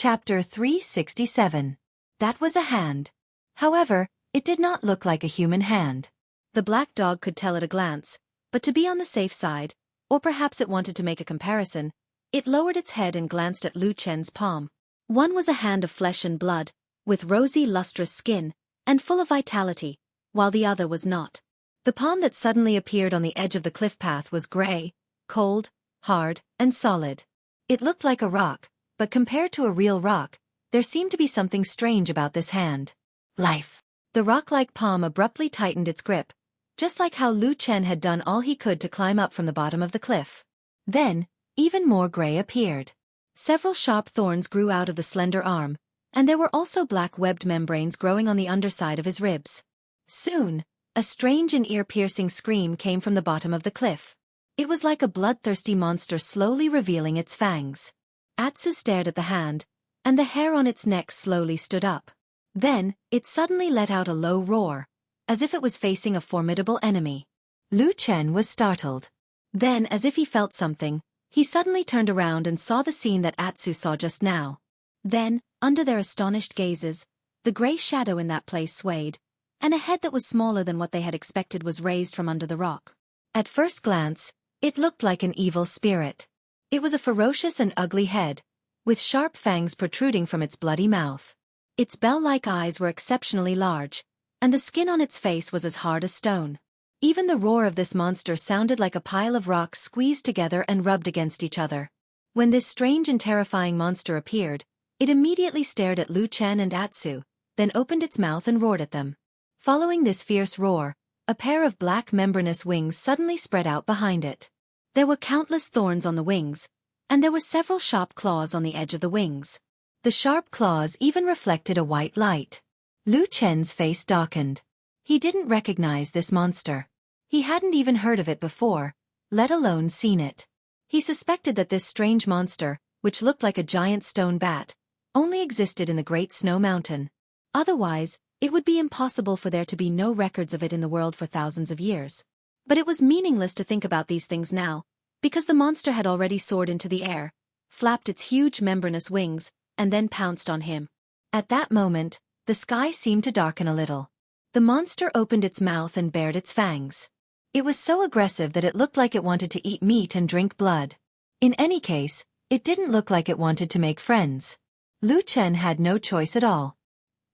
Chapter 367. That was a hand. However, it did not look like a human hand. The black dog could tell at a glance, but to be on the safe side, or perhaps it wanted to make a comparison, it lowered its head and glanced at Lu Chen's palm. One was a hand of flesh and blood, with rosy lustrous skin, and full of vitality, while the other was not. The palm that suddenly appeared on the edge of the cliff path was gray, cold, hard, and solid. It looked like a rock, but compared to a real rock, there seemed to be something strange about this hand. Life. The rock-like palm abruptly tightened its grip, just like how Lu Chen had done all he could to climb up from the bottom of the cliff. Then, even more gray appeared. Several sharp thorns grew out of the slender arm, and there were also black webbed membranes growing on the underside of his ribs. Soon, a strange and ear-piercing scream came from the bottom of the cliff. It was like a bloodthirsty monster slowly revealing its fangs. Atsu stared at the hand, and the hair on its neck slowly stood up. Then, it suddenly let out a low roar, as if it was facing a formidable enemy. Lu Chen was startled. Then, as if he felt something, he suddenly turned around and saw the scene that Atsu saw just now. Then, under their astonished gazes, the gray shadow in that place swayed, and a head that was smaller than what they had expected was raised from under the rock. At first glance, it looked like an evil spirit. It was a ferocious and ugly head, with sharp fangs protruding from its bloody mouth. Its bell-like eyes were exceptionally large, and the skin on its face was as hard as stone. Even the roar of this monster sounded like a pile of rocks squeezed together and rubbed against each other. When this strange and terrifying monster appeared, it immediately stared at Lu Chen and Atsu, then opened its mouth and roared at them. Following this fierce roar, a pair of black membranous wings suddenly spread out behind it. There were countless thorns on the wings, and there were several sharp claws on the edge of the wings. The sharp claws even reflected a white light. Lu Chen's face darkened. He didn't recognize this monster. He hadn't even heard of it before, let alone seen it. He suspected that this strange monster, which looked like a giant stone bat, only existed in the Great Snow Mountain. Otherwise, it would be impossible for there to be no records of it in the world for thousands of years. But it was meaningless to think about these things now, because the monster had already soared into the air, flapped its huge membranous wings, and then pounced on him. At that moment, the sky seemed to darken a little. The monster opened its mouth and bared its fangs. It was so aggressive that it looked like it wanted to eat meat and drink blood. In any case, it didn't look like it wanted to make friends. Lu Chen had no choice at all.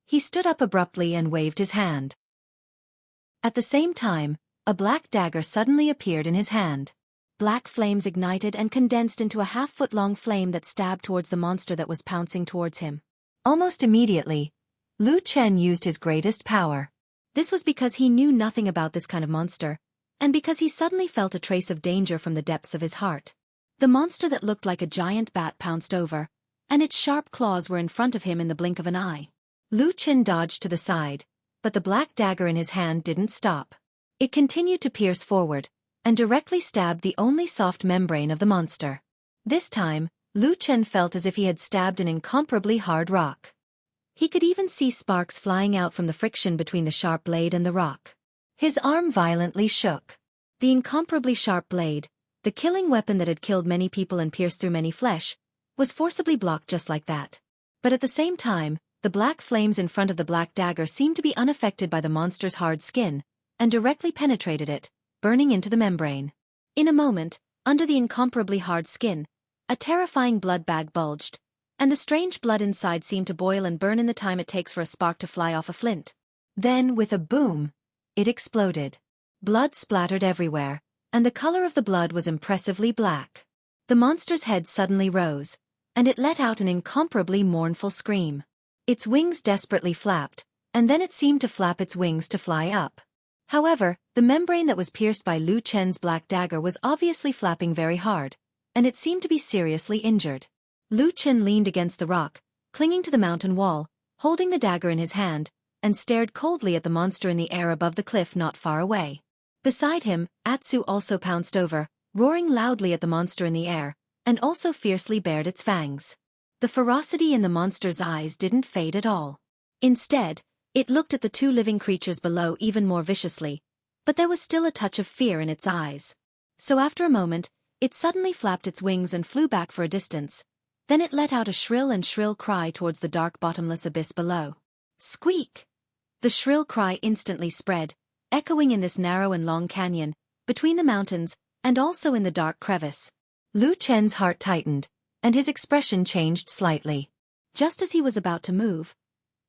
He stood up abruptly and waved his hand. At the same time, a black dagger suddenly appeared in his hand. Black flames ignited and condensed into a half-foot-long flame that stabbed towards the monster that was pouncing towards him. Almost immediately, Lu Chen used his greatest power. This was because he knew nothing about this kind of monster, and because he suddenly felt a trace of danger from the depths of his heart. The monster that looked like a giant bat pounced over, and its sharp claws were in front of him in the blink of an eye. Lu Chen dodged to the side, but the black dagger in his hand didn't stop. It continued to pierce forward, and directly stabbed the only soft membrane of the monster. This time, Lu Chen felt as if he had stabbed an incomparably hard rock. He could even see sparks flying out from the friction between the sharp blade and the rock. His arm violently shook. The incomparably sharp blade, the killing weapon that had killed many people and pierced through many flesh, was forcibly blocked just like that. But at the same time, the black flames in front of the black dagger seemed to be unaffected by the monster's hard skin, and directly penetrated it, burning into the membrane. In a moment, under the incomparably hard skin, a terrifying blood bag bulged, and the strange blood inside seemed to boil and burn in the time it takes for a spark to fly off a flint. Then, with a boom, it exploded. Blood splattered everywhere, and the color of the blood was impressively black. The monster's head suddenly rose, and it let out an incomparably mournful scream. Its wings desperately flapped, and then it seemed to flap its wings to fly up. However, the membrane that was pierced by Lu Chen's black dagger was obviously flapping very hard, and it seemed to be seriously injured. Lu Chen leaned against the rock, clinging to the mountain wall, holding the dagger in his hand, and stared coldly at the monster in the air above the cliff not far away. Beside him, Atsu also pounced over, roaring loudly at the monster in the air, and also fiercely bared its fangs. The ferocity in the monster's eyes didn't fade at all. Instead, it looked at the two living creatures below even more viciously, but there was still a touch of fear in its eyes. So after a moment, it suddenly flapped its wings and flew back for a distance, Then it let out a shrill cry towards the dark bottomless abyss below. Squeak! The shrill cry instantly spread, echoing in this narrow and long canyon, between the mountains, and also in the dark crevice. Lu Chen's heart tightened, and his expression changed slightly. Just as he was about to move,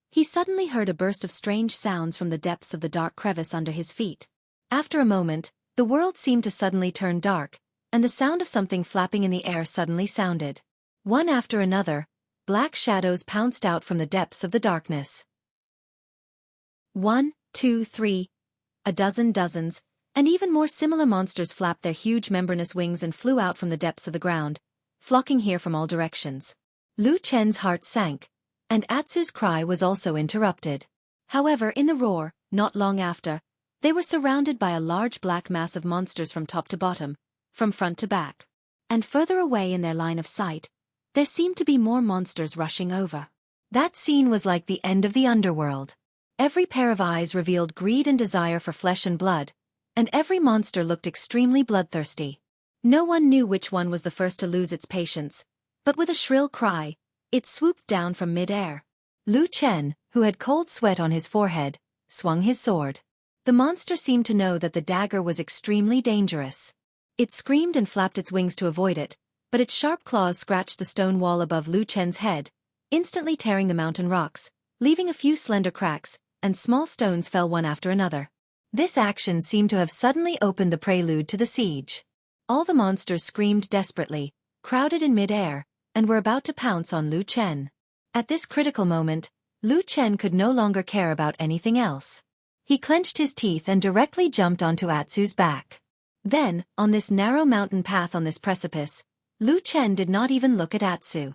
he suddenly heard a burst of strange sounds from the depths of the dark crevice under his feet. After a moment, the world seemed to suddenly turn dark, and the sound of something flapping in the air suddenly sounded. One after another, black shadows pounced out from the depths of the darkness. 1, 2, 3, a dozen, dozens, and even more similar monsters flapped their huge membranous wings and flew out from the depths of the ground, flocking here from all directions. Lu Chen's heart sank, and Atsu's cry was also interrupted. However, in the roar, not long after, they were surrounded by a large black mass of monsters from top to bottom, from front to back. And further away in their line of sight, there seemed to be more monsters rushing over. That scene was like the end of the underworld. Every pair of eyes revealed greed and desire for flesh and blood, and every monster looked extremely bloodthirsty. No one knew which one was the first to lose its patience, but with a shrill cry, it swooped down from mid-air. Lu Chen, who had cold sweat on his forehead, swung his sword. The monster seemed to know that the dagger was extremely dangerous. It screamed and flapped its wings to avoid it, but its sharp claws scratched the stone wall above Lu Chen's head, instantly tearing the mountain rocks, leaving a few slender cracks, and small stones fell one after another. This action seemed to have suddenly opened the prelude to the siege. All the monsters screamed desperately, crowded in mid-air, and were about to pounce on Lu Chen. At this critical moment, Lu Chen could no longer care about anything else. He clenched his teeth and directly jumped onto Atsu's back. Then, on this narrow mountain path on this precipice, Lu Chen did not even look at Atsu.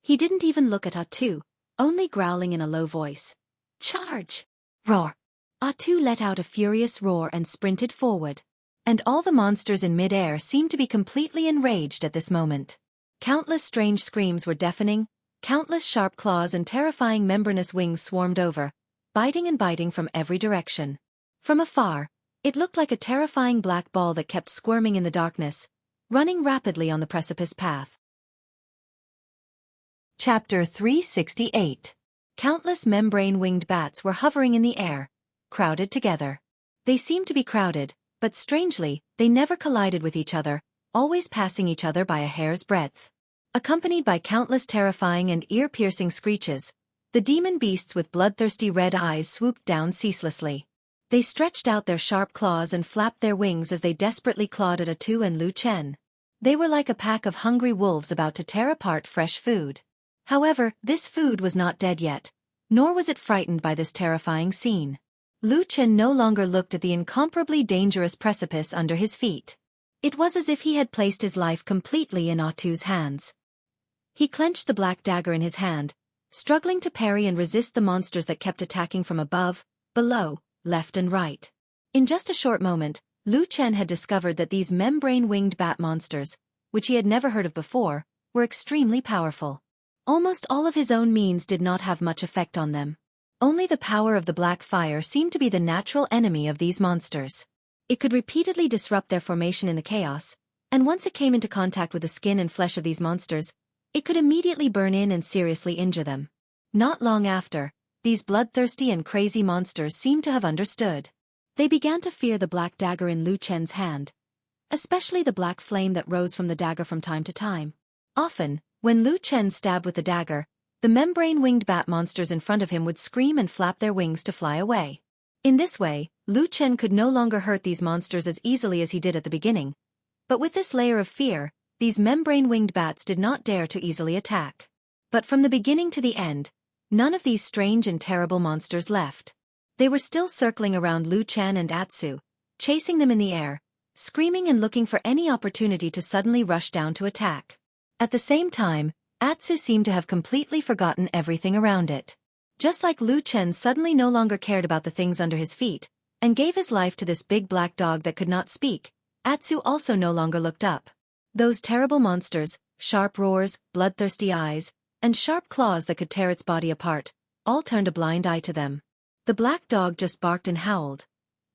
He didn't even look at Atu, only growling in a low voice. Charge! Roar! Atu let out a furious roar and sprinted forward. And all the monsters in mid-air seemed to be completely enraged at this moment. Countless strange screams were deafening, countless sharp claws and terrifying membranous wings swarmed over, biting and biting from every direction. From afar, it looked like a terrifying black ball that kept squirming in the darkness, running rapidly on the precipice path. Chapter 368. Countless membrane-winged bats were hovering in the air, crowded together. They seemed to be crowded, but strangely, they never collided with each other, always passing each other by a hair's breadth. Accompanied by countless terrifying and ear-piercing screeches, the demon beasts with bloodthirsty red eyes swooped down ceaselessly. They stretched out their sharp claws and flapped their wings as they desperately clawed at Atu and Lu Chen. They were like a pack of hungry wolves about to tear apart fresh food. However, this food was not dead yet, nor was it frightened by this terrifying scene. Lu Chen no longer looked at the incomparably dangerous precipice under his feet. It was as if he had placed his life completely in Atu's hands. He clenched the black dagger in his hand, struggling to parry and resist the monsters that kept attacking from above, below, left and right. In just a short moment, Lu Chen had discovered that these membrane-winged bat monsters, which he had never heard of before, were extremely powerful. Almost all of his own means did not have much effect on them. Only the power of the black fire seemed to be the natural enemy of these monsters. It could repeatedly disrupt their formation in the chaos, and once it came into contact with the skin and flesh of these monsters, it could immediately burn in and seriously injure them. Not long after, these bloodthirsty and crazy monsters seemed to have understood. They began to fear the black dagger in Lu Chen's hand, especially the black flame that rose from the dagger from time to time. Often, when Lu Chen stabbed with the dagger, the membrane-winged bat monsters in front of him would scream and flap their wings to fly away. In this way, Lu Chen could no longer hurt these monsters as easily as he did at the beginning. But with this layer of fear, these membrane-winged bats did not dare to easily attack. But from the beginning to the end, none of these strange and terrible monsters left. They were still circling around Lu Chen and Atsu, chasing them in the air, screaming and looking for any opportunity to suddenly rush down to attack. At the same time, Atsu seemed to have completely forgotten everything around it. Just like Lu Chen suddenly no longer cared about the things under his feet, and gave his life to this big black dog that could not speak, Atsu also no longer looked up. Those terrible monsters, sharp roars, bloodthirsty eyes, and sharp claws that could tear its body apart, all turned a blind eye to them. The black dog just barked and howled,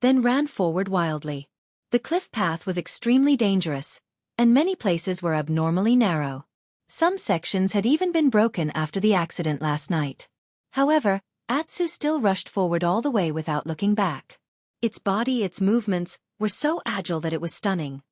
then ran forward wildly. The cliff path was extremely dangerous, and many places were abnormally narrow. Some sections had even been broken after the accident last night. However, Atsu still rushed forward all the way without looking back. Its body, its movements, were so agile that it was stunning.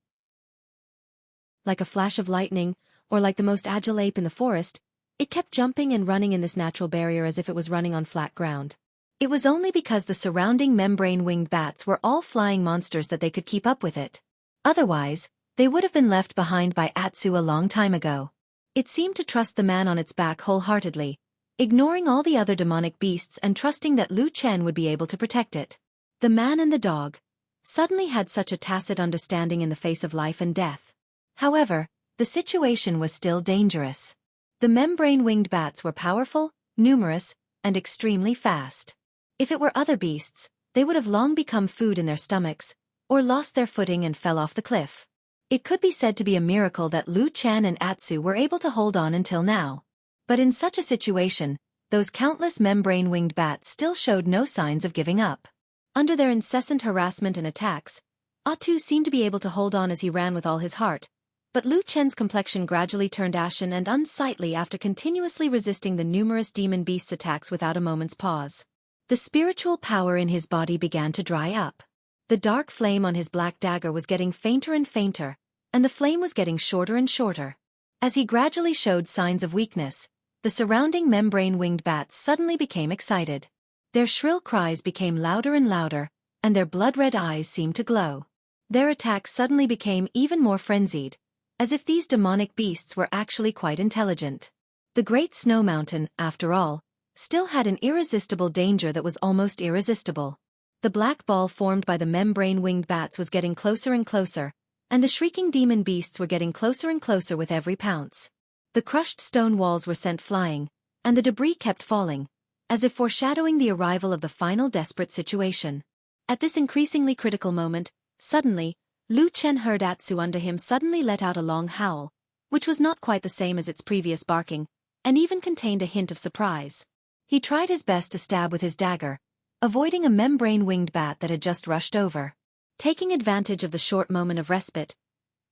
Like a flash of lightning, or like the most agile ape in the forest, it kept jumping and running in this natural barrier as if it was running on flat ground. It was only because the surrounding membrane-winged bats were all flying monsters that they could keep up with it. Otherwise, they would have been left behind by Atsu a long time ago. It seemed to trust the man on its back wholeheartedly, ignoring all the other demonic beasts and trusting that Lu Chen would be able to protect it. The man and the dog suddenly had such a tacit understanding in the face of life and death. However, the situation was still dangerous. The membrane-winged bats were powerful, numerous, and extremely fast. If it were other beasts, they would have long become food in their stomachs, or lost their footing and fell off the cliff. It could be said to be a miracle that Lu Chen and Atsu were able to hold on until now. But in such a situation, those countless membrane-winged bats still showed no signs of giving up. Under their incessant harassment and attacks, Atsu seemed to be able to hold on as he ran with all his heart, but Lu Chen's complexion gradually turned ashen and unsightly after continuously resisting the numerous demon beasts' attacks without a moment's pause. The spiritual power in his body began to dry up. The dark flame on his black dagger was getting fainter and fainter, and the flame was getting shorter and shorter. As he gradually showed signs of weakness, the surrounding membrane-winged bats suddenly became excited. Their shrill cries became louder and louder, and their blood-red eyes seemed to glow. Their attacks suddenly became even more frenzied, as if these demonic beasts were actually quite intelligent. The great snow mountain, after all, still had an irresistible danger that was almost irresistible. The black ball formed by the membrane-winged bats was getting closer and closer, and the shrieking demon beasts were getting closer and closer with every pounce. The crushed stone walls were sent flying, and the debris kept falling, as if foreshadowing the arrival of the final desperate situation. At this increasingly critical moment, suddenly, Lu Chen heard Atsu under him suddenly let out a long howl, which was not quite the same as its previous barking, and even contained a hint of surprise. He tried his best to stab with his dagger, avoiding a membrane-winged bat that had just rushed over. Taking advantage of the short moment of respite,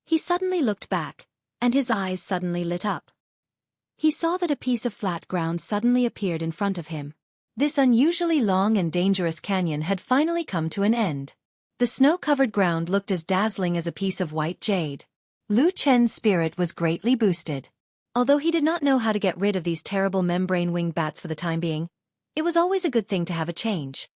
he suddenly looked back, and his eyes suddenly lit up. He saw that a piece of flat ground suddenly appeared in front of him. This unusually long and dangerous canyon had finally come to an end. The snow-covered ground looked as dazzling as a piece of white jade. Lu Chen's spirit was greatly boosted. Although he did not know how to get rid of these terrible membrane-winged bats for the time being, it was always a good thing to have a change.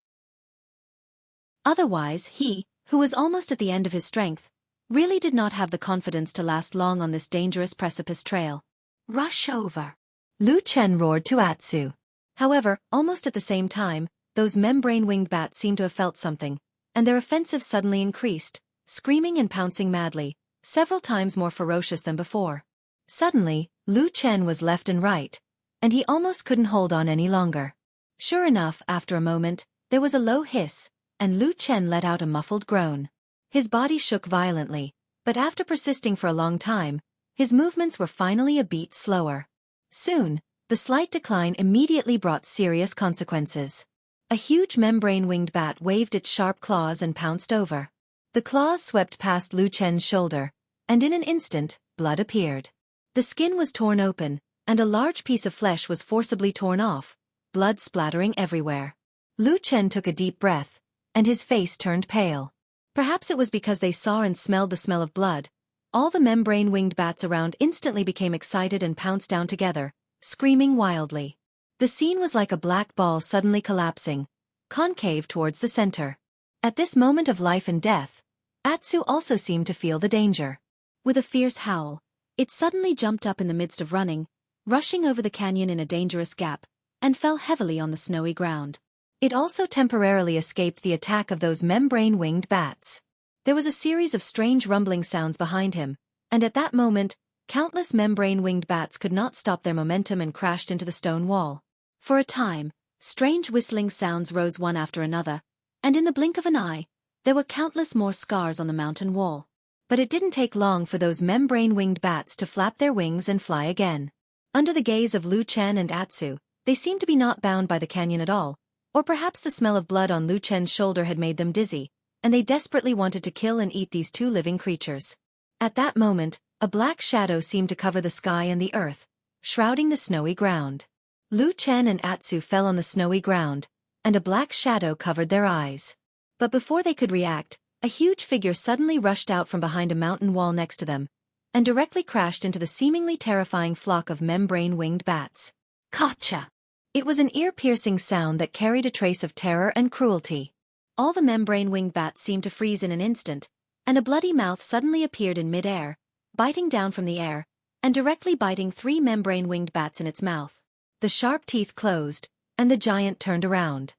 Otherwise, he, who was almost at the end of his strength, really did not have the confidence to last long on this dangerous precipice trail. Rush over! Lu Chen roared to Atsu. However, almost at the same time, those membrane-winged bats seemed to have felt something, and their offensive suddenly increased, screaming and pouncing madly, several times more ferocious than before. Suddenly, Lu Chen was left and right, and he almost couldn't hold on any longer. Sure enough, after a moment, there was a low hiss, and Lu Chen let out a muffled groan. His body shook violently, but after persisting for a long time, his movements were finally a beat slower. Soon, the slight decline immediately brought serious consequences. A huge membrane-winged bat waved its sharp claws and pounced over. The claws swept past Lu Chen's shoulder, and in an instant, blood appeared. The skin was torn open, and a large piece of flesh was forcibly torn off, blood splattering everywhere. Lu Chen took a deep breath, and his face turned pale. Perhaps it was because they saw and smelled the smell of blood. All the membrane-winged bats around instantly became excited and pounced down together, screaming wildly. The scene was like a black ball suddenly collapsing, concave towards the center. At this moment of life and death, Atsu also seemed to feel the danger. With a fierce howl, it suddenly jumped up in the midst of running, rushing over the canyon in a dangerous gap, and fell heavily on the snowy ground. It also temporarily escaped the attack of those membrane-winged bats. There was a series of strange rumbling sounds behind him, and at that moment, countless membrane-winged bats could not stop their momentum and crashed into the stone wall. For a time, strange whistling sounds rose one after another, and in the blink of an eye, there were countless more scars on the mountain wall. But it didn't take long for those membrane-winged bats to flap their wings and fly again. Under the gaze of Lu Chen and Atsu, they seemed to be not bound by the canyon at all, or perhaps the smell of blood on Lu Chen's shoulder had made them dizzy, and they desperately wanted to kill and eat these two living creatures. At that moment, A black shadow seemed to cover the sky and the earth, shrouding the snowy ground. Lu Chen and Atsu fell on the snowy ground, and a black shadow covered their eyes. But before they could react, a huge figure suddenly rushed out from behind a mountain wall next to them, and directly crashed into the seemingly terrifying flock of membrane-winged bats. Gotcha! It was an ear-piercing sound that carried a trace of terror and cruelty. All the membrane-winged bats seemed to freeze in an instant, and a bloody mouth suddenly appeared in mid-air, biting down from the air, and directly biting 3 membrane-winged bats in its mouth. The sharp teeth closed, and the giant turned around.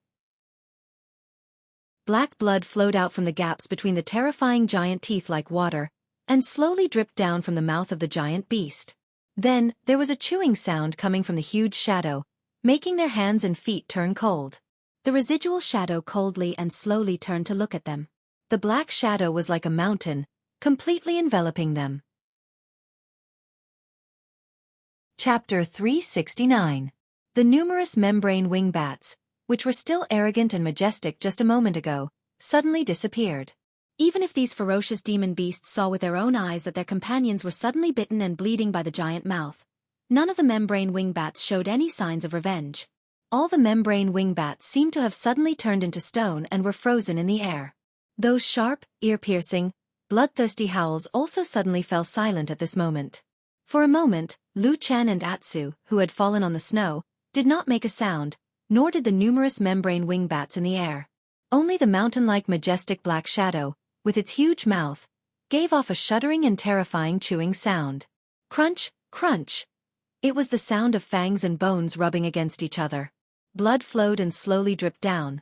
Black blood flowed out from the gaps between the terrifying giant teeth like water, and slowly dripped down from the mouth of the giant beast. Then, there was a chewing sound coming from the huge shadow, making their hands and feet turn cold. The residual shadow coldly and slowly turned to look at them. The black shadow was like a mountain, completely enveloping them. Chapter 369. The numerous membrane wing bats, which were still arrogant and majestic just a moment ago, suddenly disappeared. Even if these ferocious demon beasts saw with their own eyes that their companions were suddenly bitten and bleeding by the giant mouth, none of the membrane wing bats showed any signs of revenge. All the membrane wing bats seemed to have suddenly turned into stone and were frozen in the air. Those sharp, ear-piercing, bloodthirsty howls also suddenly fell silent at this moment. For a moment, Lu Chen and Atsu, who had fallen on the snow, did not make a sound, nor did the numerous membrane wing bats in the air. Only the mountain-like majestic black shadow, with its huge mouth, gave off a shuddering and terrifying chewing sound. Crunch, crunch. It was the sound of fangs and bones rubbing against each other. Blood flowed and slowly dripped down.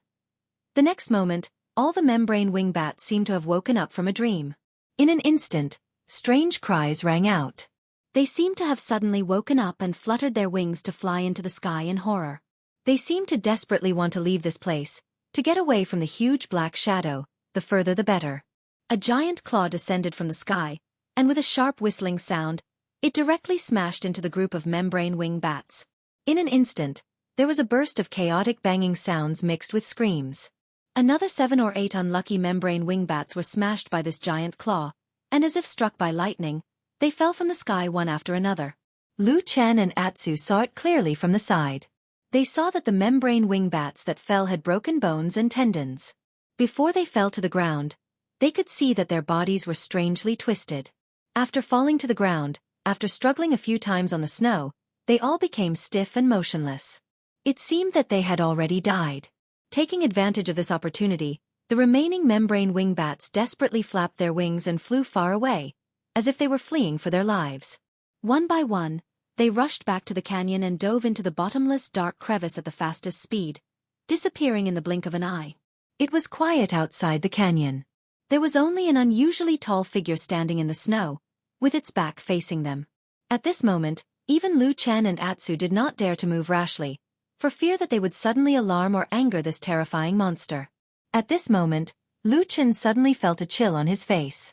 The next moment, all the membrane wing bats seemed to have woken up from a dream. In an instant, strange cries rang out. They seemed to have suddenly woken up and fluttered their wings to fly into the sky in horror. They seemed to desperately want to leave this place, to get away from the huge black shadow, the further the better. A giant claw descended from the sky, and with a sharp whistling sound, it directly smashed into the group of membrane wing bats. In an instant, there was a burst of chaotic banging sounds mixed with screams. Another 7 or 8 unlucky membrane wing bats were smashed by this giant claw, and as if struck by lightning, they fell from the sky one after another. Lu Chen and Atsu saw it clearly from the side. They saw that the membrane wing bats that fell had broken bones and tendons. Before they fell to the ground, they could see that their bodies were strangely twisted. After falling to the ground, after struggling a few times on the snow, they all became stiff and motionless. It seemed that they had already died. Taking advantage of this opportunity, the remaining membrane wing bats desperately flapped their wings and flew far away, as if they were fleeing for their lives. One by one, they rushed back to the canyon and dove into the bottomless dark crevice at the fastest speed, disappearing in the blink of an eye. It was quiet outside the canyon. There was only an unusually tall figure standing in the snow, with its back facing them. At this moment, even Lu Chen and Atsu did not dare to move rashly, for fear that they would suddenly alarm or anger this terrifying monster. At this moment, Lu Chen suddenly felt a chill on his face.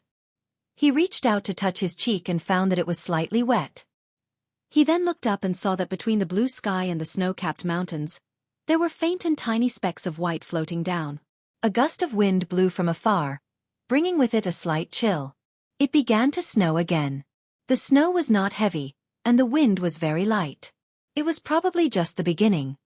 He reached out to touch his cheek and found that it was slightly wet. He then looked up and saw that between the blue sky and the snow-capped mountains, there were faint and tiny specks of white floating down. A gust of wind blew from afar, bringing with it a slight chill. It began to snow again. The snow was not heavy, and the wind was very light. It was probably just the beginning.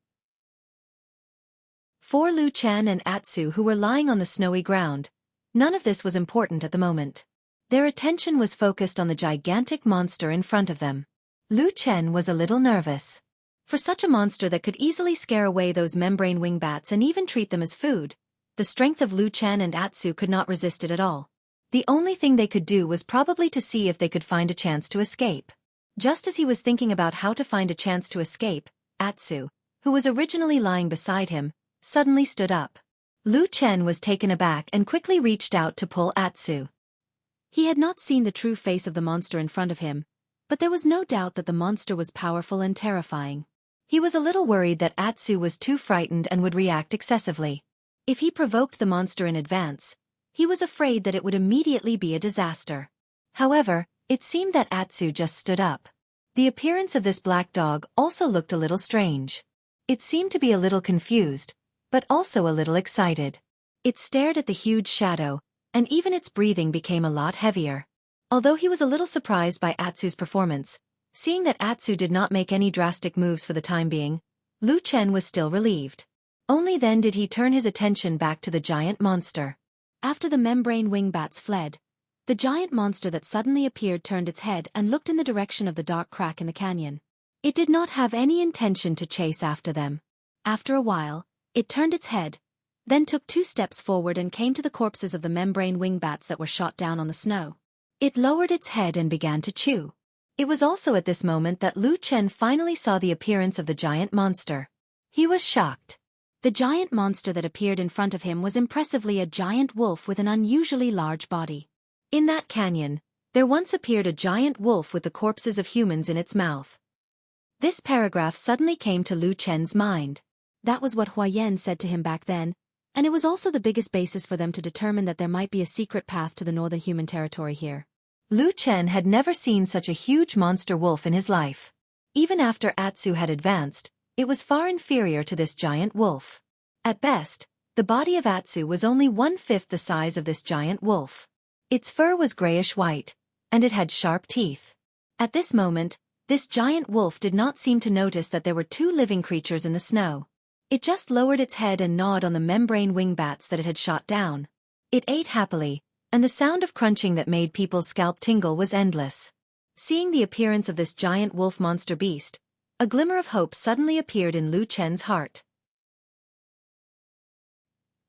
For Lu Chen and Atsu, who were lying on the snowy ground, none of this was important at the moment. Their attention was focused on the gigantic monster in front of them. Lu Chen was a little nervous. For such a monster that could easily scare away those membrane wing bats and even treat them as food, the strength of Lu Chen and Atsu could not resist it at all. The only thing they could do was probably to see if they could find a chance to escape. Just as he was thinking about how to find a chance to escape, Atsu, who was originally lying beside him, suddenly stood up. Lu Chen was taken aback and quickly reached out to pull Atsu. He had not seen the true face of the monster in front of him, but there was no doubt that the monster was powerful and terrifying. He was a little worried that Atsu was too frightened and would react excessively. If he provoked the monster in advance, he was afraid that it would immediately be a disaster. However, it seemed that Atsu just stood up. The appearance of this black dog also looked a little strange. It seemed to be a little confused, but also a little excited. It stared at the huge shadow, and even its breathing became a lot heavier. Although he was a little surprised by Atsu's performance, seeing that Atsu did not make any drastic moves for the time being, Lu Chen was still relieved. Only then did he turn his attention back to the giant monster. After the membrane wing bats fled, the giant monster that suddenly appeared turned its head and looked in the direction of the dark crack in the canyon. It did not have any intention to chase after them. After a while, it turned its head, then took 2 steps forward and came to the corpses of the membrane wing bats that were shot down on the snow. It lowered its head and began to chew. It was also at this moment that Lu Chen finally saw the appearance of the giant monster. He was shocked. The giant monster that appeared in front of him was impressively a giant wolf with an unusually large body. In that canyon, there once appeared a giant wolf with the corpses of humans in its mouth. This paragraph suddenly came to Lu Chen's mind. That was what Huayan said to him back then, and it was also the biggest basis for them to determine that there might be a secret path to the northern human territory here. Lu Chen had never seen such a huge monster wolf in his life. Even after Atsu had advanced, it was far inferior to this giant wolf. At best, the body of Atsu was only 1/5 the size of this giant wolf. Its fur was grayish-white, and it had sharp teeth. At this moment, this giant wolf did not seem to notice that there were 2 living creatures in the snow. It just lowered its head and gnawed on the membrane wing bats that it had shot down. It ate happily, and the sound of crunching that made people's scalp tingle was endless. Seeing the appearance of this giant wolf monster beast, a glimmer of hope suddenly appeared in Lu Chen's heart.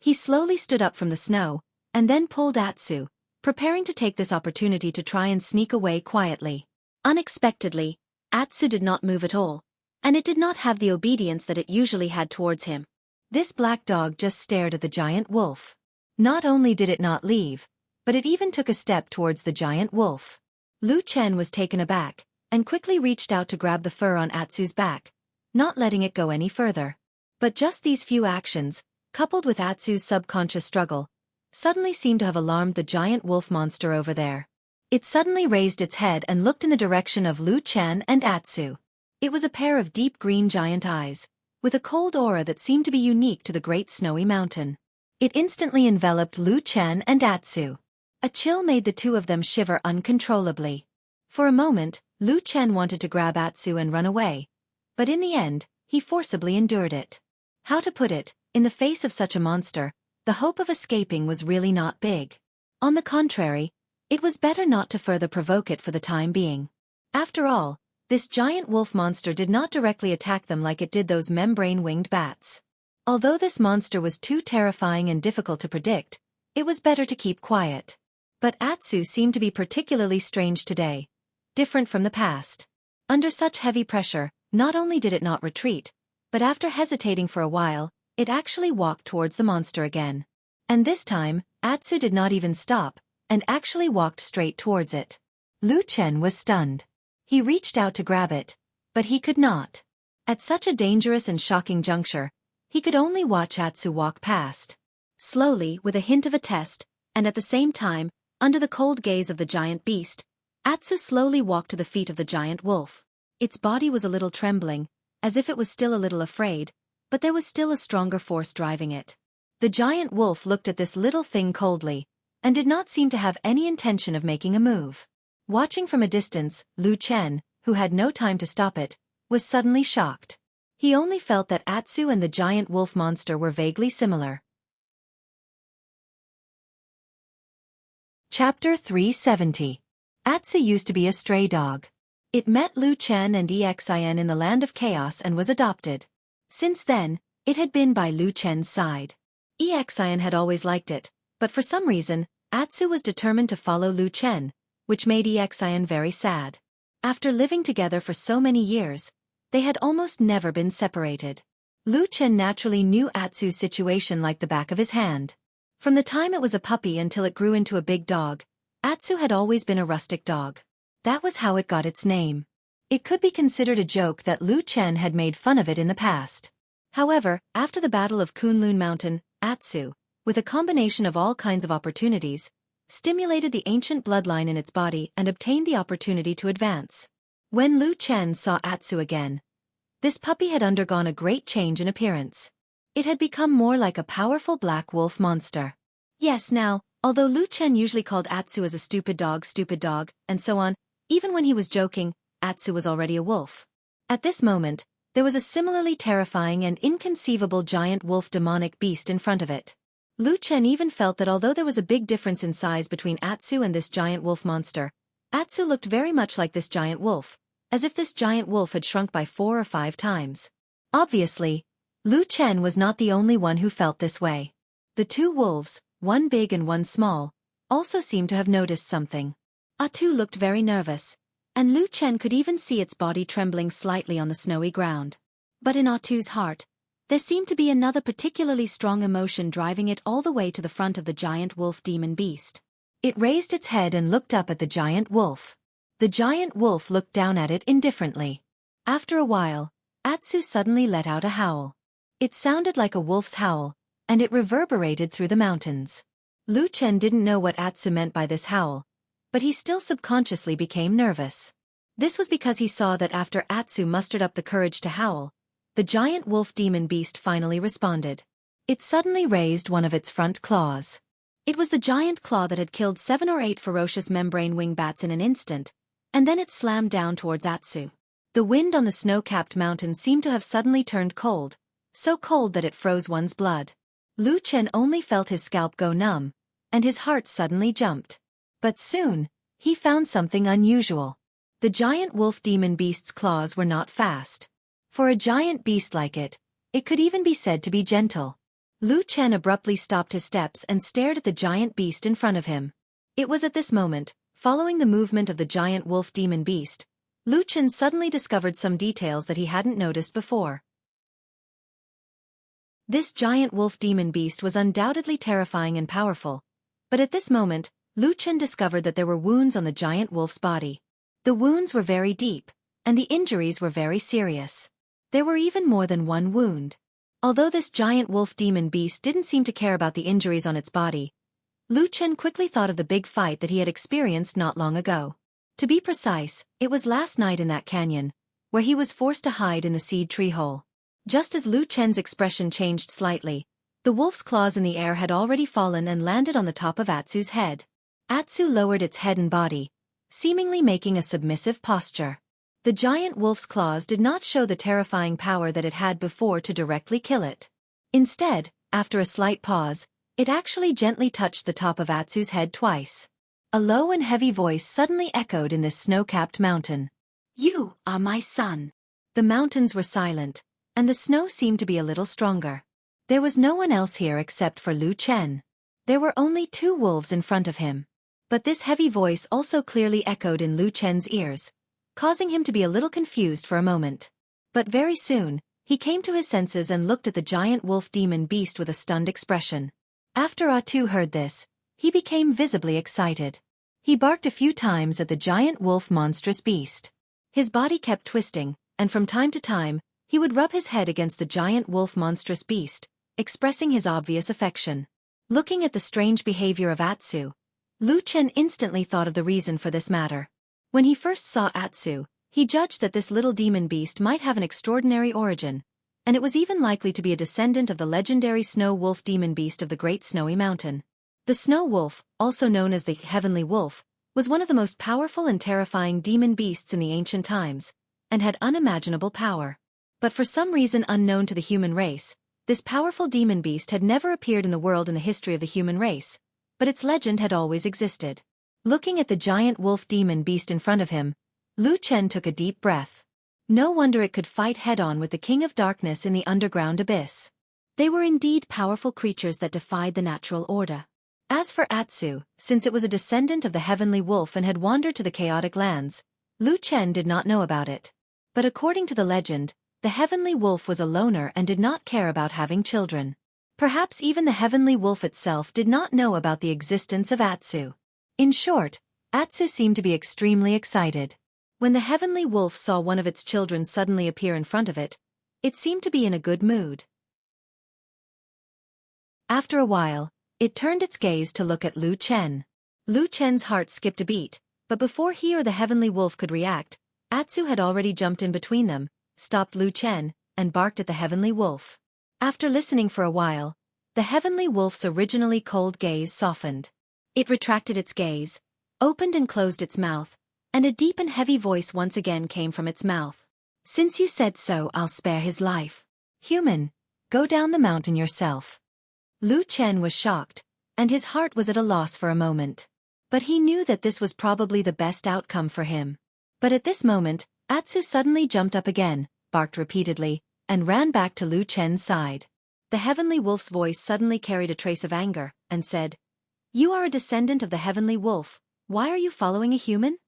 He slowly stood up from the snow, and then pulled Atsu, preparing to take this opportunity to try and sneak away quietly. Unexpectedly, Atsu did not move at all, and it did not have the obedience that it usually had towards him. This black dog just stared at the giant wolf. Not only did it not leave, but it even took a step towards the giant wolf. Lu Chen was taken aback, and quickly reached out to grab the fur on Atsu's back, not letting it go any further. But just these few actions, coupled with Atsu's subconscious struggle, suddenly seemed to have alarmed the giant wolf monster over there. It suddenly raised its head and looked in the direction of Lu Chen and Atsu. It was a pair of deep green giant eyes, with a cold aura that seemed to be unique to the great snowy mountain. It instantly enveloped Lu Chen and Atsu. A chill made the 2 of them shiver uncontrollably. For a moment, Lu Chen wanted to grab Atsu and run away, but in the end, he forcibly endured it. How to put it, in the face of such a monster, the hope of escaping was really not big. On the contrary, it was better not to further provoke it for the time being. After all, this giant wolf monster did not directly attack them like it did those membrane-winged bats. Although this monster was too terrifying and difficult to predict, it was better to keep quiet. But Atsu seemed to be particularly strange today, different from the past. Under such heavy pressure, not only did it not retreat, but after hesitating for a while, it actually walked towards the monster again. And this time, Atsu did not even stop, and actually walked straight towards it. Lu Chen was stunned. He reached out to grab it, but he could not. At such a dangerous and shocking juncture, he could only watch Atsu walk past. Slowly, with a hint of a test, and at the same time, under the cold gaze of the giant beast, Atsu slowly walked to the feet of the giant wolf. Its body was a little trembling, as if it was still a little afraid, but there was still a stronger force driving it. The giant wolf looked at this little thing coldly, and did not seem to have any intention of making a move. Watching from a distance, Lu Chen, who had no time to stop it, was suddenly shocked. He only felt that Atsu and the giant wolf monster were vaguely similar. Chapter 370. Atsu used to be a stray dog. It met Lu Chen and Exin in the land of chaos and was adopted. Since then, it had been by Lu Chen's side. Exin had always liked it, but for some reason, Atsu was determined to follow Lu Chen, which made Exin very sad. After living together for so many years, they had almost never been separated. Lu Chen naturally knew Atsu's situation like the back of his hand. From the time it was a puppy until it grew into a big dog, Atsu had always been a rustic dog. That was how it got its name. It could be considered a joke that Lu Chen had made fun of it in the past. However, after the Battle of Kunlun Mountain, Atsu, with a combination of all kinds of opportunities, stimulated the ancient bloodline in its body and obtained the opportunity to advance. When Lu Chen saw Atsu again, this puppy had undergone a great change in appearance. It had become more like a powerful black wolf monster. Yes, now, Although Lu Chen usually called Atsu as a stupid dog, and so on, even when he was joking, Atsu was already a wolf. At this moment, there was a similarly terrifying and inconceivable giant wolf demonic beast in front of it. Lu Chen even felt that although there was a big difference in size between Atsu and this giant wolf monster, Atsu looked very much like this giant wolf, as if this giant wolf had shrunk by 4 or 5 times. Obviously, Lu Chen was not the only one who felt this way. The 2 wolves, one big and one small, also seemed to have noticed something. Atsu looked very nervous, and Lu Chen could even see its body trembling slightly on the snowy ground. But in Atsu's heart, there seemed to be another particularly strong emotion driving it all the way to the front of the giant wolf demon beast. It raised its head and looked up at the giant wolf. The giant wolf looked down at it indifferently. After a while, Atsu suddenly let out a howl. It sounded like a wolf's howl, and it reverberated through the mountains. Lu Chen didn't know what Atsu meant by this howl, but he still subconsciously became nervous. This was because he saw that after Atsu mustered up the courage to howl, the giant wolf demon beast finally responded. It suddenly raised one of its front claws. It was the giant claw that had killed 7 or 8 ferocious membrane wing bats in an instant, and then it slammed down towards Atsu. The wind on the snow-capped mountains seemed to have suddenly turned cold, so cold that it froze one's blood. Lu Chen only felt his scalp go numb, and his heart suddenly jumped. But soon, he found something unusual. The giant wolf demon beast's claws were not fast. For a giant beast like it, it could even be said to be gentle. Lu Chen abruptly stopped his steps and stared at the giant beast in front of him. It was at this moment, following the movement of the giant wolf demon beast, Lu Chen suddenly discovered some details that he hadn't noticed before. This giant wolf demon beast was undoubtedly terrifying and powerful, but at this moment, Lu Chen discovered that there were wounds on the giant wolf's body. The wounds were very deep, and the injuries were very serious. There were even more than one wound. Although this giant wolf demon beast didn't seem to care about the injuries on its body, Lu Chen quickly thought of the big fight that he had experienced not long ago. To be precise, it was last night in that canyon, where he was forced to hide in the seed tree hole. Just as Lu Chen's expression changed slightly, the wolf's claws in the air had already fallen and landed on the top of Atsu's head. Atsu lowered its head and body, seemingly making a submissive posture. The giant wolf's claws did not show the terrifying power that it had before to directly kill it. Instead, after a slight pause, it actually gently touched the top of Atsu's head twice. A low and heavy voice suddenly echoed in this snow-capped mountain. "You are my son." The mountains were silent, and the snow seemed to be a little stronger. There was no one else here except for Lu Chen. There were only 2 wolves in front of him. But this heavy voice also clearly echoed in Lu Chen's ears, causing him to be a little confused for a moment. But very soon, he came to his senses and looked at the giant wolf demon beast with a stunned expression. After Atsu heard this, he became visibly excited. He barked a few times at the giant wolf monstrous beast. His body kept twisting, and from time to time, he would rub his head against the giant wolf monstrous beast, expressing his obvious affection. Looking at the strange behavior of Atsu, Lu Chen instantly thought of the reason for this matter. When he first saw Atsu, he judged that this little demon beast might have an extraordinary origin, and it was even likely to be a descendant of the legendary snow wolf demon beast of the Great Snowy Mountain. The snow wolf, also known as the Heavenly Wolf, was one of the most powerful and terrifying demon beasts in the ancient times, and had unimaginable power. But for some reason unknown to the human race, this powerful demon beast had never appeared in the world in the history of the human race, but its legend had always existed. Looking at the giant wolf demon beast in front of him, Lu Chen took a deep breath. No wonder it could fight head-on with the King of Darkness in the underground abyss. They were indeed powerful creatures that defied the natural order. As for Atsu, since it was a descendant of the Heavenly Wolf and had wandered to the chaotic lands, Lu Chen did not know about it. But according to the legend, the Heavenly Wolf was a loner and did not care about having children. Perhaps even the Heavenly Wolf itself did not know about the existence of Atsu. In short, Atsu seemed to be extremely excited. When the Heavenly Wolf saw one of its children suddenly appear in front of it, it seemed to be in a good mood. After a while, it turned its gaze to look at Lu Chen. Lu Chen's heart skipped a beat, but before he or the Heavenly Wolf could react, Atsu had already jumped in between them, stopped Lu Chen, and barked at the Heavenly Wolf. After listening for a while, the Heavenly Wolf's originally cold gaze softened. It retracted its gaze, opened and closed its mouth, and a deep and heavy voice once again came from its mouth. Since you said so, I'll spare his life. Human, go down the mountain yourself. Lu Chen was shocked, and his heart was at a loss for a moment. But he knew that this was probably the best outcome for him. But at this moment, Atsu suddenly jumped up again, barked repeatedly, and ran back to Lu Chen's side. The heavenly wolf's voice suddenly carried a trace of anger, and said, "You are a descendant of the heavenly wolf, why are you following a human?"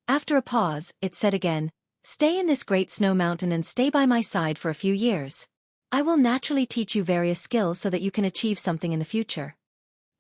After a pause, it said again, "Stay in this great snow mountain and stay by my side for a few years. I will naturally teach you various skills so that you can achieve something in the future."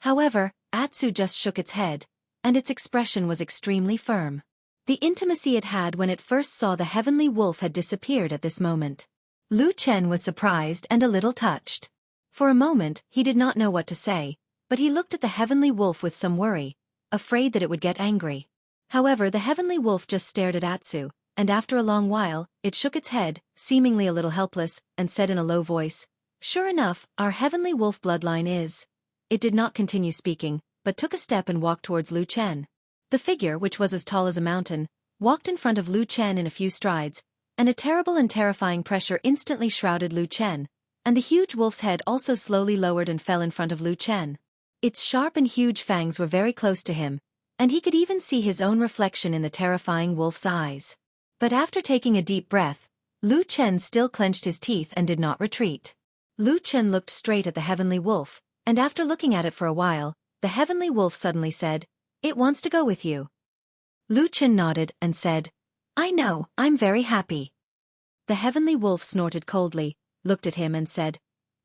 However, Atsu just shook its head, and its expression was extremely firm. The intimacy it had when it first saw the heavenly wolf had disappeared at this moment. Lu Chen was surprised and a little touched. For a moment, he did not know what to say, but he looked at the heavenly wolf with some worry, afraid that it would get angry. However, the heavenly wolf just stared at Atsu, and after a long while, it shook its head, seemingly a little helpless, and said in a low voice, "Sure enough, our heavenly wolf bloodline is..." It did not continue speaking, but took a step and walked towards Lu Chen. The figure, which was as tall as a mountain, walked in front of Lu Chen in a few strides, and a terrible and terrifying pressure instantly shrouded Lu Chen, and the huge wolf's head also slowly lowered and fell in front of Lu Chen. Its sharp and huge fangs were very close to him, and he could even see his own reflection in the terrifying wolf's eyes. But after taking a deep breath, Lu Chen still clenched his teeth and did not retreat. Lu Chen looked straight at the heavenly wolf, and after looking at it for a while, the heavenly wolf suddenly said, "It wants to go with you." Lu Chen nodded and said, "I know, I'm very happy." The heavenly wolf snorted coldly, looked at him and said,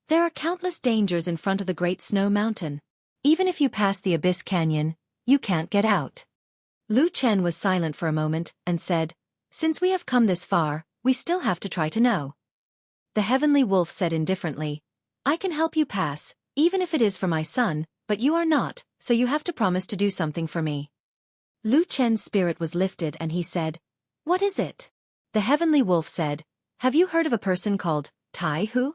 "There are countless dangers in front of the great snow mountain. Even if you pass the abyss canyon, you can't get out." Lu Chen was silent for a moment and said, "Since we have come this far, we still have to try to know." The heavenly wolf said indifferently, "I can help you pass, even if it is for my son, but you are not, so you have to promise to do something for me." Lu Chen's spirit was lifted and he said, "What is it?" The heavenly wolf said, "Have you heard of a person called Tai Hu?"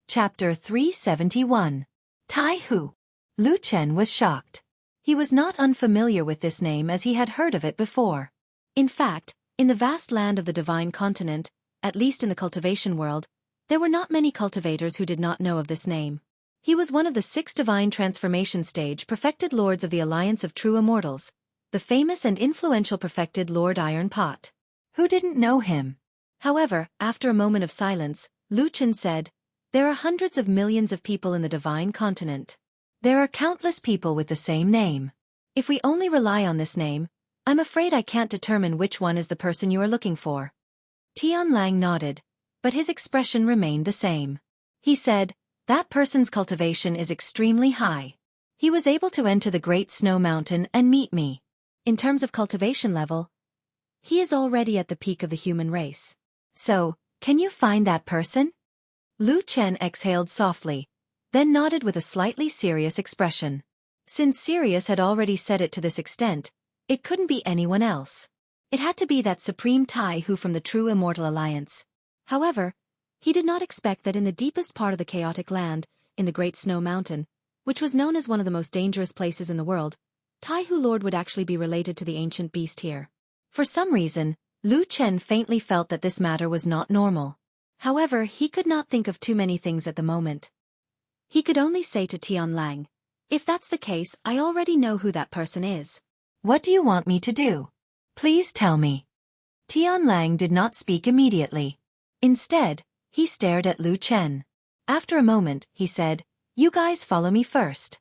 Chapter 371. Tai Hu. Lu Chen was shocked. He was not unfamiliar with this name as he had heard of it before. In fact, in the vast land of the divine continent, at least in the cultivation world, there were not many cultivators who did not know of this name. He was one of the 6 divine transformation stage perfected lords of the Alliance of True Immortals, the famous and influential perfected Lord Iron Pot. Who didn't know him? However, after a moment of silence, Lu Chen said, "There are hundreds of millions of people in the divine continent. There are countless people with the same name. If we only rely on this name, I'm afraid I can't determine which one is the person you are looking for." Tianlang nodded, but his expression remained the same. He said, "That person's cultivation is extremely high. He was able to enter the Great Snow Mountain and meet me. In terms of cultivation level, he is already at the peak of the human race. So, can you find that person?" Lu Chen exhaled softly, then nodded with a slightly serious expression. Since Sirius had already said it to this extent, it couldn't be anyone else. It had to be that supreme Tai Hu from the True Immortal Alliance. However, he did not expect that in the deepest part of the chaotic land, in the Great Snow Mountain, which was known as one of the most dangerous places in the world, Tai Hu Lord would actually be related to the ancient beast here. For some reason, Lu Chen faintly felt that this matter was not normal. However, he could not think of too many things at the moment. He could only say to Tianlang, "If that's the case, I already know who that person is. What do you want me to do? Please tell me." Tianlang did not speak immediately. Instead, he stared at Lu Chen. After a moment, he said, "You guys follow me first."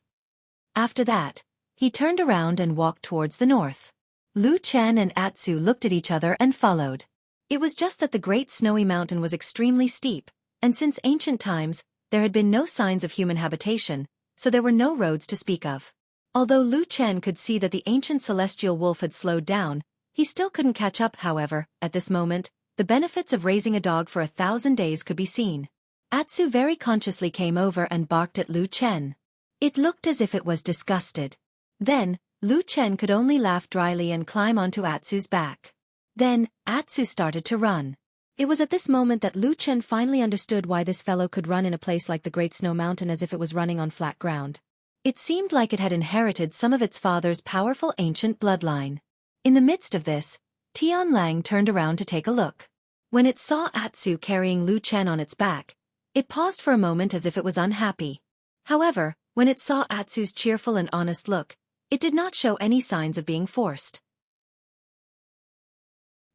After that, he turned around and walked towards the north. Lu Chen and Atsu looked at each other and followed. It was just that the great snowy mountain was extremely steep, and since ancient times, there had been no signs of human habitation, so there were no roads to speak of. Although Lu Chen could see that the ancient celestial wolf had slowed down, he still couldn't catch up. However, at this moment, the benefits of raising a dog for 1,000 days could be seen. Atsu very consciously came over and barked at Lu Chen. It looked as if it was disgusted. Then, Lu Chen could only laugh dryly and climb onto Atsu's back. Then, Atsu started to run. It was at this moment that Lu Chen finally understood why this fellow could run in a place like the Great Snow Mountain as if it was running on flat ground. It seemed like it had inherited some of its father's powerful ancient bloodline. In the midst of this, Tianlang turned around to take a look. When it saw Atsu carrying Lu Chen on its back, it paused for a moment as if it was unhappy. However, when it saw Atsu's cheerful and honest look, it did not show any signs of being forced.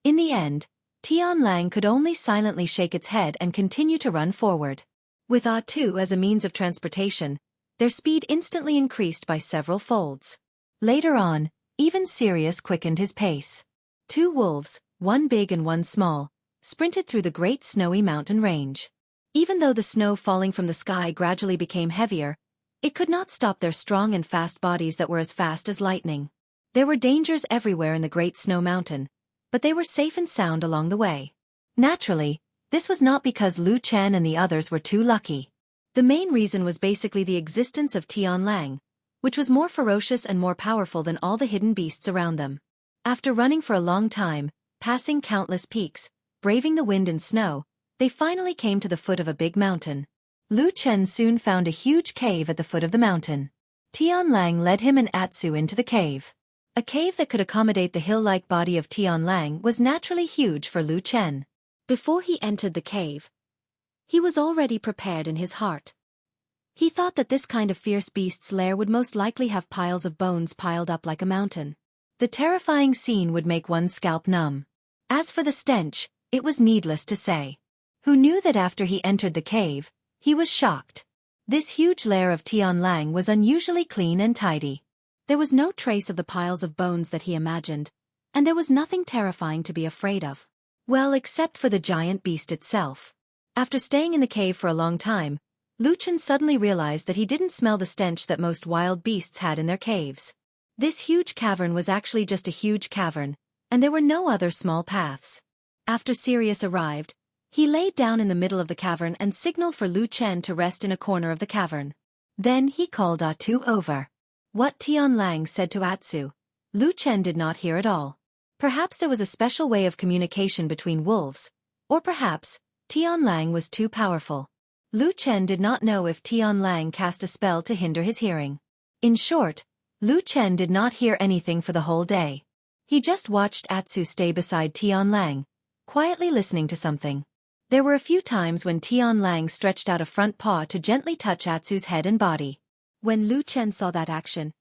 In the end, Tianlang could only silently shake its head and continue to run forward. With Atsu as a means of transportation, their speed instantly increased by several folds. Later on, even Sirius quickened his pace. 2 wolves, one big and one small, sprinted through the great snowy mountain range. Even though the snow falling from the sky gradually became heavier, it could not stop their strong and fast bodies that were as fast as lightning. There were dangers everywhere in the Great Snow Mountain, but they were safe and sound along the way. Naturally, this was not because Lu Chen and the others were too lucky. The main reason was basically the existence of Tianlang, which was more ferocious and more powerful than all the hidden beasts around them. After running for a long time, passing countless peaks, braving the wind and snow, they finally came to the foot of a big mountain. Lu Chen soon found a huge cave at the foot of the mountain. Tianlang led him and Atsu into the cave. A cave that could accommodate the hill-like body of Tianlang was naturally huge for Lu Chen. Before he entered the cave, he was already prepared in his heart. He thought that this kind of fierce beast's lair would most likely have piles of bones piled up like a mountain. The terrifying scene would make one's scalp numb. As for the stench, it was needless to say. Who knew that after he entered the cave, he was shocked. This huge lair of Tianlang was unusually clean and tidy. There was no trace of the piles of bones that he imagined, and there was nothing terrifying to be afraid of. Well, except for the giant beast itself. After staying in the cave for a long time, Lu Chen suddenly realized that he didn't smell the stench that most wild beasts had in their caves. This huge cavern was actually just a huge cavern, and there were no other small paths. After Sirius arrived, he laid down in the middle of the cavern and signaled for Lu Chen to rest in a corner of the cavern. Then he called Atsu over. What Tianlang said to Atsu, Lu Chen did not hear at all. Perhaps there was a special way of communication between wolves, or perhaps Tianlang was too powerful. Lu Chen did not know if Tianlang cast a spell to hinder his hearing. In short, Lu Chen did not hear anything for the whole day. He just watched Atsu stay beside Tianlang, quietly listening to something. There were a few times when Tianlang stretched out a front paw to gently touch Atsu's head and body. When Lu Chen saw that action,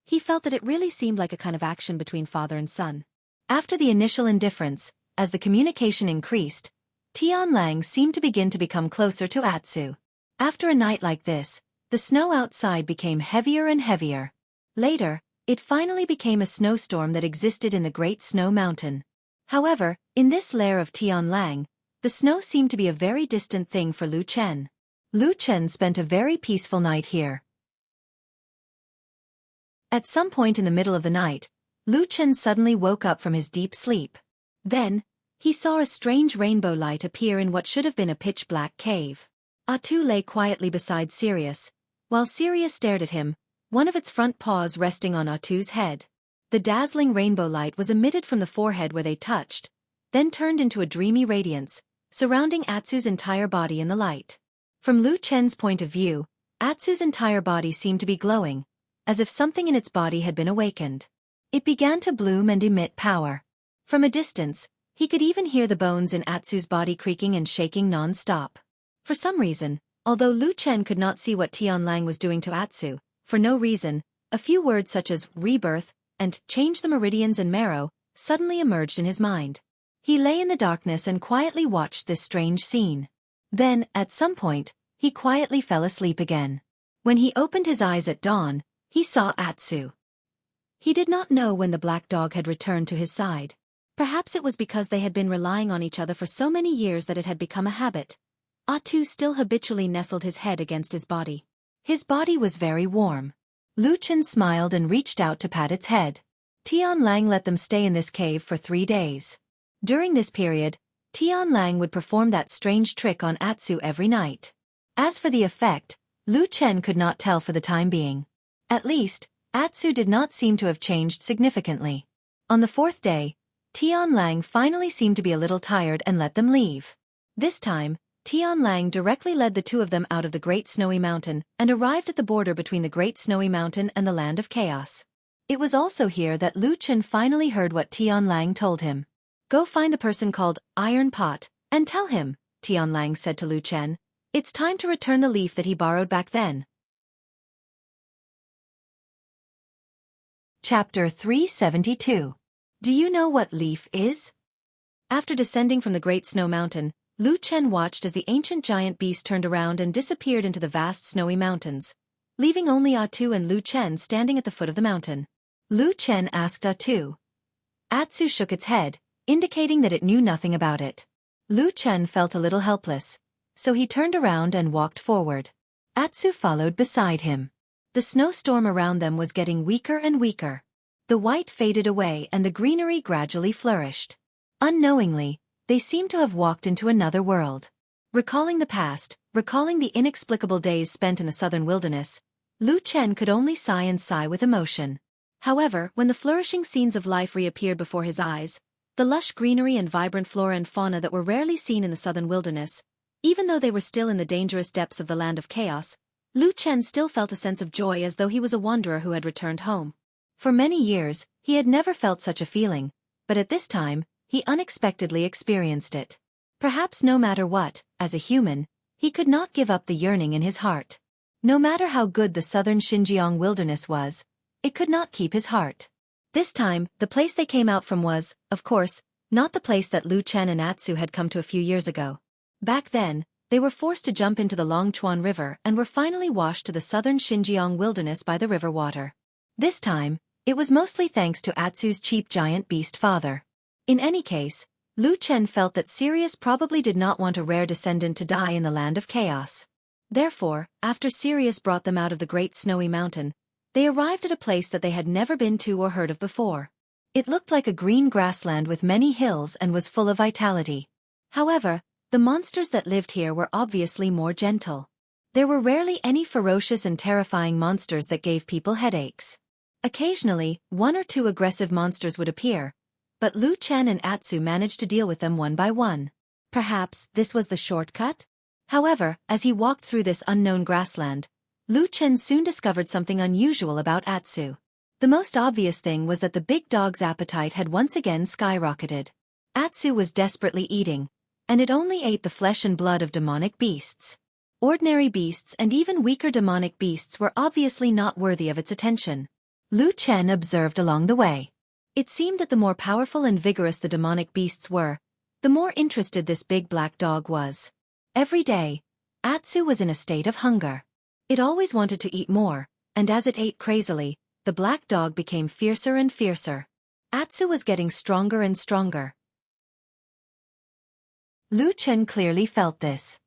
he felt that it really seemed like a kind of action between father and son. After the initial indifference, as the communication increased, Tianlang seemed to begin to become closer to Atsu. After a night like this, the snow outside became heavier and heavier. Later, it finally became a snowstorm that existed in the Great Snow Mountain. However, in this lair of Tianlang, the snow seemed to be a very distant thing for Lu Chen. Lu Chen spent a very peaceful night here. At some point in the middle of the night, Lu Chen suddenly woke up from his deep sleep. Then, he saw a strange rainbow light appear in what should have been a pitch-black cave. Atsu lay quietly beside Sirius, while Sirius stared at him, one of its front paws resting on Atsu's head. The dazzling rainbow light was emitted from the forehead where they touched, then turned into a dreamy radiance, surrounding Atsu's entire body in the light. From Lu Chen's point of view, Atsu's entire body seemed to be glowing, as if something in its body had been awakened. It began to bloom and emit power. From a distance, he could even hear the bones in Atsu's body creaking and shaking non-stop. For some reason, although Lu Chen could not see what Tianlang was doing to Atsu, for no reason, a few words such as rebirth and change the meridians and marrow suddenly emerged in his mind. He lay in the darkness and quietly watched this strange scene. Then, at some point, he quietly fell asleep again. When he opened his eyes at dawn, he saw Atsu. He did not know when the black dog had returned to his side. Perhaps it was because they had been relying on each other for so many years that it had become a habit. Atsu still habitually nestled his head against his body. His body was very warm. Lu Chen smiled and reached out to pat its head. Tianlang let them stay in this cave for 3 days. During this period, Tianlang would perform that strange trick on Atsu every night. As for the effect, Lu Chen could not tell for the time being. At least, Atsu did not seem to have changed significantly. On the 4th day, Tianlang finally seemed to be a little tired and let them leave. This time, Tianlang directly led the two of them out of the Great Snowy Mountain and arrived at the border between the Great Snowy Mountain and the Land of Chaos. It was also here that Lu Chen finally heard what Tianlang told him. "Go find the person called Iron Pot, and tell him," Tianlang said to Lu Chen. "It's time to return the leaf that he borrowed back then." Chapter 372. Do you know what leaf is? After descending from the Great Snow Mountain, Lu Chen watched as the ancient giant beast turned around and disappeared into the vast snowy mountains, leaving only Atsu and Lu Chen standing at the foot of the mountain. Lu Chen asked Atsu. Atsu shook its head, indicating that it knew nothing about it. Lu Chen felt a little helpless, so he turned around and walked forward. Atsu followed beside him. The snowstorm around them was getting weaker and weaker. The white faded away and the greenery gradually flourished. Unknowingly, they seemed to have walked into another world. Recalling the past, recalling the inexplicable days spent in the southern wilderness, Lu Chen could only sigh and sigh with emotion. However, when the flourishing scenes of life reappeared before his eyes, the lush greenery and vibrant flora and fauna that were rarely seen in the southern wilderness, even though they were still in the dangerous depths of the Land of Chaos, Lu Chen still felt a sense of joy as though he was a wanderer who had returned home. For many years, he had never felt such a feeling, but at this time, he unexpectedly experienced it. Perhaps no matter what, as a human, he could not give up the yearning in his heart. No matter how good the southern Xinjiang wilderness was, it could not keep his heart. This time, the place they came out from was, of course, not the place that Lu Chen and Atsu had come to a few years ago. Back then, they were forced to jump into the Longchuan River and were finally washed to the southern Xinjiang wilderness by the river water. This time, it was mostly thanks to Atsu's cheap giant beast father. In any case, Lu Chen felt that Sirius probably did not want a rare descendant to die in the Land of Chaos. Therefore, after Sirius brought them out of the Great Snowy Mountain, they arrived at a place that they had never been to or heard of before. It looked like a green grassland with many hills and was full of vitality. However, the monsters that lived here were obviously more gentle. There were rarely any ferocious and terrifying monsters that gave people headaches. Occasionally, one or two aggressive monsters would appear, but Lu Chen and Atsu managed to deal with them one by one. Perhaps this was the shortcut? However, as he walked through this unknown grassland, Lu Chen soon discovered something unusual about Atsu. The most obvious thing was that the big dog's appetite had once again skyrocketed. Atsu was desperately eating, and it only ate the flesh and blood of demonic beasts. Ordinary beasts and even weaker demonic beasts were obviously not worthy of its attention. Lu Chen observed along the way. It seemed that the more powerful and vigorous the demonic beasts were, the more interested this big black dog was. Every day, Atsu was in a state of hunger. It always wanted to eat more, and as it ate crazily, the black dog became fiercer and fiercer. Atsu was getting stronger and stronger. Lu Chen clearly felt this.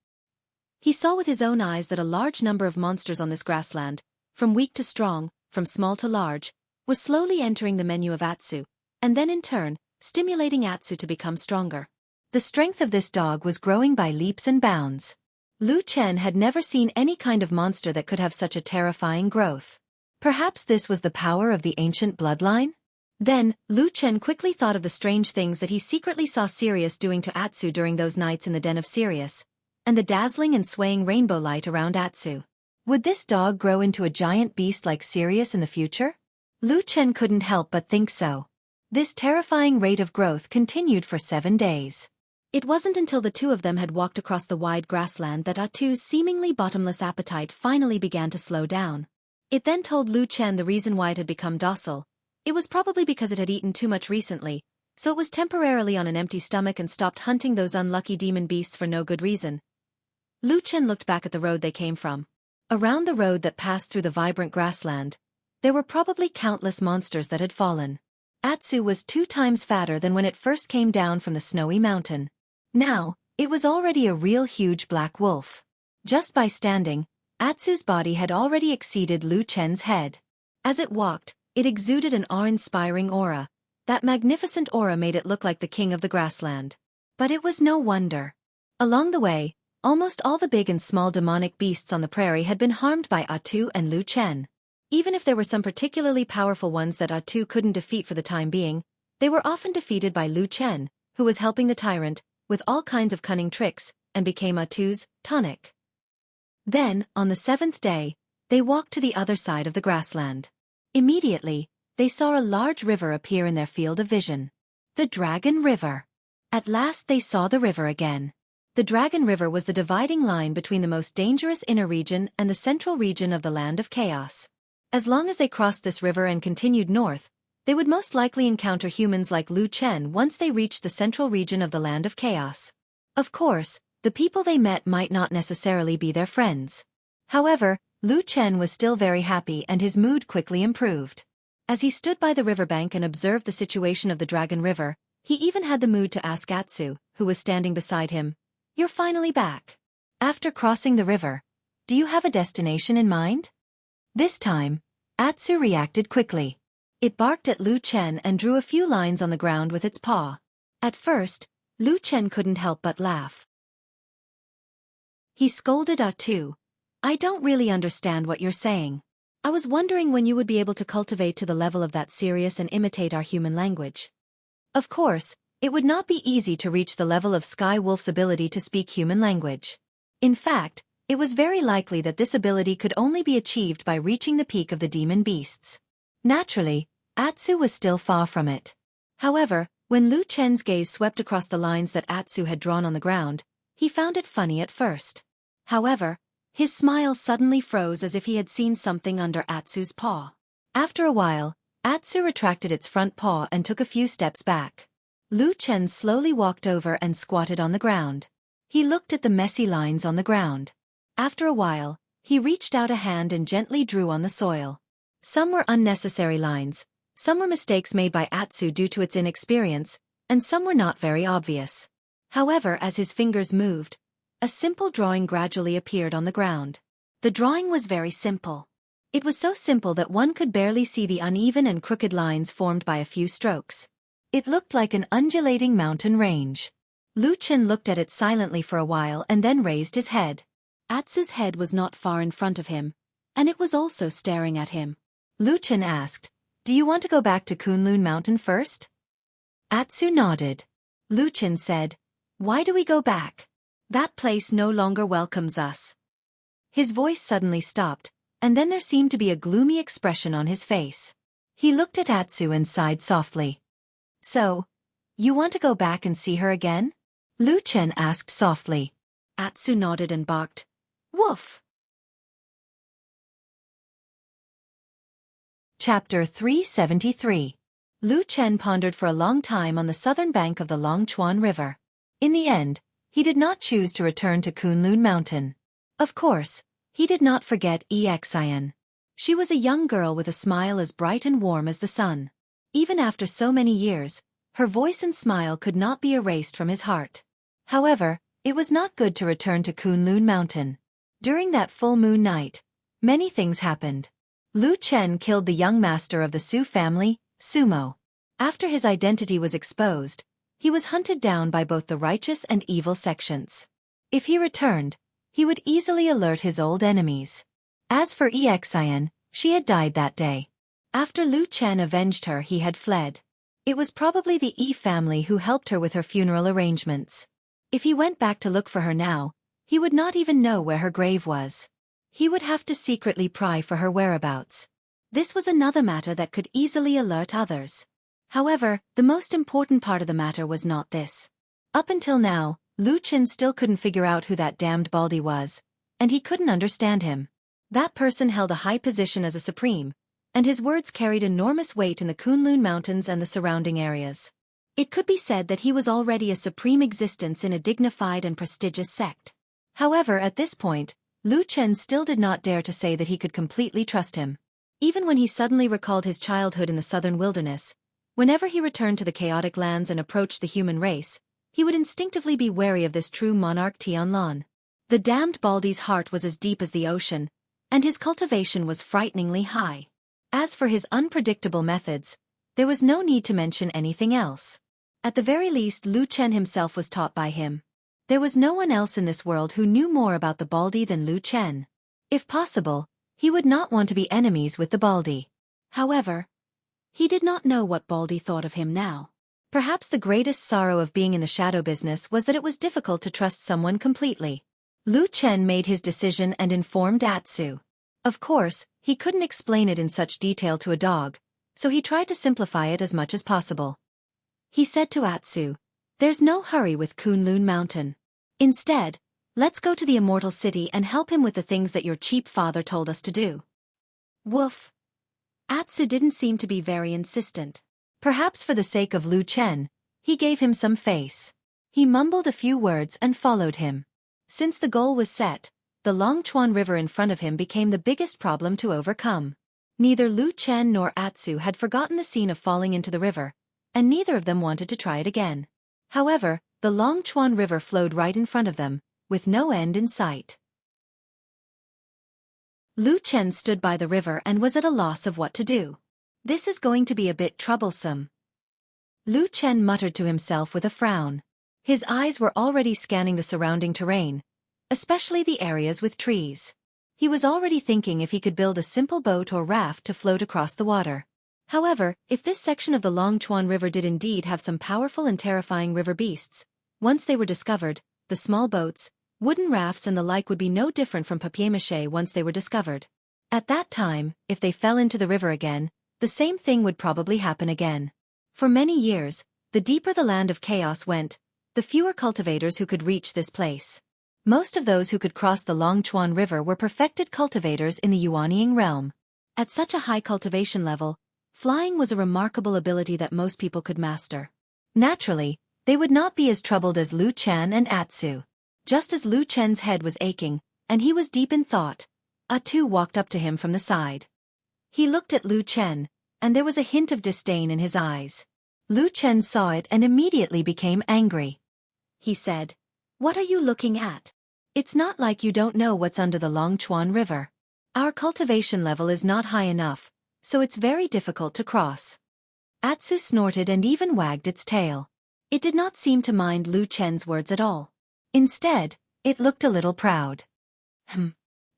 He saw with his own eyes that a large number of monsters on this grassland, from weak to strong, from small to large, were slowly entering the menu of Atsu, and then in turn, stimulating Atsu to become stronger. The strength of this dog was growing by leaps and bounds. Lu Chen had never seen any kind of monster that could have such a terrifying growth. Perhaps this was the power of the ancient bloodline? Then, Lu Chen quickly thought of the strange things that he secretly saw Sirius doing to Atsu during those nights in the den of Sirius, and the dazzling and swaying rainbow light around Atsu. Would this dog grow into a giant beast like Sirius in the future? Lu Chen couldn't help but think so. This terrifying rate of growth continued for 7 days. It wasn't until the two of them had walked across the wide grassland that Atsu's seemingly bottomless appetite finally began to slow down. It then told Lu Chen the reason why it had become docile. It was probably because it had eaten too much recently, so it was temporarily on an empty stomach and stopped hunting those unlucky demon beasts for no good reason. Lu Chen looked back at the road they came from. Around the road that passed through the vibrant grassland, there were probably countless monsters that had fallen. Atsu was 2 times fatter than when it first came down from the snowy mountain. Now, it was already a real huge black wolf. Just by standing, Atsu's body had already exceeded Lu Chen's head. As it walked, it exuded an awe-inspiring aura. That magnificent aura made it look like the king of the grassland. But it was no wonder. Along the way, almost all the big and small demonic beasts on the prairie had been harmed by Atsu and Lu Chen. Even if there were some particularly powerful ones that Atsu couldn't defeat for the time being, They were often defeated by Lu Chen, who was helping the tyrant with all kinds of cunning tricks, and became Atu's tonic. Then, on the 7th day, they walked to the other side of the grassland. Immediately, they saw a large river appear in their field of vision. The Dragon River. At last they saw the river again. The Dragon River was the dividing line between the most dangerous inner region and the central region of the Land of Chaos. As long as they crossed this river and continued north, they would most likely encounter humans like Lu Chen once they reached the central region of the Land of Chaos. Of course, the people they met might not necessarily be their friends. However, Lu Chen was still very happy and his mood quickly improved. As he stood by the riverbank and observed the situation of the Dragon River, he even had the mood to ask Atsu, who was standing beside him, "You're finally back. After crossing the river, do you have a destination in mind?" This time, Atsu reacted quickly. It barked at Lu Chen and drew a few lines on the ground with its paw. At first, Lu Chen couldn't help but laugh. He scolded Atsu, "I don't really understand what you're saying. I was wondering when you would be able to cultivate to the level of that serious and imitate our human language." Of course, it would not be easy to reach the level of Sky Wolf's ability to speak human language. In fact, it was very likely that this ability could only be achieved by reaching the peak of the demon beasts. Naturally, Atsu was still far from it. However, when Lu Chen's gaze swept across the lines that Atsu had drawn on the ground, he found it funny at first. However, his smile suddenly froze as if he had seen something under Atsu's paw. After a while, Atsu retracted its front paw and took a few steps back. Lu Chen slowly walked over and squatted on the ground. He looked at the messy lines on the ground. After a while, he reached out a hand and gently drew on the soil. Some were unnecessary lines, some were mistakes made by Atsu due to its inexperience, and some were not very obvious. However, as his fingers moved, a simple drawing gradually appeared on the ground. The drawing was very simple. It was so simple that one could barely see the uneven and crooked lines formed by a few strokes. It looked like an undulating mountain range. Lu Chen looked at it silently for a while and then raised his head. Atsu's head was not far in front of him, and it was also staring at him. Lu Chen asked, "Do you want to go back to Kunlun Mountain first?" Atsu nodded. Lu Chen said, "Why do we go back? That place no longer welcomes us." His voice suddenly stopped, and then there seemed to be a gloomy expression on his face. He looked at Atsu and sighed softly. "So, you want to go back and see her again?" Lu Chen asked softly. Atsu nodded and barked, "Woof!" Chapter 373. Lu Chen pondered for a long time on the southern bank of the Longchuan River. In the end, he did not choose to return to Kunlun Mountain. Of course, he did not forget Xian. She was a young girl with a smile as bright and warm as the sun. Even after so many years, her voice and smile could not be erased from his heart. However, it was not good to return to Kunlun Mountain. During that full moon night, many things happened. Lu Chen killed the young master of the Su family, Sumo. After his identity was exposed, he was hunted down by both the righteous and evil sections. If he returned, he would easily alert his old enemies. As for Xian, she had died that day. After Lu Chen avenged her, he had fled. It was probably the Yi family who helped her with her funeral arrangements. If he went back to look for her now, he would not even know where her grave was. He would have to secretly pry for her whereabouts. This was another matter that could easily alert others. However, the most important part of the matter was not this. Up until now, Lu Chen still couldn't figure out who that damned Baldy was, and he couldn't understand him. That person held a high position as a supreme, and his words carried enormous weight in the Kunlun Mountains and the surrounding areas. It could be said that he was already a supreme existence in a dignified and prestigious sect. However, at this point, Lu Chen still did not dare to say that he could completely trust him. Even when he suddenly recalled his childhood in the southern wilderness, whenever he returned to the chaotic lands and approached the human race, he would instinctively be wary of this true monarch Tianlan. The damned Baldy's heart was as deep as the ocean, and his cultivation was frighteningly high. As for his unpredictable methods, there was no need to mention anything else. At the very least, Lu Chen himself was taught by him. There was no one else in this world who knew more about the Baldy than Lu Chen. If possible, he would not want to be enemies with the Baldy. However, He did not know what Baldy thought of him now. Perhaps the greatest sorrow of being in the shadow business was that it was difficult to trust someone completely. Lu Chen made his decision and informed Atsu. Of course, he couldn't explain it in such detail to a dog, so he tried to simplify it as much as possible. He said to Atsu, "There's no hurry with Kunlun Mountain. Instead, let's go to the Immortal City and help him with the things that your cheap father told us to do." Woof. Atsu didn't seem to be very insistent. Perhaps for the sake of Lu Chen, he gave him some face. He mumbled a few words and followed him. Since the goal was set, the Longchuan River in front of him became the biggest problem to overcome. Neither Lu Chen nor Atsu had forgotten the scene of falling into the river, and neither of them wanted to try it again. However, the Longchuan River flowed right in front of them, with no end in sight. Lu Chen stood by the river and was at a loss of what to do. This is going to be a bit troublesome. Lu Chen muttered to himself with a frown. His eyes were already scanning the surrounding terrain, especially the areas with trees. He was already thinking if he could build a simple boat or raft to float across the water. However, if this section of the Longchuan River did indeed have some powerful and terrifying river beasts, once they were discovered, the small boats, wooden rafts and the like would be no different from papier-mâché once they were discovered. At that time, if they fell into the river again, the same thing would probably happen again. For many years, the deeper the land of chaos went, the fewer cultivators who could reach this place. Most of those who could cross the Longchuan River were perfected cultivators in the Yuanying realm. At such a high cultivation level, flying was a remarkable ability that most people could master. Naturally, they would not be as troubled as Lu Chen and Atsu. Just as Lu Chen's head was aching, and he was deep in thought, Atsu walked up to him from the side. He looked at Lu Chen, and there was a hint of disdain in his eyes. Lu Chen saw it and immediately became angry. He said, "What are you looking at? It's not like you don't know what's under the Longchuan River. Our cultivation level is not high enough, so it's very difficult to cross." Atsu snorted and even wagged its tail. It did not seem to mind Lu Chen's words at all. Instead, it looked a little proud.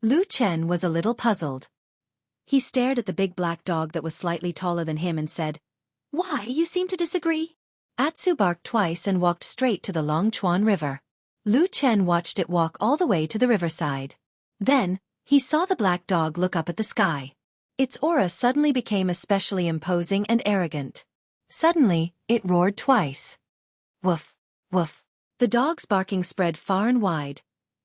Lu Chen was a little puzzled. He stared at the big black dog that was slightly taller than him and said, "Why, you seem to disagree?" Atsu barked twice and walked straight to the Longchuan River. Lu Chen watched it walk all the way to the riverside. Then, he saw the black dog look up at the sky. Its aura suddenly became especially imposing and arrogant. Suddenly, it roared twice. Woof, woof. The dog's barking spread far and wide,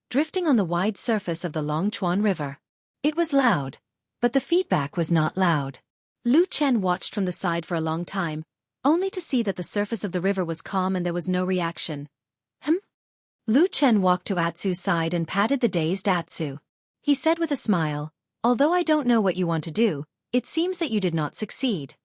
drifting on the wide surface of the Longchuan River. It was loud, but the feedback was not loud. Lu Chen watched from the side for a long time, only to see that the surface of the river was calm and there was no reaction. Lu Chen walked to Atsu's side and patted the dazed Atsu. He said with a smile, "Although I don't know what you want to do, it seems that you did not succeed."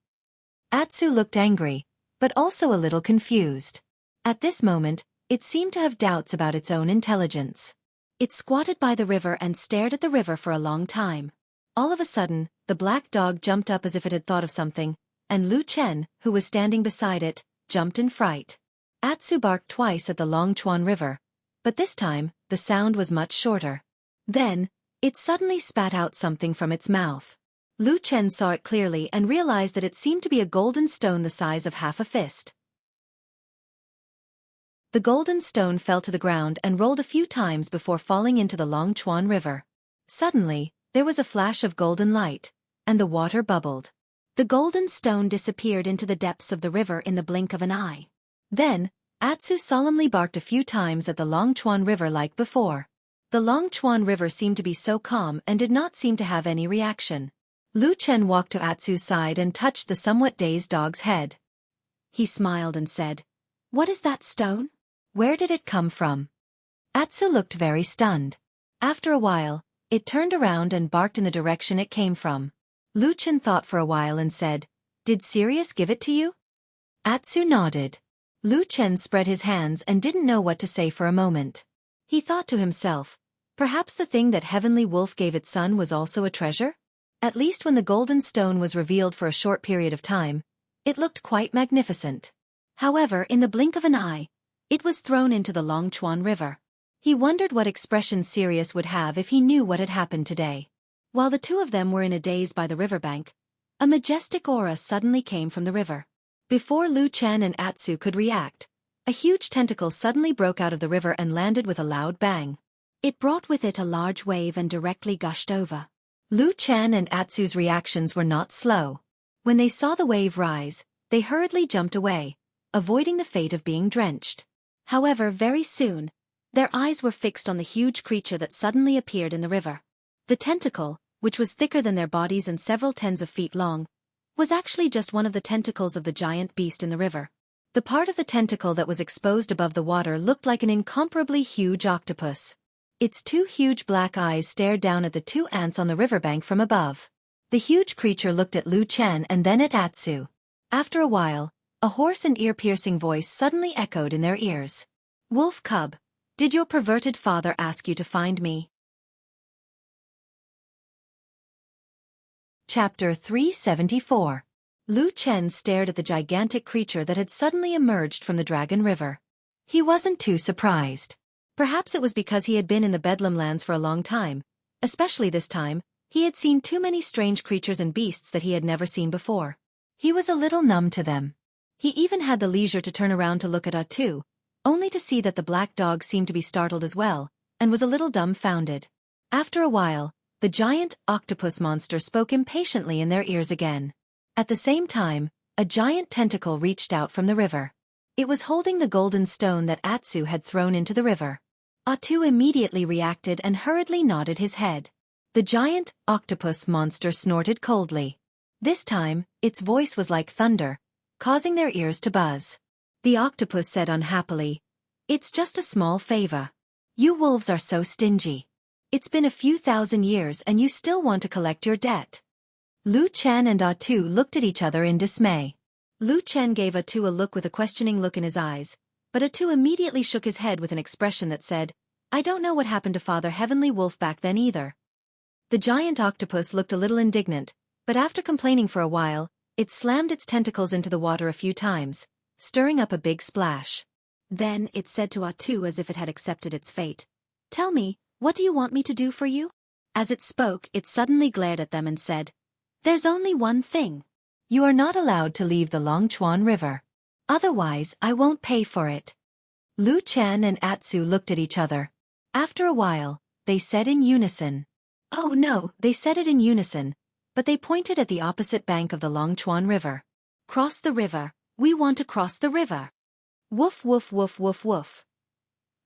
Atsu looked angry, but also a little confused. At this moment, it seemed to have doubts about its own intelligence. It squatted by the river and stared at the river for a long time. All of a sudden, the black dog jumped up as if it had thought of something, and Lu Chen, who was standing beside it, jumped in fright. Atsu barked twice at the Longchuan River, but this time, the sound was much shorter. Then, it suddenly spat out something from its mouth. Lu Chen saw it clearly and realized that it seemed to be a golden stone the size of half a fist. The golden stone fell to the ground and rolled a few times before falling into the Longchuan River. Suddenly, there was a flash of golden light, and the water bubbled. The golden stone disappeared into the depths of the river in the blink of an eye. Then, Atsu solemnly barked a few times at the Longchuan River like before. The Longchuan River seemed to be so calm and did not seem to have any reaction. Lu Chen walked to Atsu's side and touched the somewhat dazed dog's head. He smiled and said, "What is that stone? Where did it come from?" Atsu looked very stunned. After a while, it turned around and barked in the direction it came from. Lu Chen thought for a while and said, "Did Sirius give it to you?" Atsu nodded. Lu Chen spread his hands and didn't know what to say for a moment. He thought to himself, perhaps the thing that Heavenly Wolf gave its son was also a treasure? At least when the golden stone was revealed for a short period of time, it looked quite magnificent. However, in the blink of an eye, it was thrown into the Longchuan River. He wondered what expression Sirius would have if he knew what had happened today. While the two of them were in a daze by the riverbank, A majestic aura suddenly came from the river. Before Lu Chen and Atsu could react, a huge tentacle suddenly broke out of the river and landed with a loud bang. It brought with it a large wave and directly gushed over. Lu Chen and Atsu's reactions were not slow. When they saw the wave rise, they hurriedly jumped away, avoiding the fate of being drenched. However, very soon, their eyes were fixed on the huge creature that suddenly appeared in the river. The tentacle, which was thicker than their bodies and several tens of feet long, was actually just one of the tentacles of the giant beast in the river. The part of the tentacle that was exposed above the water looked like an incomparably huge octopus. Its two huge black eyes stared down at the two ants on the riverbank from above. The huge creature looked at Lu Chen and then at Atsu. After a while, a hoarse and ear-piercing voice suddenly echoed in their ears. "Wolf cub, did your perverted father ask you to find me?" Chapter 374. Lu Chen stared at the gigantic creature that had suddenly emerged from the Dragon River. He wasn't too surprised. Perhaps it was because he had been in the Bedlam lands for a long time. Especially this time, he had seen too many strange creatures and beasts that he had never seen before. He was a little numb to them. He even had the leisure to turn around to look at Atu, only to see that the black dog seemed to be startled as well, and was a little dumbfounded. After a while, the giant octopus monster spoke impatiently in their ears again. At the same time, a giant tentacle reached out from the river. It was holding the golden stone that Atsu had thrown into the river. Atu immediately reacted and hurriedly nodded his head. The giant octopus monster snorted coldly. This time, its voice was like thunder, causing their ears to buzz. The octopus said unhappily, "It's just a small favor. You wolves are so stingy. It's been a few thousand years and you still want to collect your debt." Lu Chen and Atu looked at each other in dismay. Lu Chen gave Atu a look with a questioning look in his eyes, but Atu immediately shook his head with an expression that said, "I don't know what happened to Father Heavenly Wolf back then either." The giant octopus looked a little indignant, but after complaining for a while, it slammed its tentacles into the water a few times, stirring up a big splash. Then it said to Atu as if it had accepted its fate, "Tell me, what do you want me to do for you?" As it spoke, it suddenly glared at them and said, "There's only one thing. You are not allowed to leave the Longchuan River. Otherwise, I won't pay for it." Lu Chen and Atsu looked at each other. After a while, they said in unison. "Oh no," they said it in unison, but they pointed at the opposite bank of the Longchuan River. "Cross the river. We want to cross the river." Woof woof woof woof woof.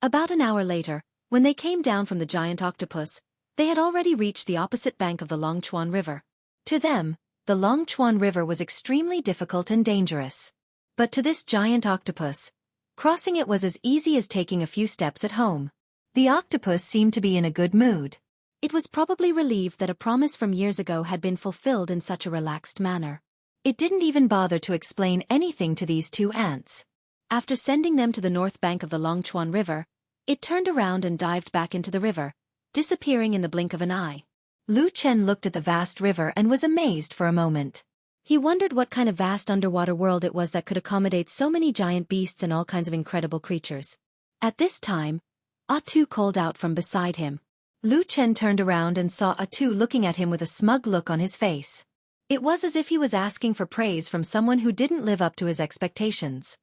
About an hour later, when they came down from the giant octopus, they had already reached the opposite bank of the Longchuan River. To them, the Longchuan River was extremely difficult and dangerous. But to this giant octopus, crossing it was as easy as taking a few steps at home. The octopus seemed to be in a good mood. It was probably relieved that a promise from years ago had been fulfilled in such a relaxed manner. It didn't even bother to explain anything to these two ants. After sending them to the north bank of the Longchuan River, it turned around and dived back into the river, disappearing in the blink of an eye. Lu Chen looked at the vast river and was amazed for a moment. He wondered what kind of vast underwater world it was that could accommodate so many giant beasts and all kinds of incredible creatures. At this time, Atu called out from beside him. Lu Chen turned around and saw Atu looking at him with a smug look on his face. It was as if he was asking for praise from someone who didn't live up to his expectations.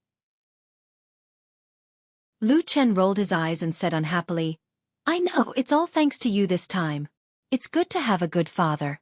Lu Chen rolled his eyes and said unhappily, "I know, it's all thanks to you this time. It's good to have a good father."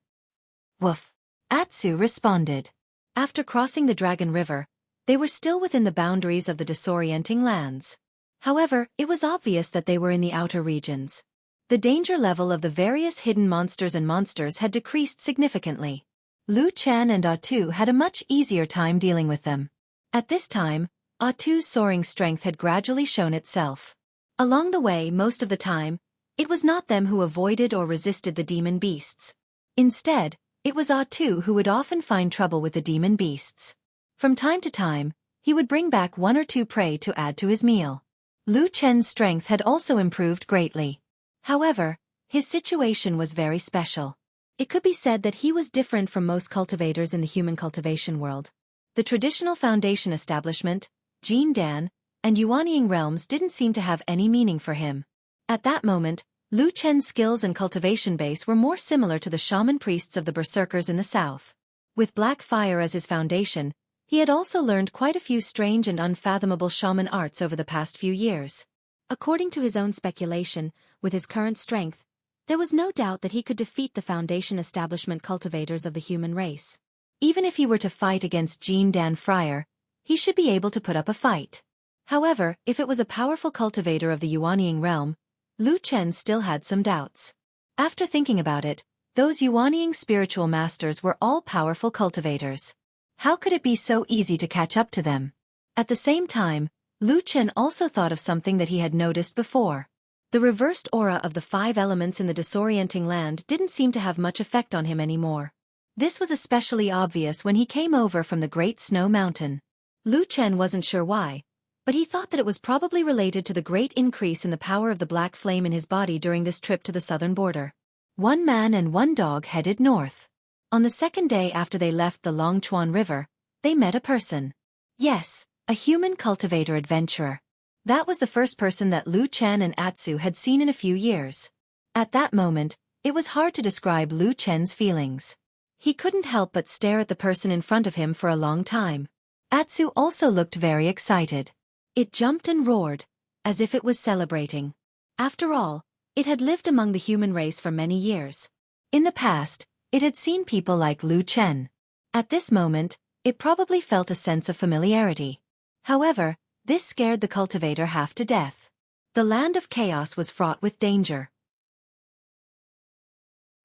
Woof. Atsu responded. After crossing the Dragon River, they were still within the boundaries of the disorienting lands. However, it was obvious that they were in the outer regions. The danger level of the various hidden monsters had decreased significantly. Lu Chen and Atu had a much easier time dealing with them. At this time, Atu's soaring strength had gradually shown itself. Along the way, most of the time, it was not them who avoided or resisted the demon beasts. Instead, it was Atu who would often find trouble with the demon beasts. From time to time, he would bring back one or two prey to add to his meal. Lu Chen's strength had also improved greatly. However, his situation was very special. It could be said that he was different from most cultivators in the human cultivation world. The traditional foundation establishment, Jin Dan, and Yuanying realms didn't seem to have any meaning for him. At that moment, Lu Chen's skills and cultivation base were more similar to the shaman priests of the berserkers in the south. With black fire as his foundation, he had also learned quite a few strange and unfathomable shaman arts over the past few years. According to his own speculation, with his current strength, there was no doubt that he could defeat the Foundation establishment cultivators of the human race. Even if he were to fight against Jean Dan Fryer, he should be able to put up a fight. However, if it was a powerful cultivator of the Yuanying realm, Lu Chen still had some doubts. After thinking about it, those Yuanying spiritual masters were all powerful cultivators. How could it be so easy to catch up to them? At the same time, Lu Chen also thought of something that he had noticed before. The reversed aura of the 5 elements in the disorienting land didn't seem to have much effect on him anymore. This was especially obvious when he came over from the Great Snow Mountain. Lu Chen wasn't sure why, but he thought that it was probably related to the great increase in the power of the black flame in his body during this trip to the southern border. 1 man and 1 dog headed north. On the second day after they left the Longchuan River, they met a person. Yes, a human cultivator adventurer. That was the first person that Lu Chen and Atsu had seen in a few years. At that moment, it was hard to describe Lu Chen's feelings. He couldn't help but stare at the person in front of him for a long time. Atsu also looked very excited. It jumped and roared, as if it was celebrating. After all, it had lived among the human race for many years. In the past, it had seen people like Lu Chen. At this moment, it probably felt a sense of familiarity. However, this scared the cultivator half to death. The land of chaos was fraught with danger.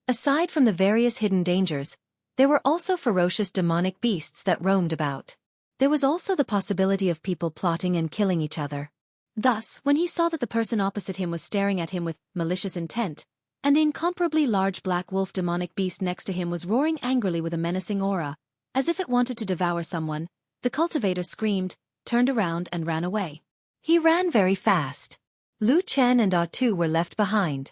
Aside from the various hidden dangers, there were also ferocious demonic beasts that roamed about. There was also the possibility of people plotting and killing each other. Thus, when he saw that the person opposite him was staring at him with malicious intent, and the incomparably large black wolf demonic beast next to him was roaring angrily with a menacing aura, as if it wanted to devour someone, the cultivator screamed, turned around and ran away. He ran very fast. Lu Chen and Atu were left behind,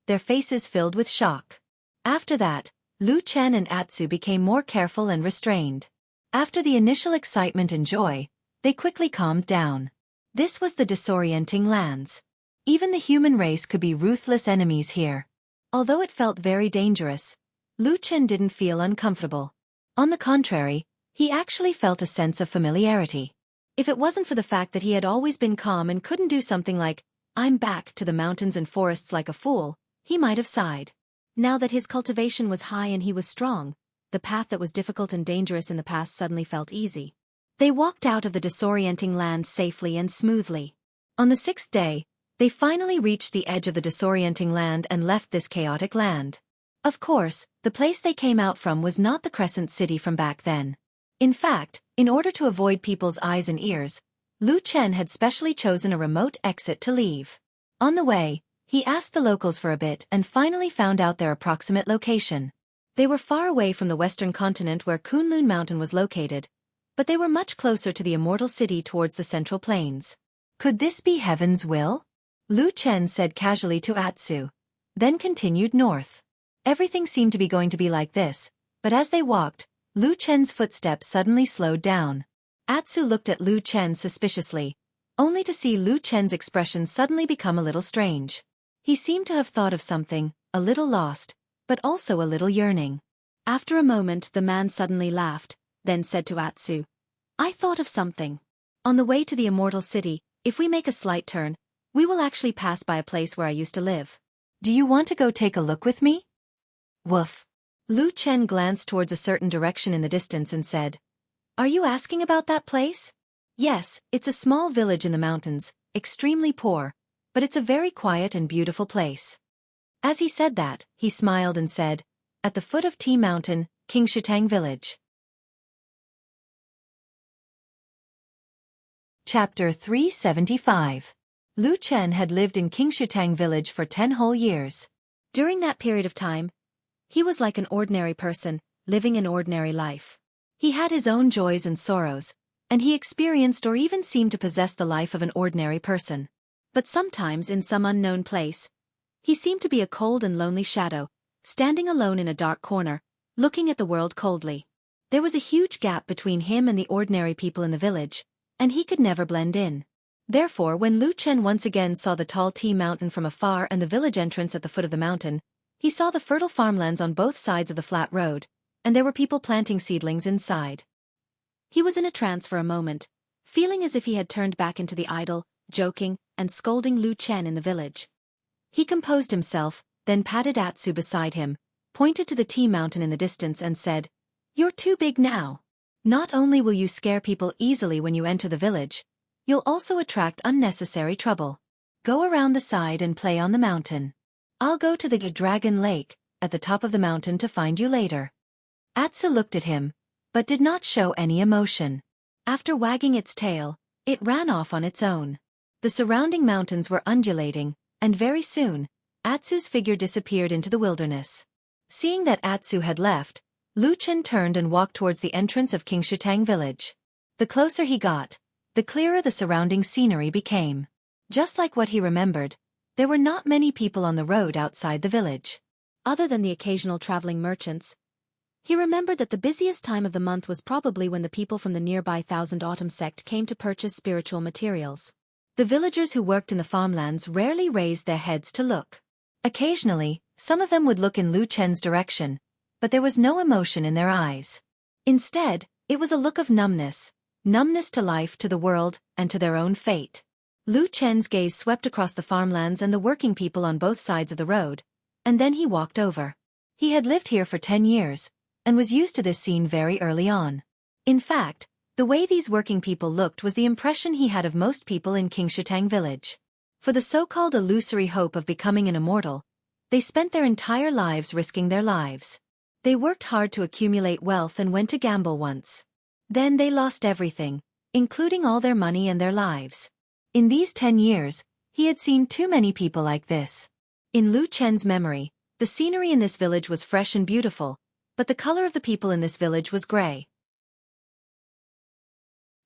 their faces filled with shock. After that, Lu Chen and Atsu became more careful and restrained. After the initial excitement and joy, they quickly calmed down. This was the disorienting lands. Even the human race could be ruthless enemies here. Although it felt very dangerous, Lu Chen didn't feel uncomfortable. On the contrary, he actually felt a sense of familiarity. If it wasn't for the fact that he had always been calm and couldn't do something like, "I'm back to the mountains and forests like a fool," he might have sighed. Now that his cultivation was high and he was strong, the path that was difficult and dangerous in the past suddenly felt easy. They walked out of the disorienting land safely and smoothly. On the 6th day, they finally reached the edge of the disorienting land and left this chaotic land. Of course, the place they came out from was not the Crescent City from back then. In fact, in order to avoid people's eyes and ears, Lu Chen had specially chosen a remote exit to leave. On the way, he asked the locals for a bit and finally found out their approximate location. They were far away from the western continent where Kunlun Mountain was located, but they were much closer to the immortal city towards the central plains. Could this be heaven's will? Lu Chen said casually to Atsu, then continued north. Everything seemed to be going to be like this, but as they walked, Lu Chen's footsteps suddenly slowed down. Atsu looked at Lu Chen suspiciously, only to see Lu Chen's expression suddenly become a little strange. He seemed to have thought of something, a little lost, but also a little yearning. After a moment the man suddenly laughed, then said to Atsu, "I thought of something. On the way to the immortal city, if we make a slight turn, we will actually pass by a place where I used to live. Do you want to go take a look with me?" Woof. Lu Chen glanced towards a certain direction in the distance and said, "Are you asking about that place?" "Yes, it's a small village in the mountains, extremely poor, but it's a very quiet and beautiful place." As he said that, he smiled and said, "At the foot of Tea Mountain, Qingshitang Village." Chapter 375. Lu Chen had lived in Qingshitang Village for 10 whole years. During that period of time, he was like an ordinary person, living an ordinary life. He had his own joys and sorrows, and he experienced or even seemed to possess the life of an ordinary person. But sometimes in some unknown place, he seemed to be a cold and lonely shadow, standing alone in a dark corner, looking at the world coldly. There was a huge gap between him and the ordinary people in the village, and he could never blend in. Therefore, when Lu Chen once again saw the tall Tea Mountain from afar and the village entrance at the foot of the mountain, he saw the fertile farmlands on both sides of the flat road, and there were people planting seedlings inside. He was in a trance for a moment, feeling as if he had turned back into the idle, joking, and scolding Lu Chen in the village. He composed himself, then patted Atsu beside him, pointed to the tea mountain in the distance and said, "You're too big now. Not only will you scare people easily when you enter the village, you'll also attract unnecessary trouble. Go around the side and play on the mountain. I'll go to the Dragon Lake, at the top of the mountain to find you later." Atsu looked at him, but did not show any emotion. After wagging its tail, it ran off on its own. The surrounding mountains were undulating, and very soon, Atsu's figure disappeared into the wilderness. Seeing that Atsu had left, Lu Chen turned and walked towards the entrance of Qingshitang village. The closer he got, the clearer the surrounding scenery became. Just like what he remembered, there were not many people on the road outside the village. Other than the occasional traveling merchants, he remembered that the busiest time of the month was probably when the people from the nearby Thousand Autumn sect came to purchase spiritual materials. The villagers who worked in the farmlands rarely raised their heads to look. Occasionally, some of them would look in Lu Chen's direction, but there was no emotion in their eyes. Instead, it was a look of numbness to life, to the world, and to their own fate. Lu Chen's gaze swept across the farmlands and the working people on both sides of the road, and then he walked over. He had lived here for 10 years, and was used to this scene very early on. In fact, the way these working people looked was the impression he had of most people in Qingshitang village. For the so-called illusory hope of becoming an immortal, they spent their entire lives risking their lives. They worked hard to accumulate wealth and went to gamble once. Then they lost everything, including all their money and their lives. In these 10 years, he had seen too many people like this. In Lu Chen's memory, the scenery in this village was fresh and beautiful, but the color of the people in this village was gray.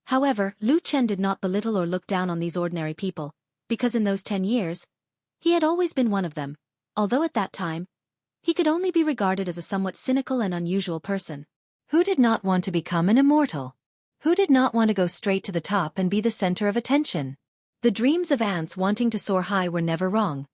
However, Lu Chen did not belittle or look down on these ordinary people, because in those 10 years, he had always been one of them, although at that time, he could only be regarded as a somewhat cynical and unusual person. Who did not want to become an immortal? Who did not want to go straight to the top and be the center of attention? The dreams of ants wanting to soar high were never wrong.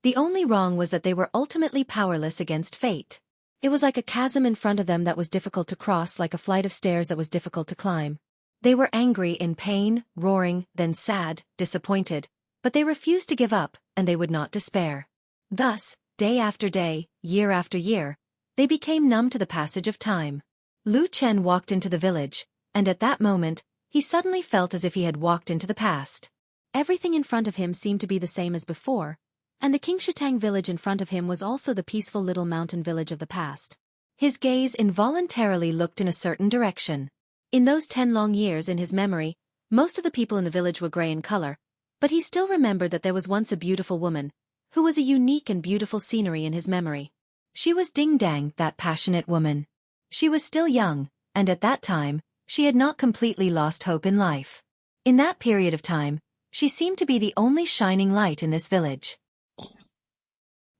The only wrong was that they were ultimately powerless against fate. It was like a chasm in front of them that was difficult to cross, like a flight of stairs that was difficult to climb. They were angry, in pain, roaring, then sad, disappointed, but they refused to give up, and they would not despair. Thus, day after day, year after year, they became numb to the passage of time. Lu Chen walked into the village, and at that moment, he suddenly felt as if he had walked into the past. Everything in front of him seemed to be the same as before, and the Qingshitang village in front of him was also the peaceful little mountain village of the past. His gaze involuntarily looked in a certain direction. In those 10 long years in his memory, most of the people in the village were gray in color, but he still remembered that there was once a beautiful woman, who was a unique and beautiful scenery in his memory. She was Ding Dang, that passionate woman. She was still young, and at that time, she had not completely lost hope in life. In that period of time, she seemed to be the only shining light in this village.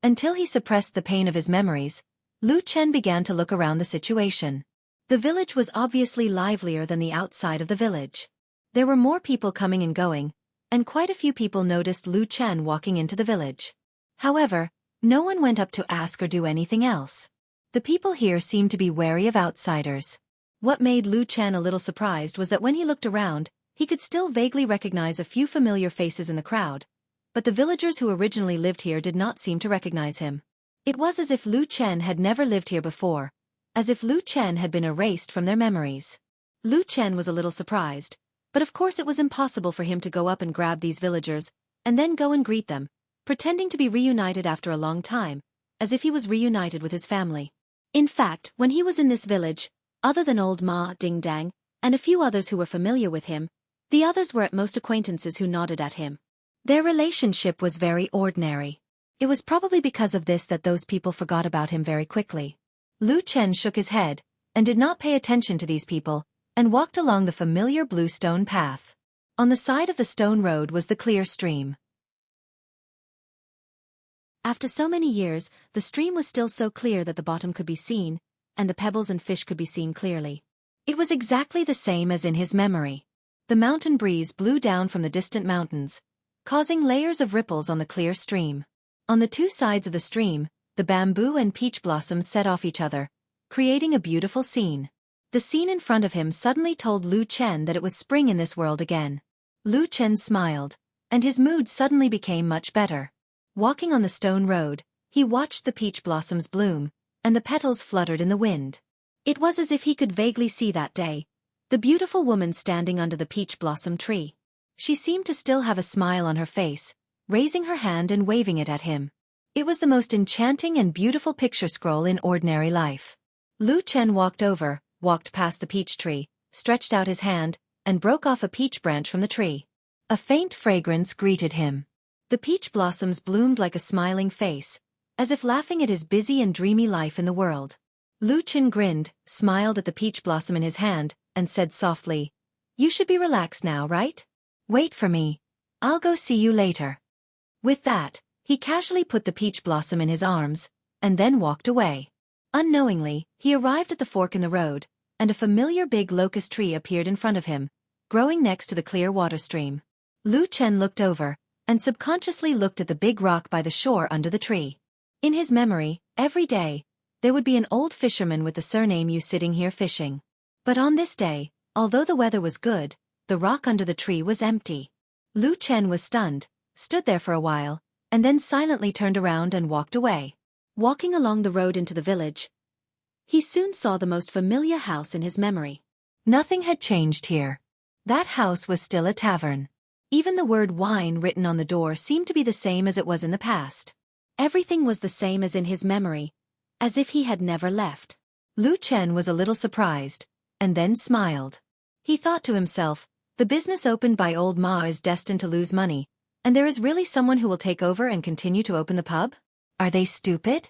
Until he suppressed the pain of his memories, Lu Chen began to look around the situation. The village was obviously livelier than the outside of the village. There were more people coming and going, and quite a few people noticed Lu Chen walking into the village. However, no one went up to ask or do anything else. The people here seemed to be wary of outsiders. What made Lu Chen a little surprised was that when he looked around, he could still vaguely recognize a few familiar faces in the crowd, but the villagers who originally lived here did not seem to recognize him. It was as if Lu Chen had never lived here before, as if Lu Chen had been erased from their memories. Lu Chen was a little surprised, but of course it was impossible for him to go up and grab these villagers, and then go and greet them, pretending to be reunited after a long time, as if he was reunited with his family. In fact, when he was in this village, other than old Ma Ding Dang, and a few others who were familiar with him, the others were at most acquaintances who nodded at him. Their relationship was very ordinary. It was probably because of this that those people forgot about him very quickly. Lu Chen shook his head, and did not pay attention to these people, and walked along the familiar blue stone path. On the side of the stone road was the clear stream. After so many years, the stream was still so clear that the bottom could be seen, and the pebbles and fish could be seen clearly. It was exactly the same as in his memory. The mountain breeze blew down from the distant mountains, causing layers of ripples on the clear stream. On the two sides of the stream, the bamboo and peach blossoms set off each other, creating a beautiful scene. The scene in front of him suddenly told Lu Chen that it was spring in this world again. Lu Chen smiled, and his mood suddenly became much better. Walking on the stone road, he watched the peach blossoms bloom, and the petals fluttered in the wind. It was as if he could vaguely see that day the beautiful woman standing under the peach blossom tree. She seemed to still have a smile on her face, raising her hand and waving it at him. It was the most enchanting and beautiful picture scroll in ordinary life. Lu Chen walked past the peach tree, stretched out his hand, and broke off a peach branch from the tree. A faint fragrance greeted him. The peach blossoms bloomed like a smiling face, as if laughing at his busy and dreamy life in the world. Lu Chen grinned, smiled at the peach blossom in his hand, and said softly, "You should be relaxed now, right? Wait for me. I'll go see you later." With that, he casually put the peach blossom in his arms, and then walked away. Unknowingly, he arrived at the fork in the road, and a familiar big locust tree appeared in front of him, growing next to the clear water stream. Lu Chen looked over, and subconsciously looked at the big rock by the shore under the tree. In his memory, every day, there would be an old fisherman with the surname Yu sitting here fishing. But on this day, although the weather was good, the rock under the tree was empty. Lu Chen was stunned, stood there for a while, and then silently turned around and walked away. Walking along the road into the village, he soon saw the most familiar house in his memory. Nothing had changed here. That house was still a tavern. Even the word wine written on the door seemed to be the same as it was in the past. Everything was the same as in his memory, as if he had never left. Lu Chen was a little surprised, and then smiled. He thought to himself, the business opened by old Ma is destined to lose money, and there is really someone who will take over and continue to open the pub? Are they stupid?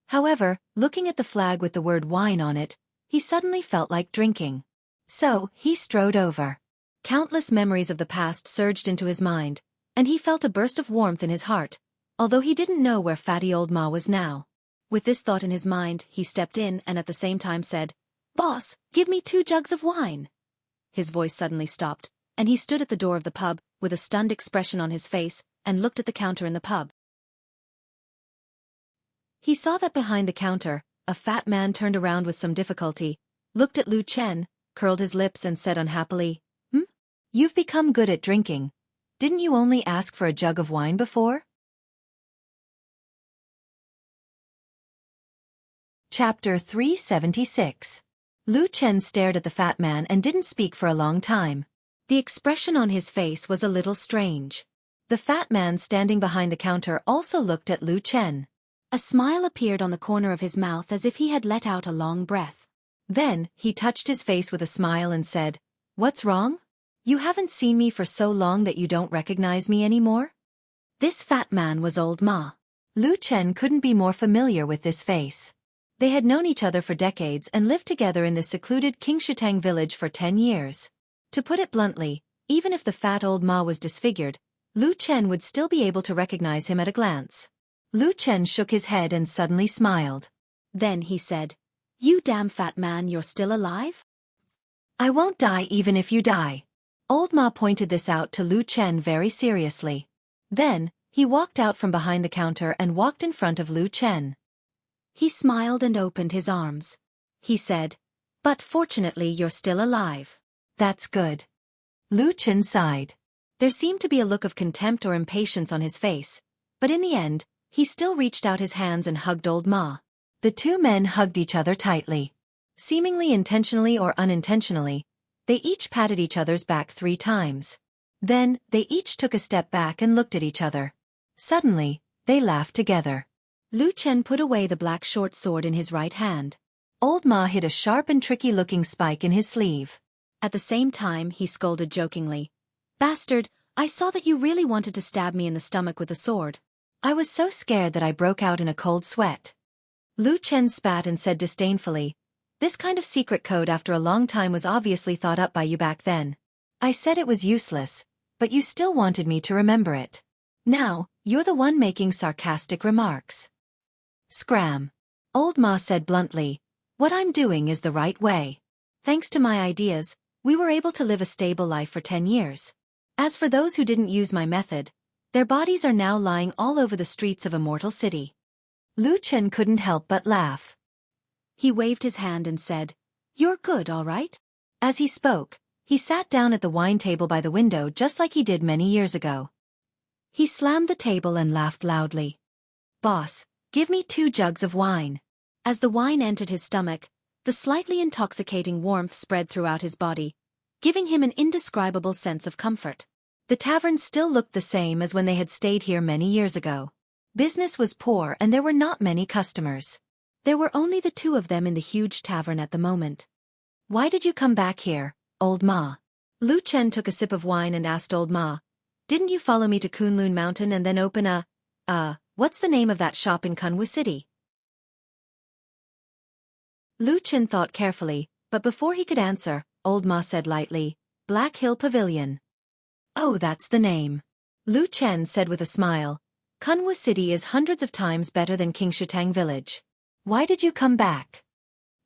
However, looking at the flag with the word wine on it, he suddenly felt like drinking. So, he strode over. Countless memories of the past surged into his mind, and he felt a burst of warmth in his heart, although he didn't know where fatty old Ma was now. With this thought in his mind, he stepped in and at the same time said, "Boss, give me 2 jugs of wine." His voice suddenly stopped, and he stood at the door of the pub, with a stunned expression on his face, and looked at the counter in the pub. He saw that behind the counter, a fat man turned around with some difficulty, looked at Lu Chen, curled his lips and said unhappily, "You've become good at drinking. Didn't you only ask for a jug of wine before?" Chapter 376. Lu Chen stared at the fat man and didn't speak for a long time. The expression on his face was a little strange. The fat man standing behind the counter also looked at Lu Chen. A smile appeared on the corner of his mouth as if he had let out a long breath. Then, he touched his face with a smile and said, "What's wrong? You haven't seen me for so long that you don't recognize me anymore?" This fat man was old Ma. Lu Chen couldn't be more familiar with this face. They had known each other for decades and lived together in the secluded Qingshitang village for 10 years. To put it bluntly, even if the fat old Ma was disfigured, Lu Chen would still be able to recognize him at a glance. Lu Chen shook his head and suddenly smiled. Then he said, "You damn fat man, you're still alive? I won't die even if you die." Old Ma pointed this out to Lu Chen very seriously. Then, he walked out from behind the counter and walked in front of Lu Chen. He smiled and opened his arms. He said, "But fortunately you're still alive." "That's good." Lu Chen sighed. There seemed to be a look of contempt or impatience on his face, but in the end, he still reached out his hands and hugged old Ma. The 2 men hugged each other tightly. Seemingly intentionally or unintentionally, they each patted each other's back 3 times. Then, they each took a step back and looked at each other. Suddenly, they laughed together. Lu Chen put away the black short sword in his right hand. Old Ma hid a sharp and tricky-looking spike in his sleeve. At the same time, he scolded jokingly, "Bastard, I saw that you really wanted to stab me in the stomach with the sword. I was so scared that I broke out in a cold sweat." Lu Chen spat and said disdainfully, "This kind of secret code after a long time was obviously thought up by you back then. I said it was useless, but you still wanted me to remember it. Now, you're the one making sarcastic remarks." "Scram." Old Ma said bluntly, "What I'm doing is the right way. Thanks to my ideas, we were able to live a stable life for 10 years. As for those who didn't use my method, their bodies are now lying all over the streets of a mortal city." Lu Chen couldn't help but laugh. He waved his hand and said, "You're good, all right?" As he spoke, he sat down at the wine table by the window just like he did many years ago. He slammed the table and laughed loudly. "Boss, give me 2 jugs of wine." As the wine entered his stomach, the slightly intoxicating warmth spread throughout his body, giving him an indescribable sense of comfort. The tavern still looked the same as when they had stayed here many years ago. Business was poor and there were not many customers. There were only the 2 of them in the huge tavern at the moment. "Why did you come back here, old ma?" Lu Chen took a sip of wine and asked old ma, "Didn't you follow me to Kunlun Mountain and then open what's the name of that shop in Kunwu City?" Lu Chen thought carefully, but before he could answer, old ma said lightly, "Black Hill Pavilion." "Oh, that's the name." Lu Chen said with a smile, "Kunwu City is hundreds of times better than Qingshutang Village. Why did you come back?"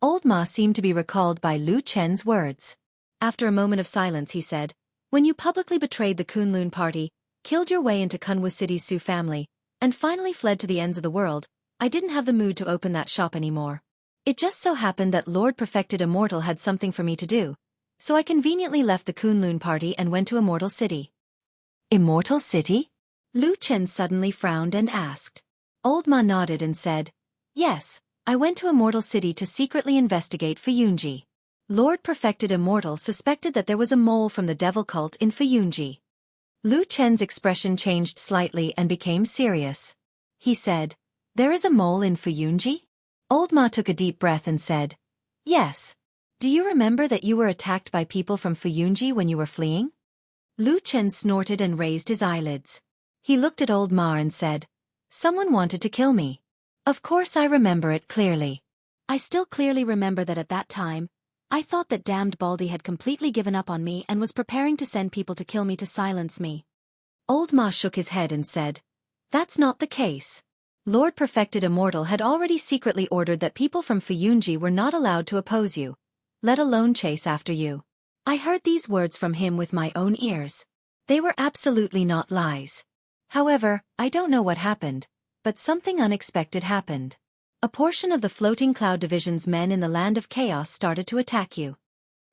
Old Ma seemed to be recalled by Lu Chen's words. After a moment of silence he said, "When you publicly betrayed the Kunlun party, killed your way into Kunwu City's Su family, and finally fled to the ends of the world, I didn't have the mood to open that shop anymore. It just so happened that Lord Perfected Immortal had something for me to do, so I conveniently left the Kunlun party and went to Immortal City." "Immortal City?" Lu Chen suddenly frowned and asked. Old Ma nodded and said, "Yes, I went to Immortal City to secretly investigate Fuyunji. Lord Perfected Immortal suspected that there was a mole from the devil cult in Fuyunji." Lu Chen's expression changed slightly and became serious. He said, "There is a mole in Fuyunji?" Old Ma took a deep breath and said, "Yes. Do you remember that you were attacked by people from Fuyunji when you were fleeing?" Lu Chen snorted and raised his eyelids. He looked at Old Ma and said, "Someone wanted to kill me. Of course I remember it clearly. I still clearly remember that at that time, I thought that damned Baldy had completely given up on me and was preparing to send people to kill me to silence me." Old Ma shook his head and said, "That's not the case. Lord Perfected Immortal had already secretly ordered that people from Fuyunji were not allowed to oppose you, let alone chase after you. I heard these words from him with my own ears. They were absolutely not lies. However, I don't know what happened, but something unexpected happened. A portion of the Floating Cloud Division's men in the Land of Chaos started to attack you."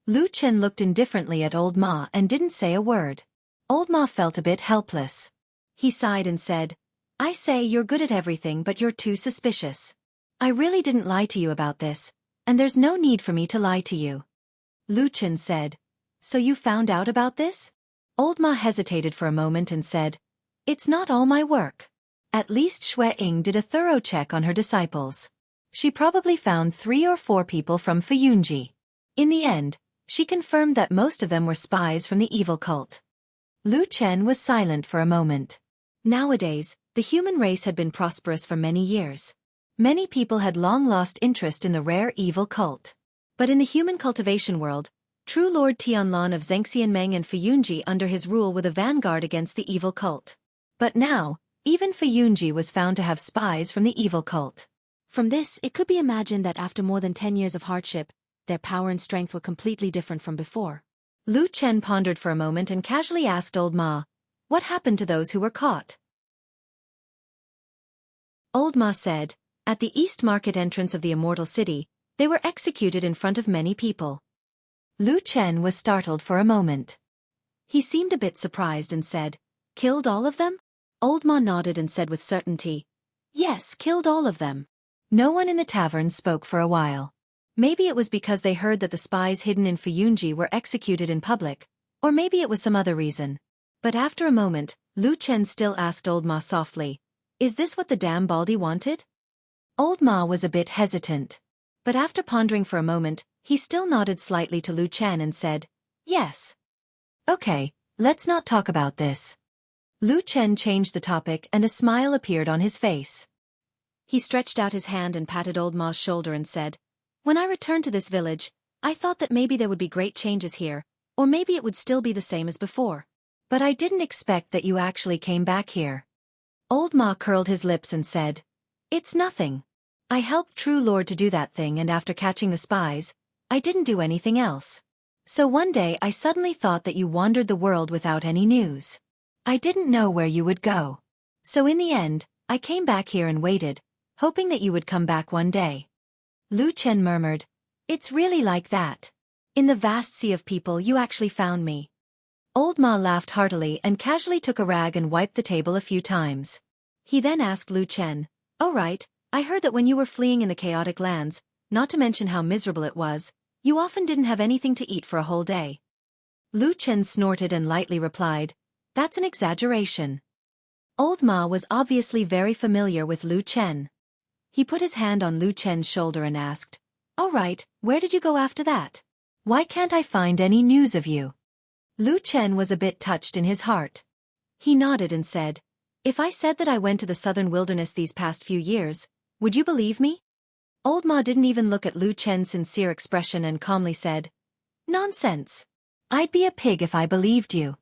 Lu Chen looked indifferently at Old Ma and didn't say a word. Old Ma felt a bit helpless. He sighed and said, "I say you're good at everything but you're too suspicious. I really didn't lie to you about this, and there's no need for me to lie to you." Lu Chen said, "So you found out about this?" Old Ma hesitated for a moment and said, "It's not all my work. At least Xue Ying did a thorough check on her disciples. She probably found 3 or 4 people from Fuyunji. In the end, she confirmed that most of them were spies from the evil cult." Lu Chen was silent for a moment. Nowadays, the human race had been prosperous for many years. Many people had long lost interest in the rare evil cult. But in the human cultivation world, true Lord Tianlan of Zhengxianmeng and Fuyunji under his rule were the vanguard against the evil cult. But now, even Fuyunji was found to have spies from the evil cult. From this, it could be imagined that after more than 10 years of hardship, their power and strength were completely different from before. Lu Chen pondered for a moment and casually asked Old Ma, "What happened to those who were caught?" Old Ma said, "At the East Market entrance of the Immortal City, they were executed in front of many people." Lu Chen was startled for a moment. He seemed a bit surprised and said, "Killed all of them?" Old Ma nodded and said with certainty, "Yes, killed all of them." No one in the tavern spoke for a while. Maybe it was because they heard that the spies hidden in Fuyunji were executed in public, or maybe it was some other reason. But after a moment, Lu Chen still asked Old Ma softly, "Is this what the damn Baldy wanted?" Old Ma was a bit hesitant. But after pondering for a moment, he still nodded slightly to Lu Chen and said, "Yes." "Okay, let's not talk about this." Lu Chen changed the topic and a smile appeared on his face. He stretched out his hand and patted Old Ma's shoulder and said, "When I returned to this village, I thought that maybe there would be great changes here, or maybe it would still be the same as before. But I didn't expect that you actually came back here." Old Ma curled his lips and said, "It's nothing. I helped True Lord to do that thing and after catching the spies, I didn't do anything else. So one day I suddenly thought that you wandered the world without any news. I didn't know where you would go. So in the end, I came back here and waited, hoping that you would come back one day." Lu Chen murmured, "It's really like that. In the vast sea of people you actually found me." Old Ma laughed heartily and casually took a rag and wiped the table a few times. He then asked Lu Chen, "Oh right, I heard that when you were fleeing in the chaotic lands, not to mention how miserable it was, you often didn't have anything to eat for a whole day." Lu Chen snorted and lightly replied, "That's an exaggeration." Old Ma was obviously very familiar with Lu Chen. He put his hand on Lu Chen's shoulder and asked, "All right, where did you go after that? Why can't I find any news of you?" Lu Chen was a bit touched in his heart. He nodded and said, "If I said that I went to the southern wilderness these past few years, would you believe me?" Old Ma didn't even look at Lu Chen's sincere expression and calmly said, "Nonsense. I'd be a pig if I believed you."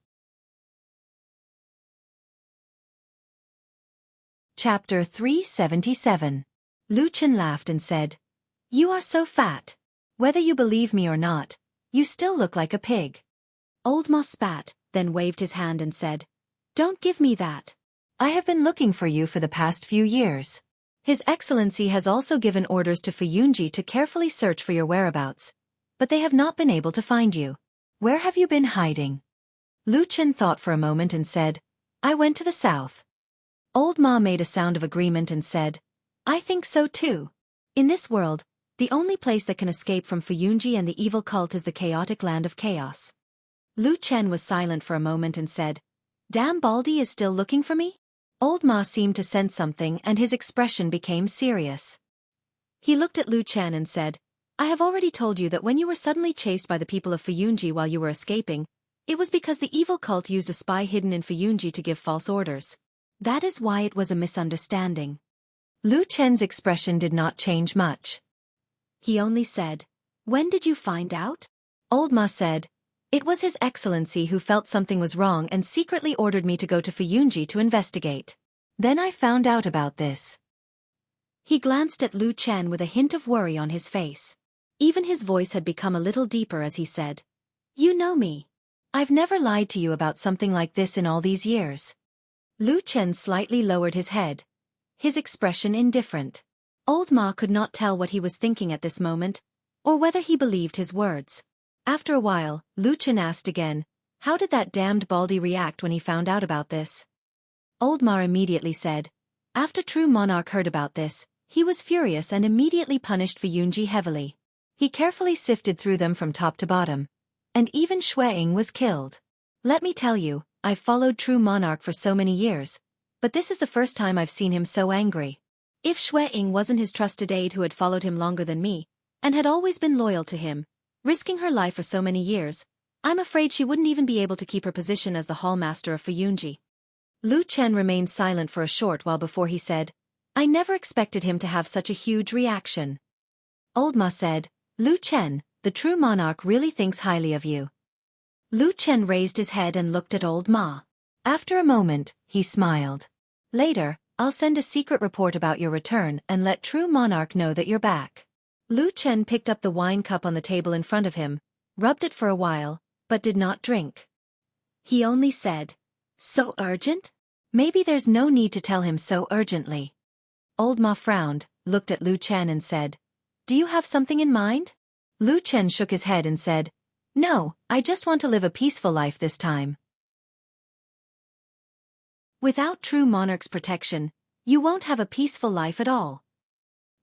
Chapter 377. Lu Chen laughed and said, "You are so fat. Whether you believe me or not, you still look like a pig." Old Ma spat, then waved his hand and said, "Don't give me that. I have been looking for you for the past few years. His Excellency has also given orders to Fuyunji to carefully search for your whereabouts, but they have not been able to find you. Where have you been hiding?" Lu Chen thought for a moment and said, "I went to the south." Old Ma made a sound of agreement and said, "I think so too. In this world, the only place that can escape from Fuyunji and the evil cult is the chaotic land of chaos." Lu Chen was silent for a moment and said, "Damn Baldy is still looking for me?" Old Ma seemed to sense something and his expression became serious. He looked at Lu Chen and said, "I have already told you that when you were suddenly chased by the people of Fuyunji while you were escaping, it was because the evil cult used a spy hidden in Fuyunji to give false orders. That is why it was a misunderstanding." Lu Chen's expression did not change much. He only said, "When did you find out?" Old Ma said, "It was His Excellency who felt something was wrong and secretly ordered me to go to Fuyunji to investigate. Then I found out about this." He glanced at Lu Chen with a hint of worry on his face. Even his voice had become a little deeper as he said, "You know me. I've never lied to you about something like this in all these years." Lu Chen slightly lowered his head, his expression indifferent. Old Ma could not tell what he was thinking at this moment, or whether he believed his words. After a while, Lu Chen asked again, "How did that damned Baldy react when he found out about this?" Old Ma immediately said, "After True Monarch heard about this, he was furious and immediately punished Fuyunji heavily. He carefully sifted through them from top to bottom. And even Xueying was killed. Let me tell you, I've followed True Monarch for so many years, but this is the first time I've seen him so angry. If Xueying wasn't his trusted aide who had followed him longer than me, and had always been loyal to him, risking her life for so many years, I'm afraid she wouldn't even be able to keep her position as the hallmaster of Fuyunji." Lu Chen remained silent for a short while before he said, "I never expected him to have such a huge reaction." Old Ma said, "Lu Chen, the True Monarch really thinks highly of you." Lu Chen raised his head and looked at Old Ma. After a moment, he smiled. "Later, I'll send a secret report about your return and let True Monarch know that you're back." Lu Chen picked up the wine cup on the table in front of him, rubbed it for a while, but did not drink. He only said, "So urgent? Maybe there's no need to tell him so urgently." Old Ma frowned, looked at Lu Chen and said, "Do you have something in mind?" Lu Chen shook his head and said, "No, I just want to live a peaceful life this time." Without True Monarch's protection, you won't have a peaceful life at all.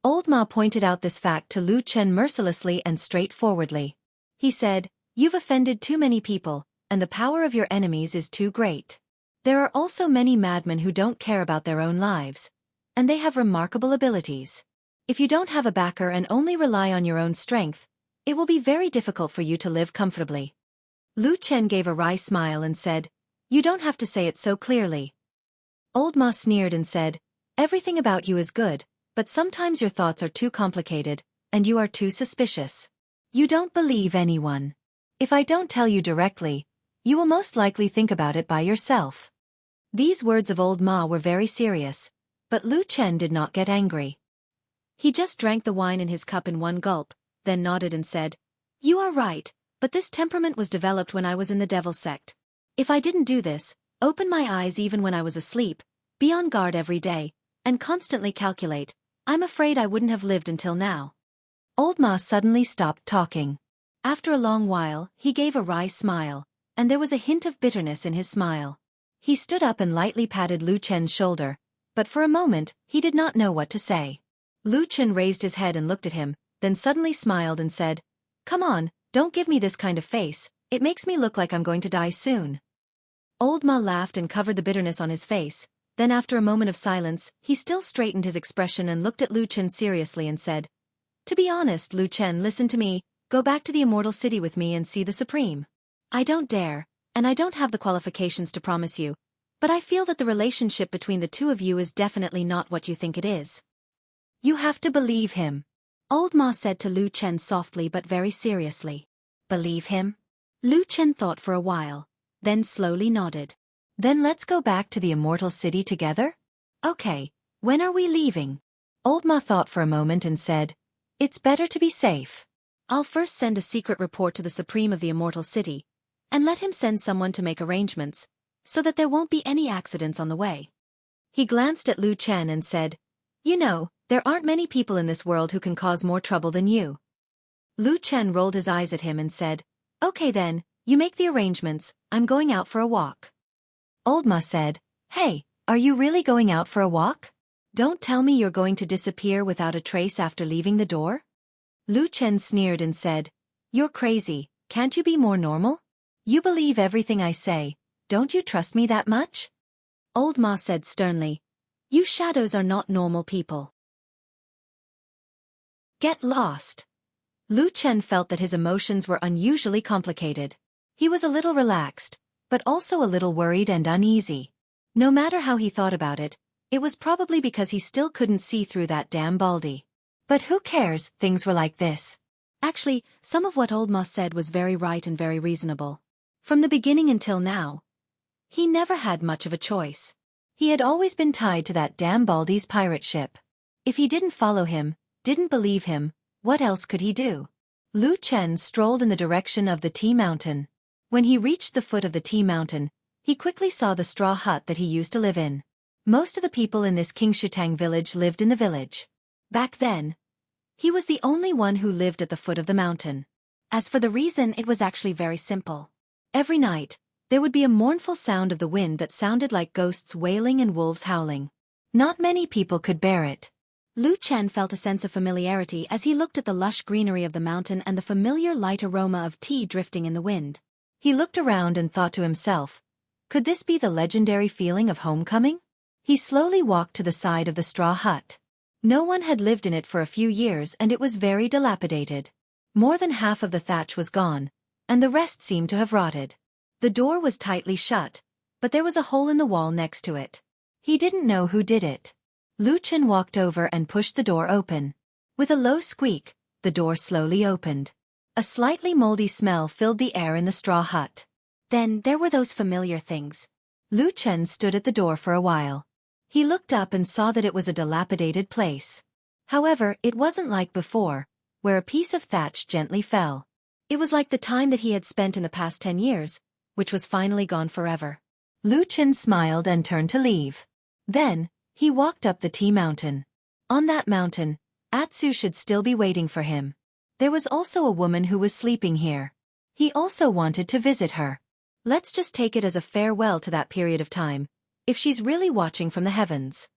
Old Ma pointed out this fact to Lu Chen mercilessly and straightforwardly. He said, "You've offended too many people, and the power of your enemies is too great. There are also many madmen who don't care about their own lives, and they have remarkable abilities. If you don't have a backer and only rely on your own strength, it will be very difficult for you to live comfortably." Lu Chen gave a wry smile and said, "You don't have to say it so clearly." Old Ma sneered and said, "Everything about you is good, but sometimes your thoughts are too complicated, and you are too suspicious. You don't believe anyone. If I don't tell you directly, you will most likely think about it by yourself." These words of Old Ma were very serious, but Lu Chen did not get angry. He just drank the wine in his cup in one gulp, then nodded and said, "You are right, but this temperament was developed when I was in the Devil sect. If I didn't do this, open my eyes even when I was asleep, be on guard every day, and constantly calculate, I'm afraid I wouldn't have lived until now." Old Ma suddenly stopped talking. After a long while, he gave a wry smile, and there was a hint of bitterness in his smile. He stood up and lightly patted Lu Chen's shoulder, but for a moment, he did not know what to say. Lu Chen raised his head and looked at him, then suddenly smiled and said, "Come on, don't give me this kind of face, it makes me look like I'm going to die soon." Old Ma laughed and covered the bitterness on his face, then after a moment of silence, he still straightened his expression and looked at Lu Chen seriously and said, "To be honest, Lu Chen, listen to me, go back to the Immortal City with me and see the Supreme. I don't dare, and I don't have the qualifications to promise you, but I feel that the relationship between the two of you is definitely not what you think it is. You have to believe him." Old Ma said to Lu Chen softly but very seriously. "Believe him?" Lu Chen thought for a while, then slowly nodded. "Then let's go back to the Immortal City together? Okay, when are we leaving?" Old Ma thought for a moment and said, "It's better to be safe. I'll first send a secret report to the Supreme of the Immortal City, and let him send someone to make arrangements, so that there won't be any accidents on the way." He glanced at Lu Chen and said, "You know, there aren't many people in this world who can cause more trouble than you." Lu Chen rolled his eyes at him and said, "Okay then, you make the arrangements, I'm going out for a walk." Old Ma said, "Hey, are you really going out for a walk? Don't tell me you're going to disappear without a trace after leaving the door?" Lu Chen sneered and said, "You're crazy, can't you be more normal? You believe everything I say, don't you trust me that much?" Old Ma said sternly, "You shadows are not normal people. Get lost." Lu Chen felt that his emotions were unusually complicated. He was a little relaxed, but also a little worried and uneasy. No matter how he thought about it, it was probably because he still couldn't see through that damn Baldy. But who cares, things were like this. Actually, some of what Old Ma said was very right and very reasonable. From the beginning until now, he never had much of a choice. He had always been tied to that damn Baldy's pirate ship. If he didn't follow him, didn't believe him, what else could he do? Lu Chen strolled in the direction of the Tea Mountain. When he reached the foot of the Tea Mountain, he quickly saw the straw hut that he used to live in. Most of the people in this Qingshutang village lived in the village. Back then, he was the only one who lived at the foot of the mountain. As for the reason, it was actually very simple. Every night, there would be a mournful sound of the wind that sounded like ghosts wailing and wolves howling. Not many people could bear it. Lu Chen felt a sense of familiarity as he looked at the lush greenery of the mountain and the familiar light aroma of tea drifting in the wind. He looked around and thought to himself, could this be the legendary feeling of homecoming? He slowly walked to the side of the straw hut. No one had lived in it for a few years and it was very dilapidated. More than half of the thatch was gone, and the rest seemed to have rotted. The door was tightly shut, but there was a hole in the wall next to it. He didn't know who did it. Lu Chen walked over and pushed the door open. With a low squeak, the door slowly opened. A slightly moldy smell filled the air in the straw hut. Then there were those familiar things. Lu Chen stood at the door for a while. He looked up and saw that it was a dilapidated place. However, it wasn't like before, where a piece of thatch gently fell. It was like the time that he had spent in the past 10 years, which was finally gone forever. Lu Chen smiled and turned to leave. Then, he walked up the Tea Mountain. On that mountain, Atsu should still be waiting for him. There was also a woman who was sleeping here. He also wanted to visit her. Let's just take it as a farewell to that period of time, if she's really watching from the heavens.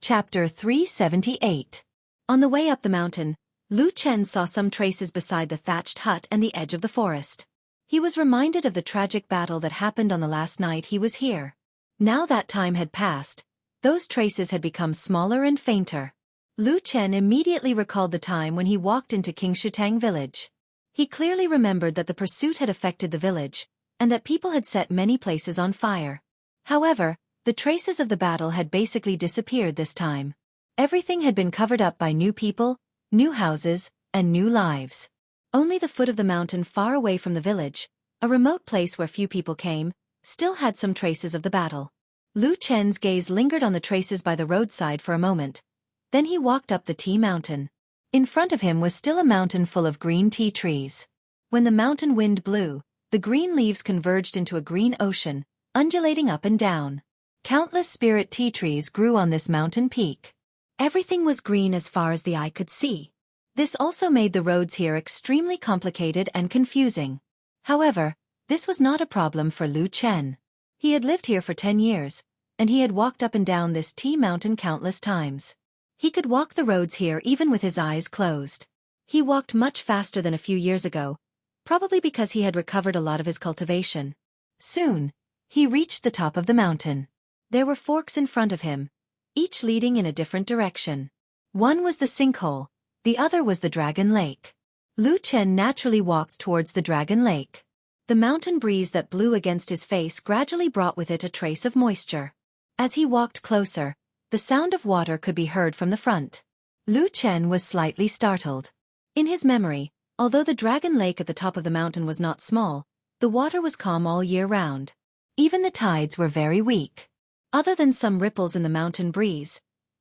Chapter 378. On the way up the mountain, Lu Chen saw some traces beside the thatched hut and the edge of the forest. He was reminded of the tragic battle that happened on the last night he was here. Now that time had passed, those traces had become smaller and fainter. Lu Chen immediately recalled the time when he walked into Qingshutang village. He clearly remembered that the pursuit had affected the village, and that people had set many places on fire. However, the traces of the battle had basically disappeared this time. Everything had been covered up by new people, new houses, and new lives. Only the foot of the mountain far away from the village, a remote place where few people came, still had some traces of the battle. Lu Chen's gaze lingered on the traces by the roadside for a moment. Then he walked up the Tea Mountain. In front of him was still a mountain full of green tea trees. When the mountain wind blew, the green leaves converged into a green ocean, undulating up and down. Countless spirit tea trees grew on this mountain peak. Everything was green as far as the eye could see. This also made the roads here extremely complicated and confusing. However, this was not a problem for Lu Chen. He had lived here for 10 years, and he had walked up and down this tea mountain countless times. He could walk the roads here even with his eyes closed. He walked much faster than a few years ago, probably because he had recovered a lot of his cultivation. Soon, he reached the top of the mountain. There were forks in front of him, each leading in a different direction. One was the sinkhole, the other was the Dragon Lake. Lu Chen naturally walked towards the Dragon Lake. The mountain breeze that blew against his face gradually brought with it a trace of moisture. As he walked closer, the sound of water could be heard from the front. Lu Chen was slightly startled. In his memory, although the Dragon Lake at the top of the mountain was not small, the water was calm all year round. Even the tides were very weak. Other than some ripples in the mountain breeze,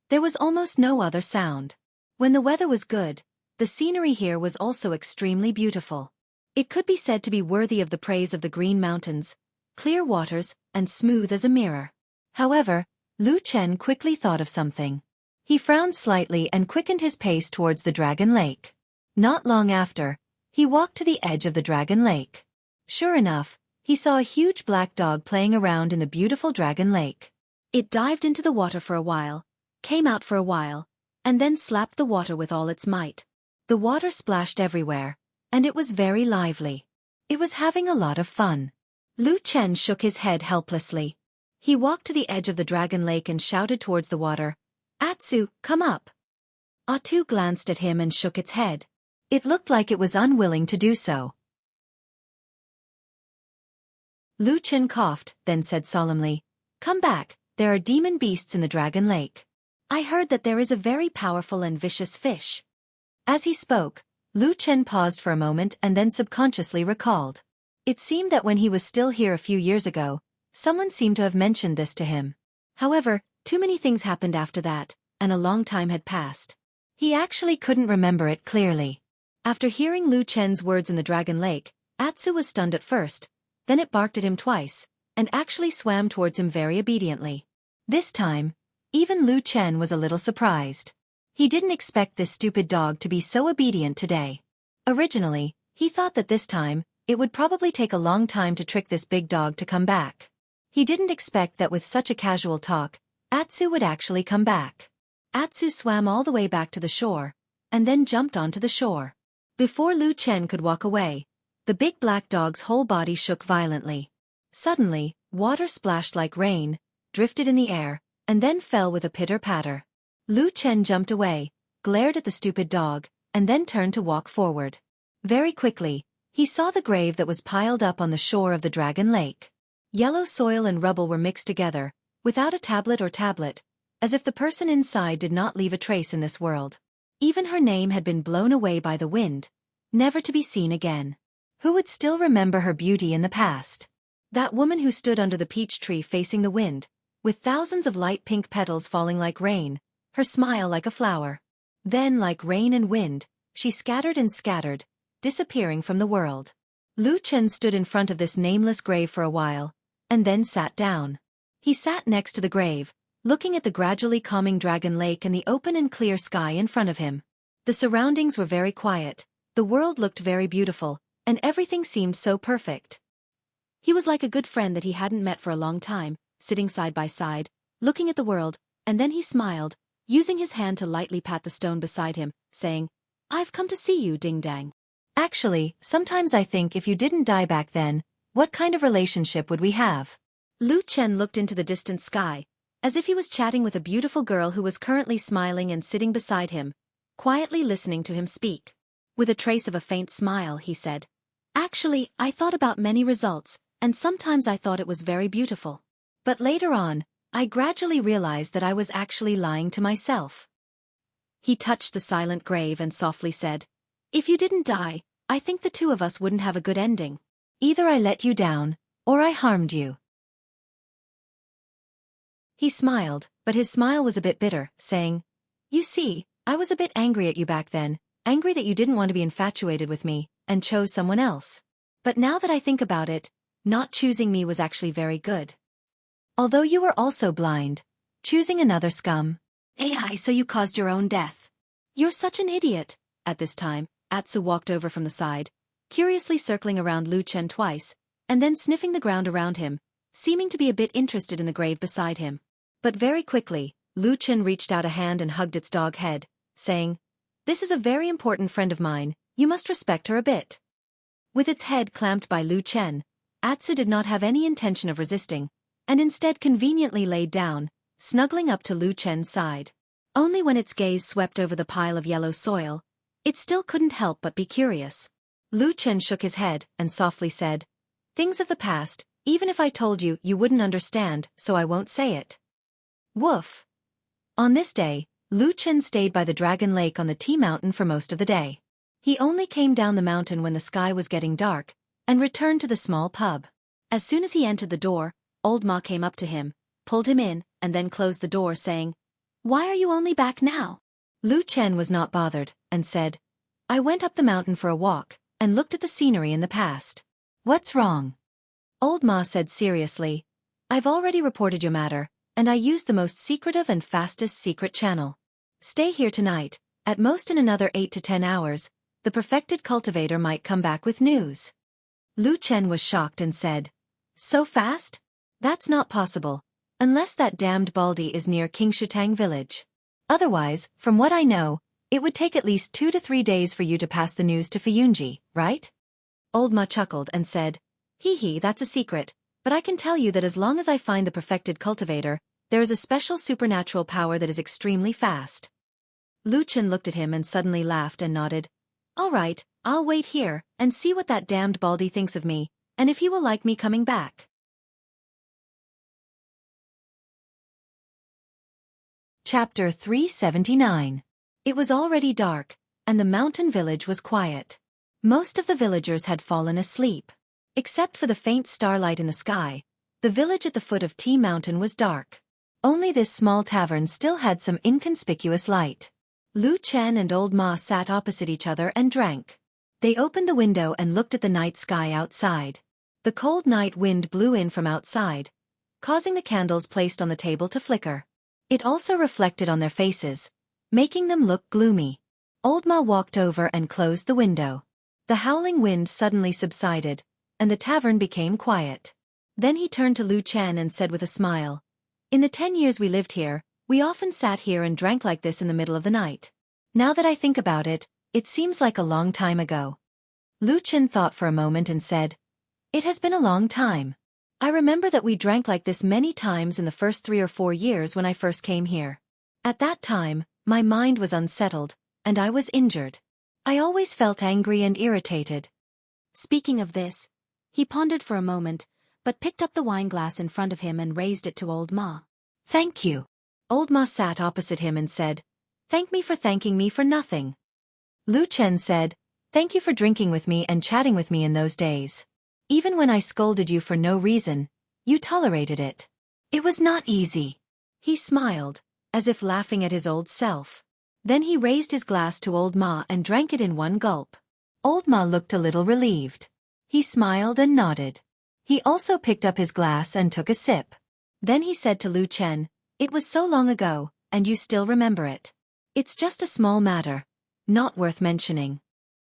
there was almost no other sound. When the weather was good, the scenery here was also extremely beautiful. It could be said to be worthy of the praise of the green mountains, clear waters, and smooth as a mirror. However, Lu Chen quickly thought of something. He frowned slightly and quickened his pace towards the Dragon Lake. Not long after, he walked to the edge of the Dragon Lake. Sure enough, he saw a huge black dog playing around in the beautiful Dragon Lake. It dived into the water for a while, came out for a while, and then slapped the water with all its might. The water splashed everywhere, and it was very lively. It was having a lot of fun. Lu Chen shook his head helplessly. He walked to the edge of the Dragon Lake and shouted towards the water, "Atsu, come up." Atu glanced at him and shook its head. It looked like it was unwilling to do so. Lu Chen coughed, then said solemnly, "Come back, there are demon beasts in the Dragon Lake. I heard that there is a very powerful and vicious fish." As he spoke, Lu Chen paused for a moment and then subconsciously recalled. It seemed that when he was still here a few years ago, someone seemed to have mentioned this to him. However, too many things happened after that, and a long time had passed. He actually couldn't remember it clearly. After hearing Lu Chen's words in the Dragon Lake, Atsu was stunned at first, then it barked at him twice, and actually swam towards him very obediently. This time, even Lu Chen was a little surprised. He didn't expect this stupid dog to be so obedient today. Originally, he thought that this time, it would probably take a long time to trick this big dog to come back. He didn't expect that with such a casual talk, Atsu would actually come back. Atsu swam all the way back to the shore, and then jumped onto the shore. Before Lu Chen could walk away, the big black dog's whole body shook violently. Suddenly, water splashed like rain, drifted in the air, and then fell with a pitter-patter. Lu Chen jumped away, glared at the stupid dog, and then turned to walk forward. Very quickly, he saw the grave that was piled up on the shore of the Dragon Lake. Yellow soil and rubble were mixed together, without a tablet, as if the person inside did not leave a trace in this world. Even her name had been blown away by the wind, never to be seen again. Who would still remember her beauty in the past? That woman who stood under the peach tree facing the wind, with thousands of light pink petals falling like rain, her smile like a flower. Then, like rain and wind, she scattered and scattered, disappearing from the world. Lu Chen stood in front of this nameless grave for a while, and then sat down. He sat next to the grave, looking at the gradually calming Dragon Lake and the open and clear sky in front of him. The surroundings were very quiet, the world looked very beautiful, and everything seemed so perfect. He was like a good friend that he hadn't met for a long time, sitting side by side, looking at the world, and then he smiled, using his hand to lightly pat the stone beside him, saying, "I've come to see you, Ding Dang. Actually, sometimes I think if you didn't die back then, what kind of relationship would we have?" Lu Chen looked into the distant sky, as if he was chatting with a beautiful girl who was currently smiling and sitting beside him, quietly listening to him speak. With a trace of a faint smile, he said, "Actually, I thought about many results, and sometimes I thought it was very beautiful. But later on, I gradually realized that I was actually lying to myself." He touched the silent grave and softly said, "If you didn't die, I think the two of us wouldn't have a good ending. Either I let you down, or I harmed you." He smiled, but his smile was a bit bitter, saying, "You see, I was a bit angry at you back then, angry that you didn't want to be infatuated with me, and chose someone else. But now that I think about it, not choosing me was actually very good. Although you were also blind, choosing another scum. AI, so you caused your own death. You're such an idiot. At this time, Atsu walked over from the side, curiously circling around Lu Chen twice, and then sniffing the ground around him, seeming to be a bit interested in the grave beside him. But very quickly, Lu Chen reached out a hand and hugged its dog head, saying, "This is a very important friend of mine, you must respect her a bit." With its head clamped by Lu Chen, Atsu did not have any intention of resisting, and instead conveniently laid down, snuggling up to Lu Chen's side. Only when its gaze swept over the pile of yellow soil, it still couldn't help but be curious. Lu Chen shook his head and softly said, "Things of the past, even if I told you, you wouldn't understand, so I won't say it." Woof. On this day, Lu Chen stayed by the Dragon Lake on the Tea Mountain for most of the day. He only came down the mountain when the sky was getting dark, and returned to the small pub. As soon as he entered the door, Old Ma came up to him, pulled him in, and then closed the door, saying, "Why are you only back now?" Lu Chen was not bothered, and said, "I went up the mountain for a walk, and looked at the scenery in the past." "What's wrong?" Old Ma said seriously, "I've already reported your matter, and I used the most secretive and fastest secret channel. Stay here tonight, at most in another 8 to 10 hours, the perfected cultivator might come back with news." Lu Chen was shocked and said, "So fast? That's not possible, unless that damned Baldy is near Qingshitang village. Otherwise, from what I know, it would take at least 2 to 3 days for you to pass the news to Fuyunji, right?" Old Ma chuckled and said, "Hee, that's a secret, but I can tell you that as long as I find the perfected cultivator, there is a special supernatural power that is extremely fast." Lu Chen looked at him and suddenly laughed and nodded. "All right, I'll wait here and see what that damned Baldy thinks of me, and if he will like me coming back." Chapter 379. It was already dark, and the mountain village was quiet. Most of the villagers had fallen asleep. Except for the faint starlight in the sky, the village at the foot of Tea Mountain was dark. Only this small tavern still had some inconspicuous light. Lu Chen and Old Ma sat opposite each other and drank. They opened the window and looked at the night sky outside. The cold night wind blew in from outside, causing the candles placed on the table to flicker. It also reflected on their faces, making them look gloomy. Old Ma walked over and closed the window. The howling wind suddenly subsided, and the tavern became quiet. Then he turned to Lu Chen and said with a smile, "In the 10 years we lived here, we often sat here and drank like this in the middle of the night. Now that I think about it, it seems like a long time ago." Lu Chen thought for a moment and said, "It has been a long time. I remember that we drank like this many times in the first 3 or 4 years when I first came here. At that time, my mind was unsettled, and I was injured. I always felt angry and irritated." Speaking of this, he pondered for a moment, but picked up the wine glass in front of him and raised it to Old Ma. "Thank you." Old Ma sat opposite him and said, "Thank me for thanking me for nothing." Lu Chen said, "Thank you for drinking with me and chatting with me in those days. Even when I scolded you for no reason, you tolerated it. It was not easy." He smiled, as if laughing at his old self. Then he raised his glass to Old Ma and drank it in one gulp. Old Ma looked a little relieved. He smiled and nodded. He also picked up his glass and took a sip. Then he said to Lu Chen, "It was so long ago, and you still remember it. It's just a small matter, not worth mentioning."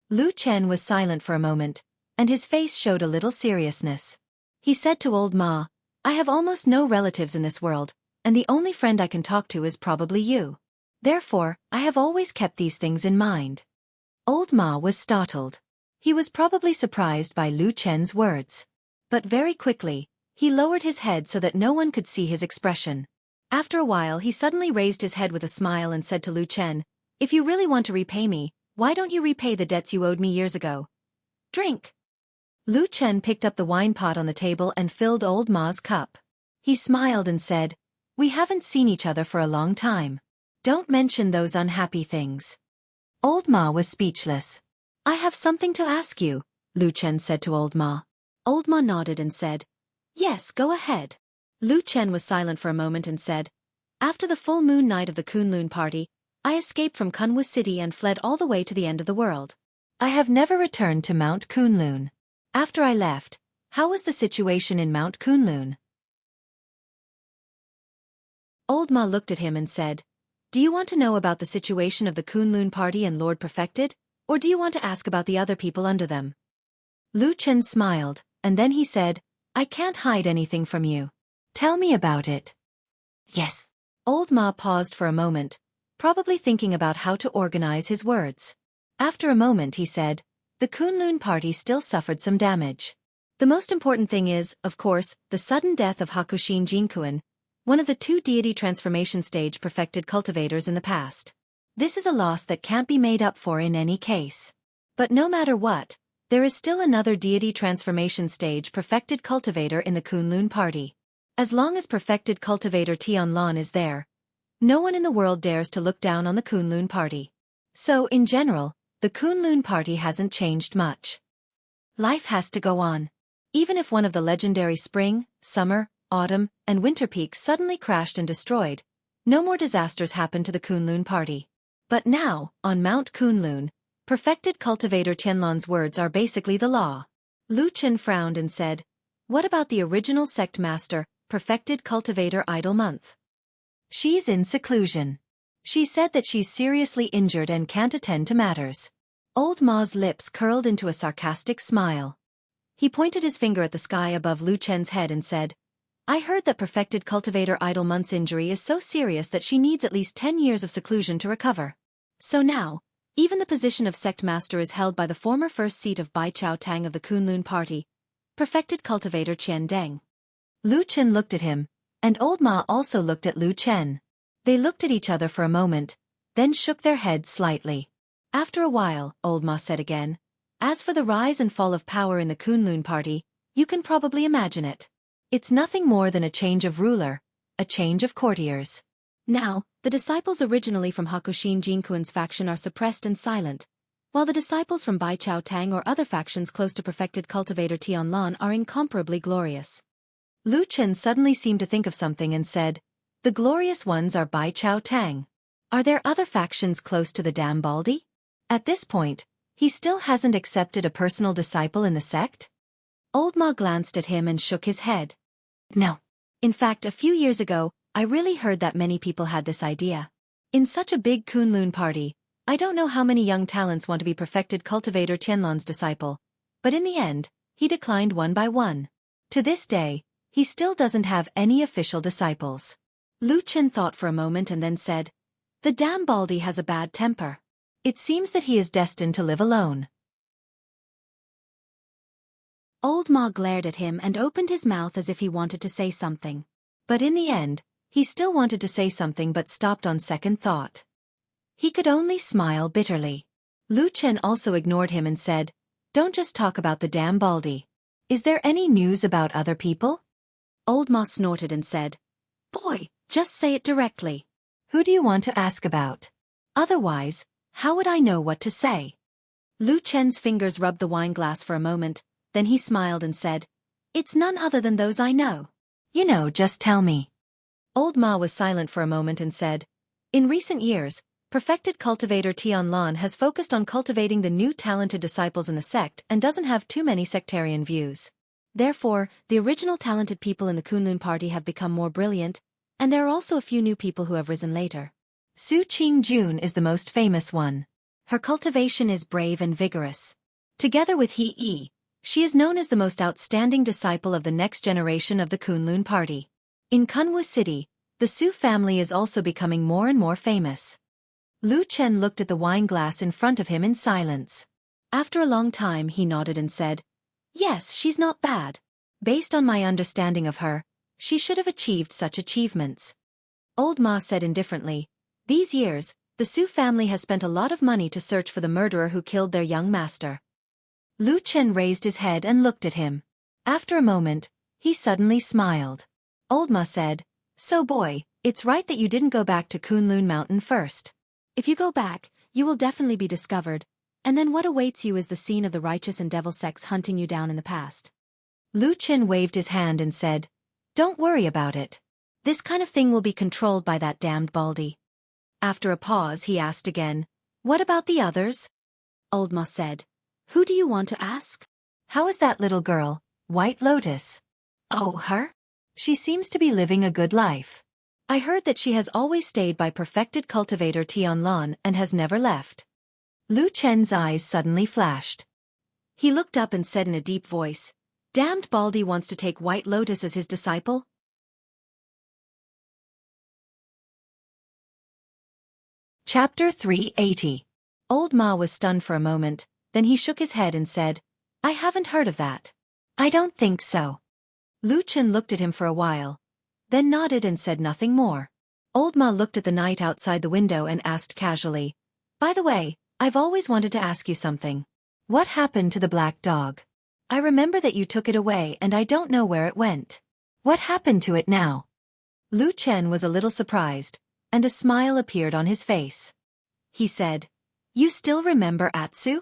Lu Chen was silent for a moment, and his face showed a little seriousness. He said to Old Ma, "I have almost no relatives in this world, and the only friend I can talk to is probably you. Therefore, I have always kept these things in mind." Old Ma was startled. He was probably surprised by Lu Chen's words. But very quickly, he lowered his head so that no one could see his expression. After a while he suddenly raised his head with a smile and said to Lu Chen, "If you really want to repay me, why don't you repay the debts you owed me years ago? Drink." Lu Chen picked up the wine pot on the table and filled Old Ma's cup. He smiled and said, "We haven't seen each other for a long time. Don't mention those unhappy things." Old Ma was speechless. "I have something to ask you," Lu Chen said to Old Ma. Old Ma nodded and said, "Yes, go ahead." Lu Chen was silent for a moment and said, "After the full moon night of the Kunlun party, I escaped from Kunwu City and fled all the way to the end of the world. I have never returned to Mount Kunlun. After I left, how was the situation in Mount Kunlun?" Old Ma looked at him and said, "Do you want to know about the situation of the Kunlun party and Lord Perfected, or do you want to ask about the other people under them?" Lu Chen smiled, and then he said, "I can't hide anything from you. Tell me about it." "Yes." Old Ma paused for a moment, probably thinking about how to organize his words. After a moment he said, "The Kunlun party still suffered some damage. The most important thing is, of course, the sudden death of Hakushin Jinkuan, one of the two deity transformation stage perfected cultivators in the past. This is a loss that can't be made up for in any case. But no matter what, there is still another deity transformation stage perfected cultivator in the Kunlun party. As long as perfected cultivator Tianlan is there, no one in the world dares to look down on the Kunlun party. So, in general, the Kunlun party hasn't changed much. Life has to go on. Even if one of the legendary spring, summer, autumn, and winter peaks suddenly crashed and destroyed, no more disasters happened to the Kunlun party. But now, on Mount Kunlun, perfected cultivator Tianlan's words are basically the law. Lu Chen frowned and said, "What about the original sect master, perfected cultivator Idle Month? She's in seclusion. She said that she's seriously injured and can't attend to matters." Old Ma's lips curled into a sarcastic smile. He pointed his finger at the sky above Lu Chen's head and said, "I heard that perfected cultivator Idle Month's injury is so serious that she needs at least 10 years of seclusion to recover. So now, even the position of sect master is held by the former first seat of Bai Chao Tang of the Kunlun party, perfected cultivator Qian Deng." Lu Chen looked at him, and Old Ma also looked at Lu Chen. They looked at each other for a moment, then shook their heads slightly. After a while, Old Ma said again, "As for the rise and fall of power in the Kunlun party, you can probably imagine it. It's nothing more than a change of ruler, a change of courtiers. Now, the disciples originally from Hakushin Jinkuan's faction are suppressed and silent, while the disciples from Bai Chao Tang or other factions close to perfected cultivator Tianlan are incomparably glorious." Lu Chen suddenly seemed to think of something and said, "The glorious ones are Bai Chao Tang. Are there other factions close to the Dam Baldi?" At this point, he still hasn't accepted a personal disciple in the sect? Old Ma glanced at him and shook his head. "No. In fact, a few years ago, I really heard that many people had this idea. In such a big Kunlun party, I don't know how many young talents want to be perfected cultivator Tianlan's disciple, but in the end, he declined one by one. To this day, he still doesn't have any official disciples." Lu Chen thought for a moment and then said, "The Dam Baldi has a bad temper. It seems that he is destined to live alone." Old Ma glared at him and opened his mouth as if he wanted to say something. But in the end, he still wanted to say something but stopped on second thought. He could only smile bitterly. Lu Chen also ignored him and said, "Don't just talk about the Dam Baldi. Is there any news about other people?" Old Ma snorted and said, "Boy, just say it directly. Who do you want to ask about? Otherwise, how would I know what to say?" Lu Chen's fingers rubbed the wine glass for a moment, then he smiled and said, "It's none other than those I know." "You know, just tell me." Old Ma was silent for a moment and said, "In recent years, perfected cultivator Tianlan has focused on cultivating the new talented disciples in the sect and doesn't have too many sectarian views. Therefore, the original talented people in the Kunlun party have become more brilliant, and there are also a few new people who have risen later. Su Qingjun is the most famous one. Her cultivation is brave and vigorous. Together with He Yi, she is known as the most outstanding disciple of the next generation of the Kunlun party. In Kunwu City, the Su family is also becoming more and more famous." Lu Chen looked at the wine glass in front of him in silence. After a long time he nodded and said, "Yes, she's not bad. Based on my understanding of her, she should have achieved such achievements." Old Ma said indifferently, "These years, the Su family has spent a lot of money to search for the murderer who killed their young master." Lu Chen raised his head and looked at him. After a moment, he suddenly smiled. Old Ma said, "So boy, it's right that you didn't go back to Kunlun Mountain first. If you go back, you will definitely be discovered, and then what awaits you is the scene of the righteous and devil sects hunting you down in the past." Lu Chen waved his hand and said, "Don't worry about it. This kind of thing will be controlled by that damned Baldi." After a pause he asked again, "What about the others?" Old Ma said, "Who do you want to ask?" "How is that little girl, White Lotus?" "Oh, her? She seems to be living a good life." I heard that she has always stayed by perfected cultivator Tianlan and has never left. Lu Chen's eyes suddenly flashed. He looked up and said in a deep voice, "Damned Baldy wants to take White Lotus as his disciple?" Chapter 380. Old Ma was stunned for a moment, then he shook his head and said, "I haven't heard of that. I don't think so." Lu Chen looked at him for a while, then nodded and said nothing more. Old Ma looked at the night outside the window and asked casually, "By the way, I've always wanted to ask you something. What happened to the black dog? I remember that you took it away and I don't know where it went. What happened to it now?" Lu Chen was a little surprised, and a smile appeared on his face. He said, "You still remember Atsu?"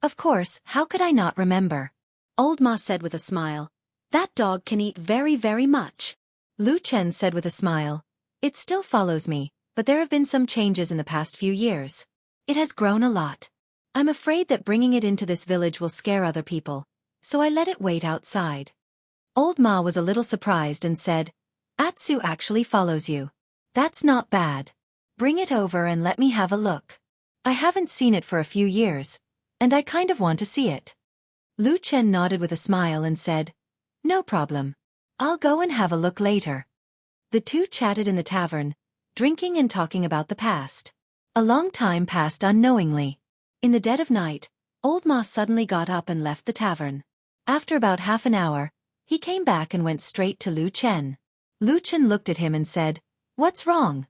"Of course, how could I not remember?" Old Ma said with a smile, "That dog can eat very, very much." Lu Chen said with a smile, "It still follows me, but there have been some changes in the past few years. It has grown a lot. I'm afraid that bringing it into this village will scare other people, so I let it wait outside." Old Ma was a little surprised and said, "Atsu actually follows you. That's not bad. Bring it over and let me have a look. I haven't seen it for a few years, and I kind of want to see it." Lu Chen nodded with a smile and said, "No problem. I'll go and have a look later." The two chatted in the tavern, drinking and talking about the past. A long time passed unknowingly. In the dead of night, Old Ma suddenly got up and left the tavern. After about half an hour, he came back and went straight to Lu Chen. Lu Chen looked at him and said, "What's wrong?"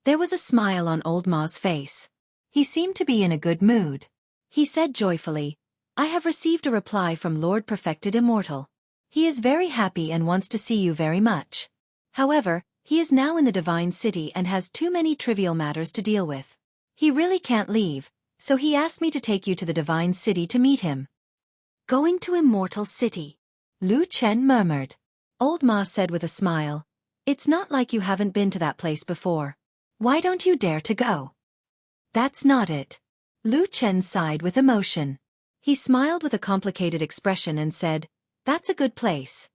There was a smile on Old Ma's face. He seemed to be in a good mood. He said joyfully, "I have received a reply from Lord Perfected Immortal. He is very happy and wants to see you very much. However, he is now in the Divine City and has too many trivial matters to deal with. He really can't leave, so he asked me to take you to the Divine City to meet him." "Going to Immortal City?" Lu Chen murmured. Old Ma said with a smile, "It's not like you haven't been to that place before. Why don't you dare to go?" "That's not it." Lu Chen sighed with emotion. He smiled with a complicated expression and said, "That's a good place."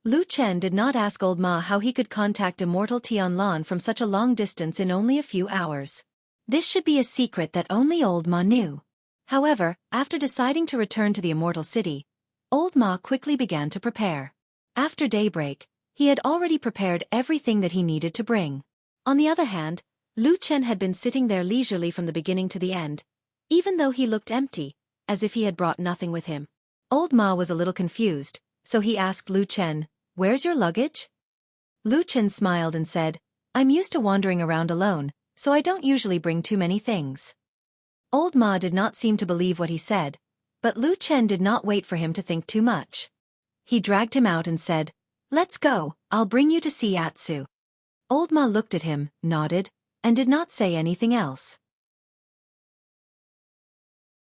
Lu Chen did not ask Old Ma how he could contact Immortal Tianlan from such a long distance in only a few hours. This should be a secret that only Old Ma knew. However, after deciding to return to the Immortal City, Old Ma quickly began to prepare. After daybreak, he had already prepared everything that he needed to bring. On the other hand, Lu Chen had been sitting there leisurely from the beginning to the end, even though he looked empty, as if he had brought nothing with him. Old Ma was a little confused, so he asked Lu Chen, "Where's your luggage?" Lu Chen smiled and said, "I'm used to wandering around alone, so I don't usually bring too many things." Old Ma did not seem to believe what he said, but Lu Chen did not wait for him to think too much. He dragged him out and said, "Let's go, I'll bring you to see Atsu." Old Ma looked at him, nodded, and did not say anything else.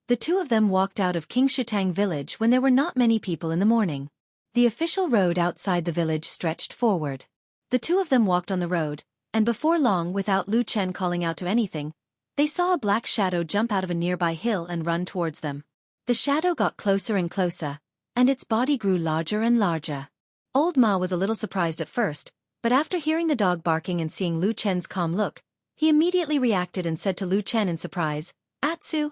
The two of them walked out of Qingshitang village when there were not many people in the morning. The official road outside the village stretched forward. The two of them walked on the road, and before long, without Lu Chen calling out to anything, they saw a black shadow jump out of a nearby hill and run towards them. The shadow got closer and closer, and its body grew larger and larger. Old Ma was a little surprised at first, but after hearing the dog barking and seeing Lu Chen's calm look, he immediately reacted and said to Lu Chen in surprise, "Atsu?"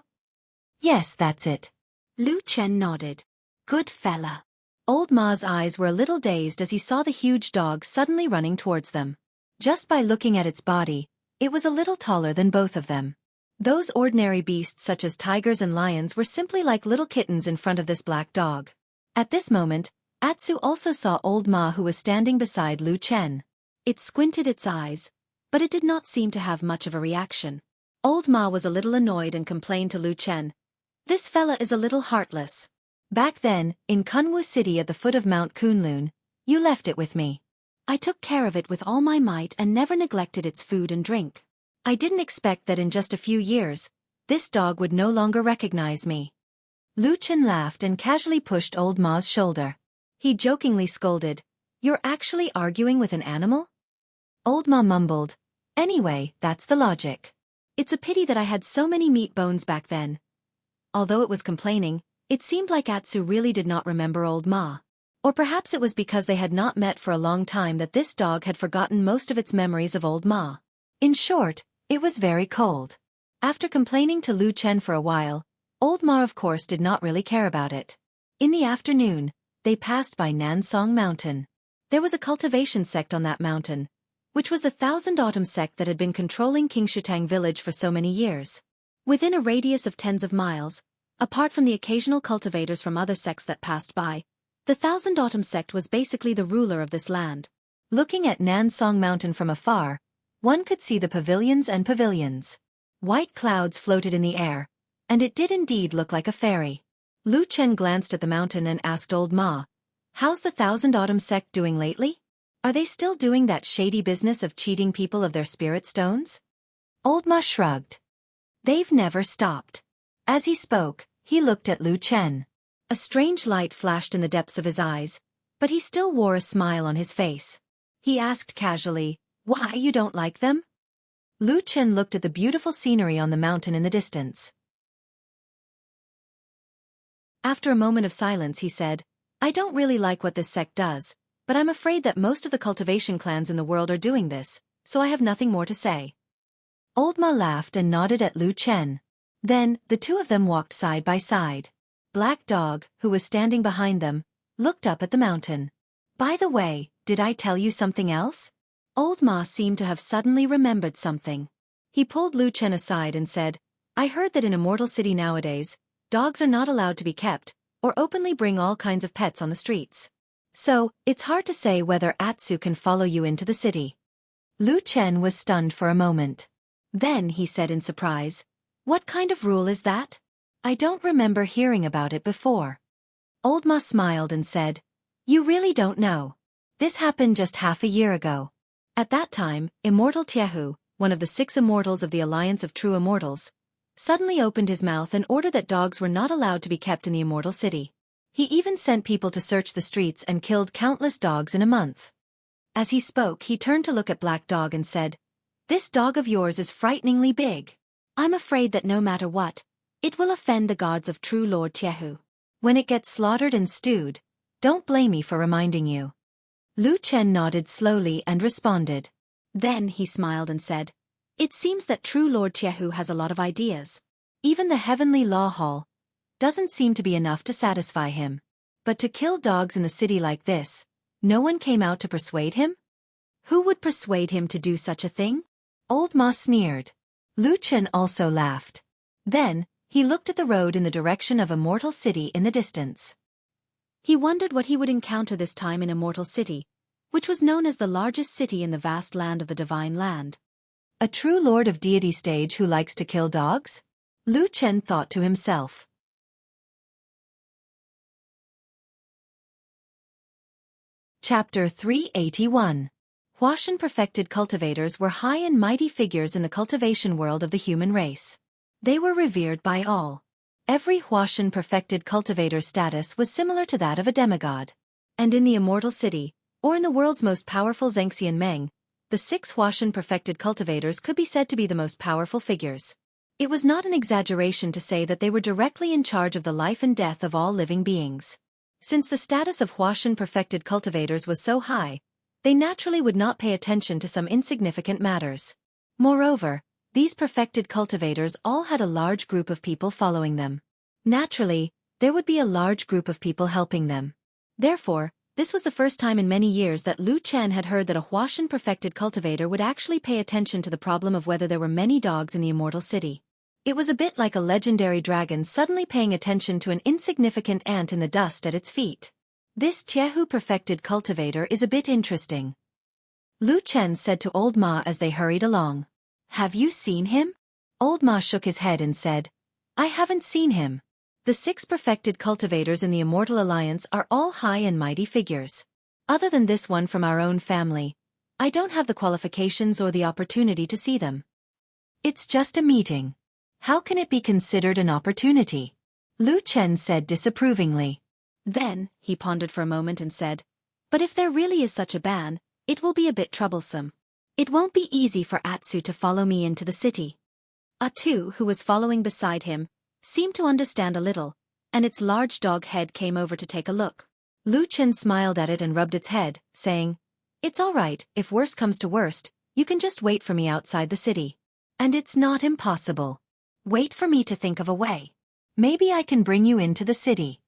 "Yes, that's it." Lu Chen nodded. "Good fella." Old Ma's eyes were a little dazed as he saw the huge dog suddenly running towards them. Just by looking at its body, it was a little taller than both of them. Those ordinary beasts such as tigers and lions were simply like little kittens in front of this black dog. At this moment, Atsu also saw Old Ma, who was standing beside Lu Chen. It squinted its eyes, but it did not seem to have much of a reaction. Old Ma was a little annoyed and complained to Lu Chen, "This fella is a little heartless. Back then, in Kunwu City at the foot of Mount Kunlun, you left it with me. I took care of it with all my might and never neglected its food and drink. I didn't expect that in just a few years, this dog would no longer recognize me." Lu Chen laughed and casually pushed Old Ma's shoulder. He jokingly scolded, "You're actually arguing with an animal?" Old Ma mumbled, "Anyway, that's the logic. It's a pity that I had so many meat bones back then." Although it was complaining, it seemed like Atsu really did not remember Old Ma. Or perhaps it was because they had not met for a long time that this dog had forgotten most of its memories of old Ma. In short, it was very cold. After complaining to Lu Chen for a while, old Ma of course did not really care about it. In the afternoon, they passed by Nansong Mountain. There was a cultivation sect on that mountain, which was the Thousand Autumn sect that had been controlling Qingshutang village for so many years. Within a radius of tens of miles, apart from the occasional cultivators from other sects that passed by, the Thousand Autumn sect was basically the ruler of this land. Looking at Nansong Mountain from afar, one could see the pavilions and pavilions. White clouds floated in the air, and it did indeed look like a fairy. Lu Chen glanced at the mountain and asked old Ma, "How's the Thousand Autumn sect doing lately? Are they still doing that shady business of cheating people of their spirit stones?" Old Ma shrugged. "They've never stopped." As he spoke, he looked at Lu Chen. A strange light flashed in the depths of his eyes, but he still wore a smile on his face. He asked casually, "Why, you don't like them?" Lu Chen looked at the beautiful scenery on the mountain in the distance. After a moment of silence he said, "I don't really like what this sect does, but I'm afraid that most of the cultivation clans in the world are doing this, so I have nothing more to say." Old Ma laughed and nodded at Lu Chen. Then, the two of them walked side by side. Black Dog, who was standing behind them, looked up at the mountain. "By the way, did I tell you something else?" Old Ma seemed to have suddenly remembered something. He pulled Lu Chen aside and said, "I heard that in Immortal City nowadays, dogs are not allowed to be kept, or openly bring all kinds of pets on the streets. So, it's hard to say whether Atsu can follow you into the city." Lu Chen was stunned for a moment. Then he said in surprise, "What kind of rule is that? I don't remember hearing about it before." Old Ma smiled and said, "You really don't know. This happened just half a year ago. At that time, Immortal Tiehu, one of the 6 immortals of the Alliance of True Immortals, suddenly opened his mouth and ordered that dogs were not allowed to be kept in the Immortal City. He even sent people to search the streets and killed countless dogs in a month." As he spoke, he turned to look at Black Dog and said, "This dog of yours is frighteningly big. I'm afraid that no matter what, it will offend the gods of True Lord Tiehu. When it gets slaughtered and stewed, don't blame me for reminding you." Lu Chen nodded slowly and responded. Then he smiled and said, "It seems that True Lord Tiehu has a lot of ideas. Even the Heavenly Law Hall doesn't seem to be enough to satisfy him. But to kill dogs in the city like this, no one came out to persuade him? Who would persuade him to do such a thing?" Old Ma sneered. Lu Chen also laughed. Then, he looked at the road in the direction of Immortal City in the distance. He wondered what he would encounter this time in Immortal City, which was known as the largest city in the vast land of the Divine Land. A true Lord of Deity stage who likes to kill dogs? Lu Chen thought to himself. Chapter 381. Huashan perfected cultivators were high and mighty figures in the cultivation world of the human race. They were revered by all. Every Huashan perfected cultivator's status was similar to that of a demigod. And in the Immortal City, or in the world's most powerful Zhengxian Meng, the 6 Huashan perfected cultivators could be said to be the most powerful figures. It was not an exaggeration to say that they were directly in charge of the life and death of all living beings. Since the status of Huashan perfected cultivators was so high, they naturally would not pay attention to some insignificant matters. Moreover, these perfected cultivators all had a large group of people following them. Naturally, there would be a large group of people helping them. Therefore, this was the first time in many years that Lu Chen had heard that a Huashan perfected cultivator would actually pay attention to the problem of whether there were many dogs in the Immortal City. It was a bit like a legendary dragon suddenly paying attention to an insignificant ant in the dust at its feet. This Tiehu perfected cultivator is a bit interesting. Lu Chen said to Old Ma as they hurried along. "Have you seen him?" Old Ma shook his head and said, "I haven't seen him. The 6 perfected cultivators in the Immortal Alliance are all high and mighty figures. Other than this one from our own family, I don't have the qualifications or the opportunity to see them." "It's just a meeting. How can it be considered an opportunity?" Lu Chen said disapprovingly. Then, he pondered for a moment and said, "But if there really is such a ban, it will be a bit troublesome. It won't be easy for Atsu to follow me into the city." Atu, who was following beside him, seemed to understand a little, and its large dog head came over to take a look. Lu Chen smiled at it and rubbed its head, saying, "It's all right, if worst comes to worst, you can just wait for me outside the city. And it's not impossible. Wait for me to think of a way. Maybe I can bring you into the city."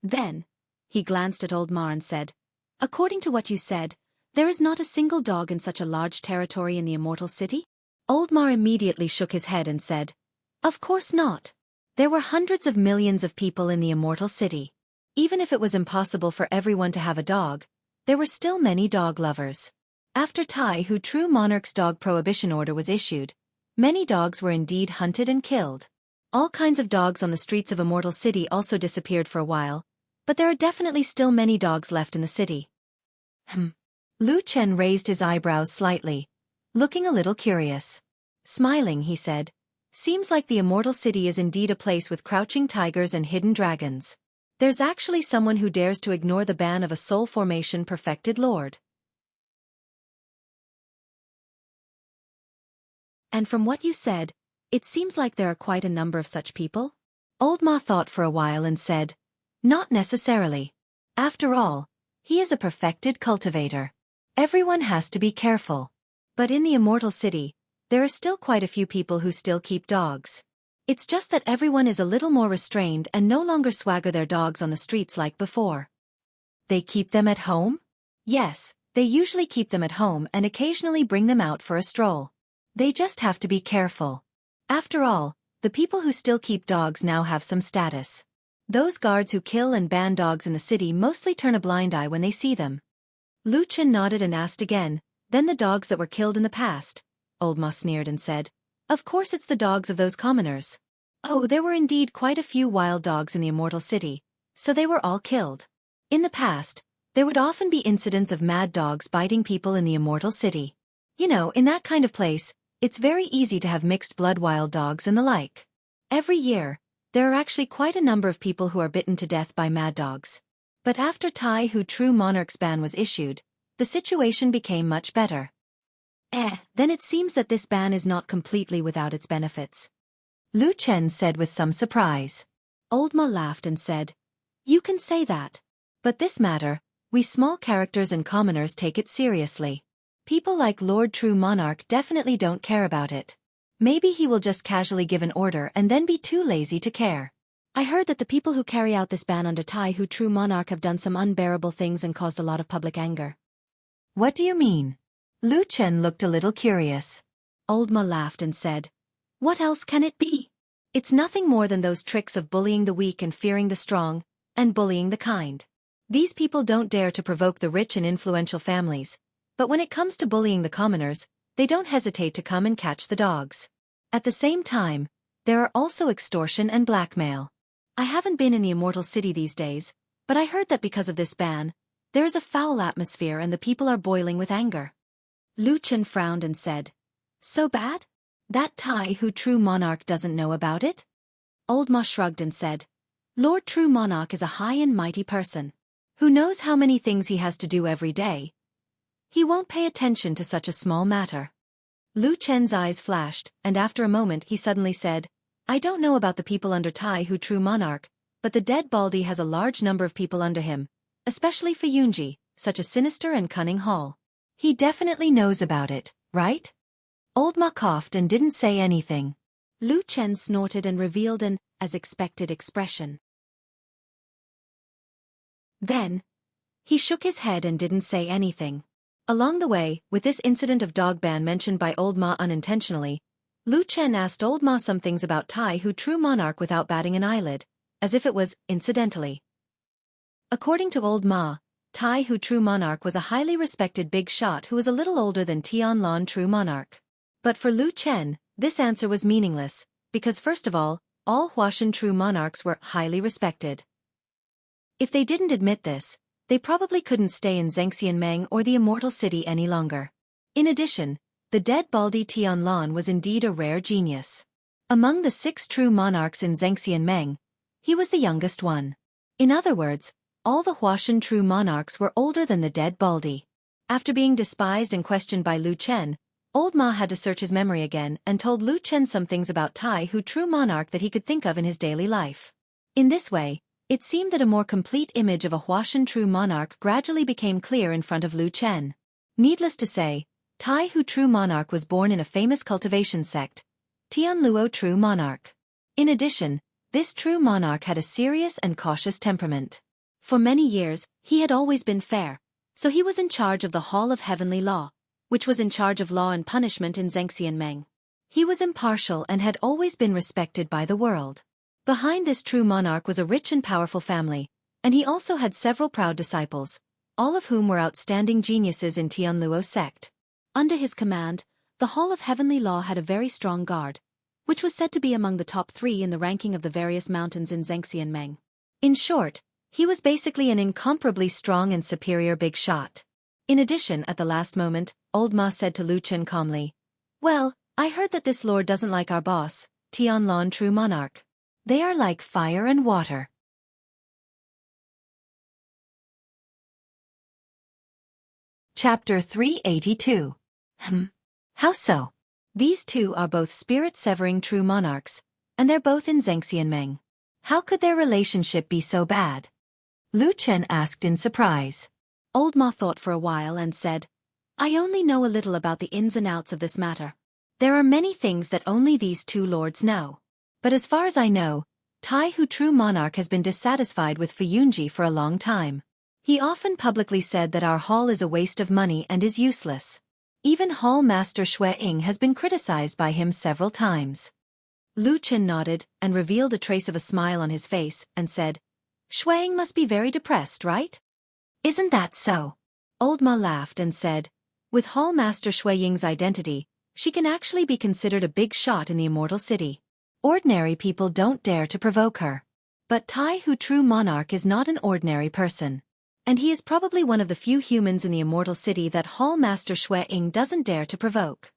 Then, he glanced at Old Ma and said, "According to what you said, there is not a single dog in such a large territory in the Immortal City?" Old Ma immediately shook his head and said, "Of course not. There were hundreds of millions of people in the Immortal City. Even if it was impossible for everyone to have a dog, there were still many dog lovers. After Tai Hu True Monarch's dog prohibition order was issued, many dogs were indeed hunted and killed. All kinds of dogs on the streets of Immortal City also disappeared for a while, but there are definitely still many dogs left in the city." Lu Chen raised his eyebrows slightly, looking a little curious. Smiling, he said, "Seems like the Immortal City is indeed a place with crouching tigers and hidden dragons. There's actually someone who dares to ignore the ban of a soul formation perfected lord. And from what you said, it seems like there are quite a number of such people?" Old Ma thought for a while and said, "Not necessarily. After all, he is a perfected cultivator. Everyone has to be careful. But in the Immortal City, there are still quite a few people who still keep dogs. It's just that everyone is a little more restrained and no longer swagger their dogs on the streets like before." "They keep them at home?" "Yes, they usually keep them at home and occasionally bring them out for a stroll. They just have to be careful. After all, the people who still keep dogs now have some status. Those guards who kill and ban dogs in the city mostly turn a blind eye when they see them." Lu Chen nodded and asked again, "Then the dogs that were killed in the past?" Old Ma sneered and said, "Of course it's the dogs of those commoners. Oh, there were indeed quite a few wild dogs in the Immortal City, so they were all killed. In the past, there would often be incidents of mad dogs biting people in the Immortal City. You know, in that kind of place, it's very easy to have mixed blood wild dogs and the like. Every year, there are actually quite a number of people who are bitten to death by mad dogs. But after Tai Hu True Monarch's ban was issued, the situation became much better." Then it seems that this ban is not completely without its benefits," Lu Chen said with some surprise. Old Ma laughed and said, "You can say that. But this matter, we small characters and commoners take it seriously. People like Lord True Monarch definitely don't care about it. Maybe he will just casually give an order and then be too lazy to care. I heard that the people who carry out this ban under Tai Hu True Monarch have done some unbearable things and caused a lot of public anger." "What do you mean?" Lu Chen looked a little curious. Old Ma laughed and said, "What else can it be? It's nothing more than those tricks of bullying the weak and fearing the strong, and bullying the kind. These people don't dare to provoke the rich and influential families, but when it comes to bullying the commoners, they don't hesitate to come and catch the dogs. At the same time, there are also extortion and blackmail. I haven't been in the Immortal City these days, but I heard that because of this ban, there is a foul atmosphere and the people are boiling with anger." Lu Chen frowned and said, "So bad? That Tai Hu True Monarch doesn't know about it?" Old Ma shrugged and said, "Lord True Monarch is a high and mighty person. Who knows how many things he has to do every day? He won't pay attention to such a small matter." Lu Chen's eyes flashed, and after a moment he suddenly said, "I don't know about the people under Tai Hu True Monarch, but the dead Baldy has a large number of people under him, especially for Yunji, such a sinister and cunning Hall. He definitely knows about it, right?" Old Ma coughed and didn't say anything. Lu Chen snorted and revealed an as expected expression. Then, he shook his head and didn't say anything. Along the way, with this incident of dog ban mentioned by Old Ma unintentionally, Lu Chen asked Old Ma some things about Tai Hu True Monarch without batting an eyelid, as if it was incidentally. According to Old Ma, Tai Hu True Monarch was a highly respected big shot who was a little older than Tianlan True Monarch. But for Lu Chen, this answer was meaningless, because first of all Huashan True Monarchs were highly respected. If they didn't admit this, they probably couldn't stay in Zhengxianmeng or the Immortal City any longer. In addition, the dead Baldy Tianlan was indeed a rare genius. Among the 6 true monarchs in Zhengxianmeng, he was the youngest one. In other words, all the Huashan true monarchs were older than the dead Baldy. After being despised and questioned by Lu Chen, Old Ma had to search his memory again and told Lu Chen some things about Tai Hu True Monarch that he could think of in his daily life. In this way, It seemed that a more complete image of a Huashan true monarch gradually became clear in front of Lu Chen. Needless to say, Tai Hu true monarch was born in a famous cultivation sect, Tianluo true monarch. In addition, this true monarch had a serious and cautious temperament. For many years, he had always been fair, so he was in charge of the Hall of Heavenly Law, which was in charge of law and punishment in Zhengxianmeng. He was impartial and had always been respected by the world. Behind this true monarch was a rich and powerful family, and he also had several proud disciples, all of whom were outstanding geniuses in Tianluo sect. Under his command, the Hall of Heavenly Law had a very strong guard, which was said to be among the top 3 in the ranking of the various mountains in Zhengxianmeng. In short, he was basically an incomparably strong and superior big shot. In addition, at the last moment, old Ma said to Lu Chen calmly, "Well, I heard that this lord doesn't like our boss, Tianlon true monarch. They are like fire and water." Chapter 382. How so? These two are both spirit-severing true monarchs, and they're both in Zhengxianmeng. How could their relationship be so bad? Lu Chen asked in surprise. Old Ma thought for a while and said, "I only know a little about the ins and outs of this matter. There are many things that only these two lords know. But as far as I know, Tai Hu true monarch has been dissatisfied with Fuyunji for a long time. He often publicly said that our hall is a waste of money and is useless. Even Hall Master Xue Ying has been criticized by him several times." Lu Chen nodded and revealed a trace of a smile on his face and said, "Xue Ying must be very depressed, right?" "Isn't that so?" Old Ma laughed and said, "With Hall Master Xue Ying's identity, she can actually be considered a big shot in the Immortal City. Ordinary people don't dare to provoke her. But Tai Hu true monarch is not an ordinary person. And he is probably one of the few humans in the Immortal City that Hall Master Xue Ying doesn't dare to provoke."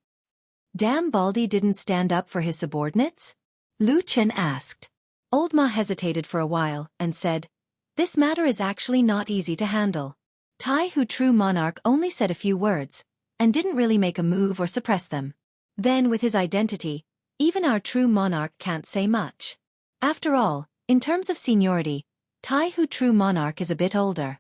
"Damn Baldy didn't stand up for his subordinates?" Lu Chen asked. Old Ma hesitated for a while and said, "This matter is actually not easy to handle. Tai Hu true monarch only said a few words, and didn't really make a move or suppress them. Then with his identity, even our true monarch can't say much. After all, in terms of seniority, Tai Hu true monarch is a bit older."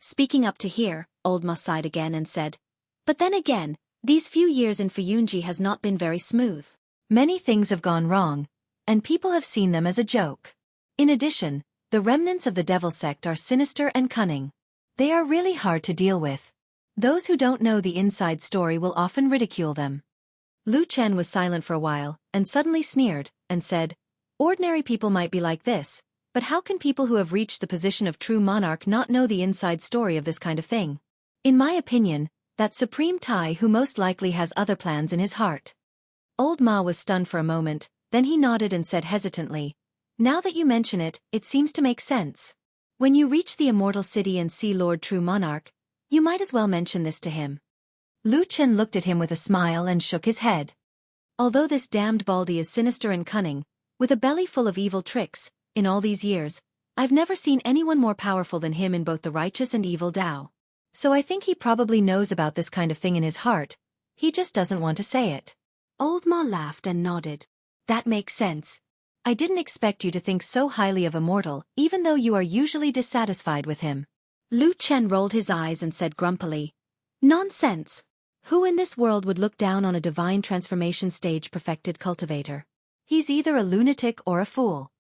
Speaking up to here, Old Ma sighed again and said, "But then again, these few years in Fuyunji has not been very smooth. Many things have gone wrong, and people have seen them as a joke. In addition, the remnants of the devil sect are sinister and cunning. They are really hard to deal with. Those who don't know the inside story will often ridicule them." Lu Chen was silent for a while, and suddenly sneered, and said, "Ordinary people might be like this, but how can people who have reached the position of true monarch not know the inside story of this kind of thing? In my opinion, that Supreme Tai Hu most likely has other plans in his heart." Old Ma was stunned for a moment, then he nodded and said hesitantly, "Now that you mention it, it seems to make sense. When you reach the Immortal City and see Lord True Monarch, you might as well mention this to him." Lu Chen looked at him with a smile and shook his head. "Although this damned Baldy is sinister and cunning, with a belly full of evil tricks, in all these years, I've never seen anyone more powerful than him in both the righteous and evil Tao. So I think he probably knows about this kind of thing in his heart, he just doesn't want to say it." Old Ma laughed and nodded. "That makes sense. I didn't expect you to think so highly of Immortal, even though you are usually dissatisfied with him." Lu Chen rolled his eyes and said grumpily, "Nonsense. Who in this world would look down on a divine transformation stage perfected cultivator? He's either a lunatic or a fool."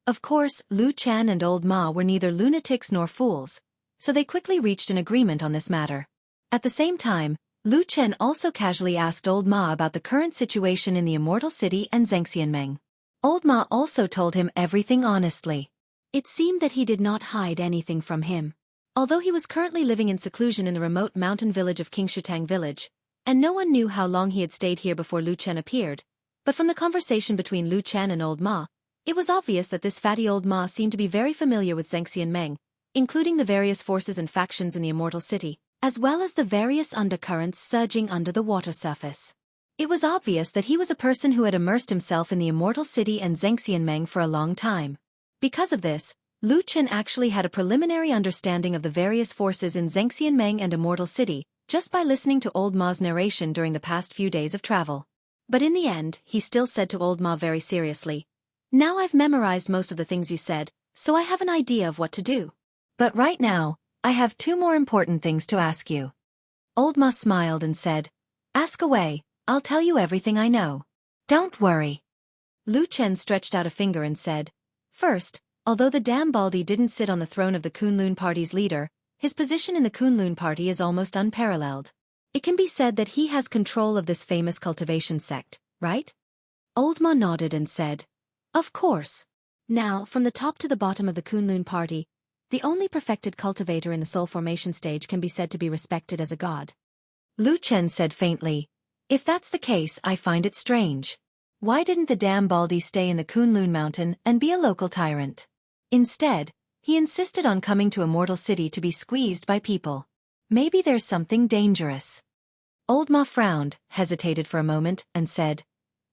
Of course, Lu Chen and Old Ma were neither lunatics nor fools, so they quickly reached an agreement on this matter. At the same time, Lu Chen also casually asked Old Ma about the current situation in the Immortal City and Zhengxianmeng. Old Ma also told him everything honestly. It seemed that he did not hide anything from him. Although he was currently living in seclusion in the remote mountain village of Qingshutang village, and no one knew how long he had stayed here before Lu Chen appeared, but from the conversation between Lu Chen and Old Ma, it was obvious that this fatty Old Ma seemed to be very familiar with Zhengxianmeng, including the various forces and factions in the Immortal City, as well as the various undercurrents surging under the water surface. It was obvious that he was a person who had immersed himself in the Immortal City and Zhengxianmeng for a long time. Because of this, Lu Chen actually had a preliminary understanding of the various forces in Zhengxianmeng and Immortal City, just by listening to Old Ma's narration during the past few days of travel. But in the end, he still said to Old Ma very seriously, Now I've memorized most of the things you said, so I have an idea of what to do. But right now, I have two more important things to ask you. Old Ma smiled and said, Ask away, I'll tell you everything I know. Don't worry. Lu Chen stretched out a finger and said, First, although the damn Baldy didn't sit on the throne of the Kunlun Party's leader, his position in the Kunlun Party is almost unparalleled. It can be said that he has control of this famous cultivation sect, right? Old Ma nodded and said, Of course. Now, from the top to the bottom of the Kunlun Party, the only perfected cultivator in the soul formation stage can be said to be respected as a god. Lu Chen said faintly, If that's the case, I find it strange. Why didn't the damn Baldy stay in the Kunlun Mountain and be a local tyrant? Instead, he insisted on coming to Immortal City to be squeezed by people. Maybe there's something dangerous. Old Ma frowned, hesitated for a moment, and said,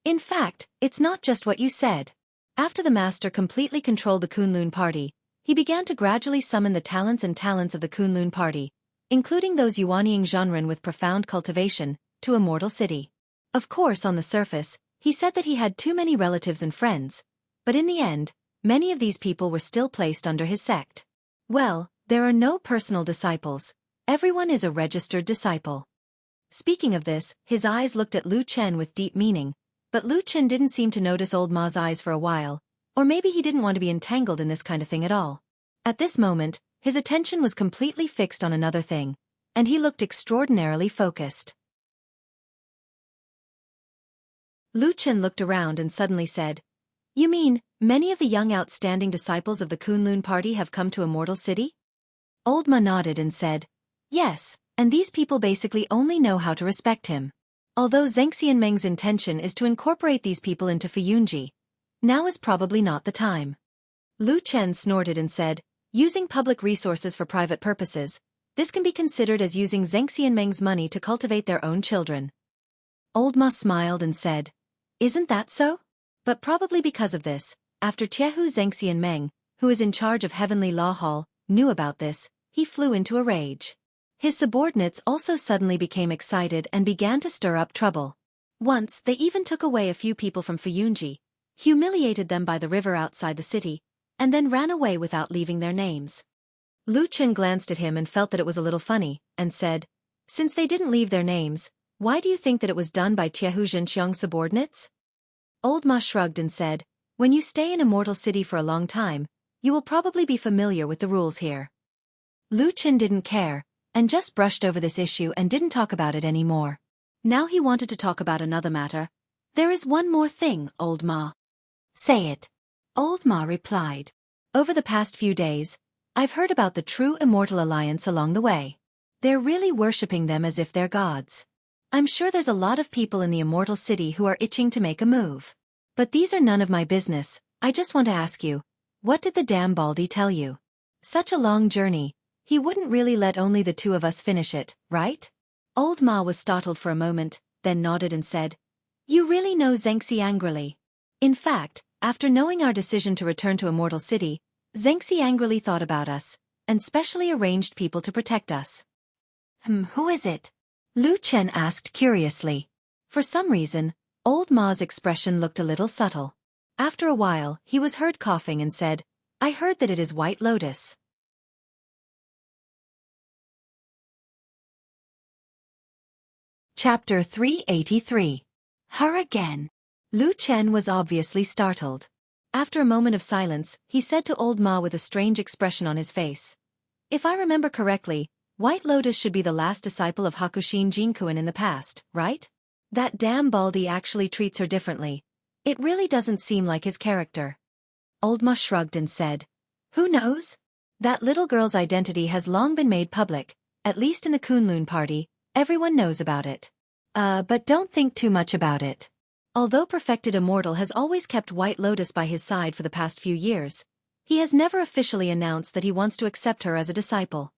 In fact, it's not just what you said. After the master completely controlled the Kunlun Party, he began to gradually summon the talents of the Kunlun Party, including those Yuanying Zhenren with profound cultivation, to Immortal City. Of course, on the surface, he said that he had too many relatives and friends, but in the end, many of these people were still placed under his sect. Well, there are no personal disciples. Everyone is a registered disciple. Speaking of this, his eyes looked at Lu Chen with deep meaning, but Lu Chen didn't seem to notice Old Ma's eyes for a while, or maybe he didn't want to be entangled in this kind of thing at all. At this moment, his attention was completely fixed on another thing, and he looked extraordinarily focused. Lu Chen looked around and suddenly said, You mean, many of the young outstanding disciples of the Kunlun Party have come to Immortal City? Old Ma nodded and said, Yes, and these people basically only know how to respect him. Although Zheng Xianmeng's intention is to incorporate these people into Fuyunji, now is probably not the time. Lu Chen snorted and said, Using public resources for private purposes, this can be considered as using Zheng Xianmeng's money to cultivate their own children. Old Ma smiled and said, Isn't that so? But probably because of this, after Chiehu Zheng Xianmeng, who is in charge of Heavenly Law Hall, knew about this, he flew into a rage. His subordinates also suddenly became excited and began to stir up trouble. Once, they even took away a few people from Fuyunji, humiliated them by the river outside the city, and then ran away without leaving their names. Lu Chen glanced at him and felt that it was a little funny, and said, Since they didn't leave their names, why do you think that it was done by Chiehu Zhenxiang's subordinates? Old Ma shrugged and said, When you stay in Immortal City for a long time, you will probably be familiar with the rules here. Lu Chen didn't care, and just brushed over this issue and didn't talk about it anymore. Now he wanted to talk about another matter. There is one more thing, Old Ma. Say it. Old Ma replied. Over the past few days, I've heard about the true Immortal Alliance along the way. They're really worshipping them as if they're gods. I'm sure there's a lot of people in the Immortal City who are itching to make a move. But these are none of my business. I just want to ask you, what did the damn Baldy tell you? Such a long journey. He wouldn't really let only the two of us finish it, right? Old Ma was startled for a moment, then nodded and said, You really know Zhengxi angrily. In fact, after knowing our decision to return to Immortal City, Zhengxi angrily thought about us, and specially arranged people to protect us. Who is it? Lu Chen asked curiously. For some reason, Old Ma's expression looked a little subtle. After a while, he was heard coughing and said, I heard that it is White Lotus. Chapter 383. Her again. Lu Chen was obviously startled. After a moment of silence, he said to Old Ma with a strange expression on his face, If I remember correctly, White Lotus should be the last disciple of Hakushin Jinkuin in the past, right? That damn Baldy actually treats her differently. It really doesn't seem like his character. Old Ma shrugged and said, Who knows? That little girl's identity has long been made public, at least in the Kunlun Party, everyone knows about it. But don't think too much about it. Although Perfected Immortal has always kept White Lotus by his side for the past few years, he has never officially announced that he wants to accept her as a disciple.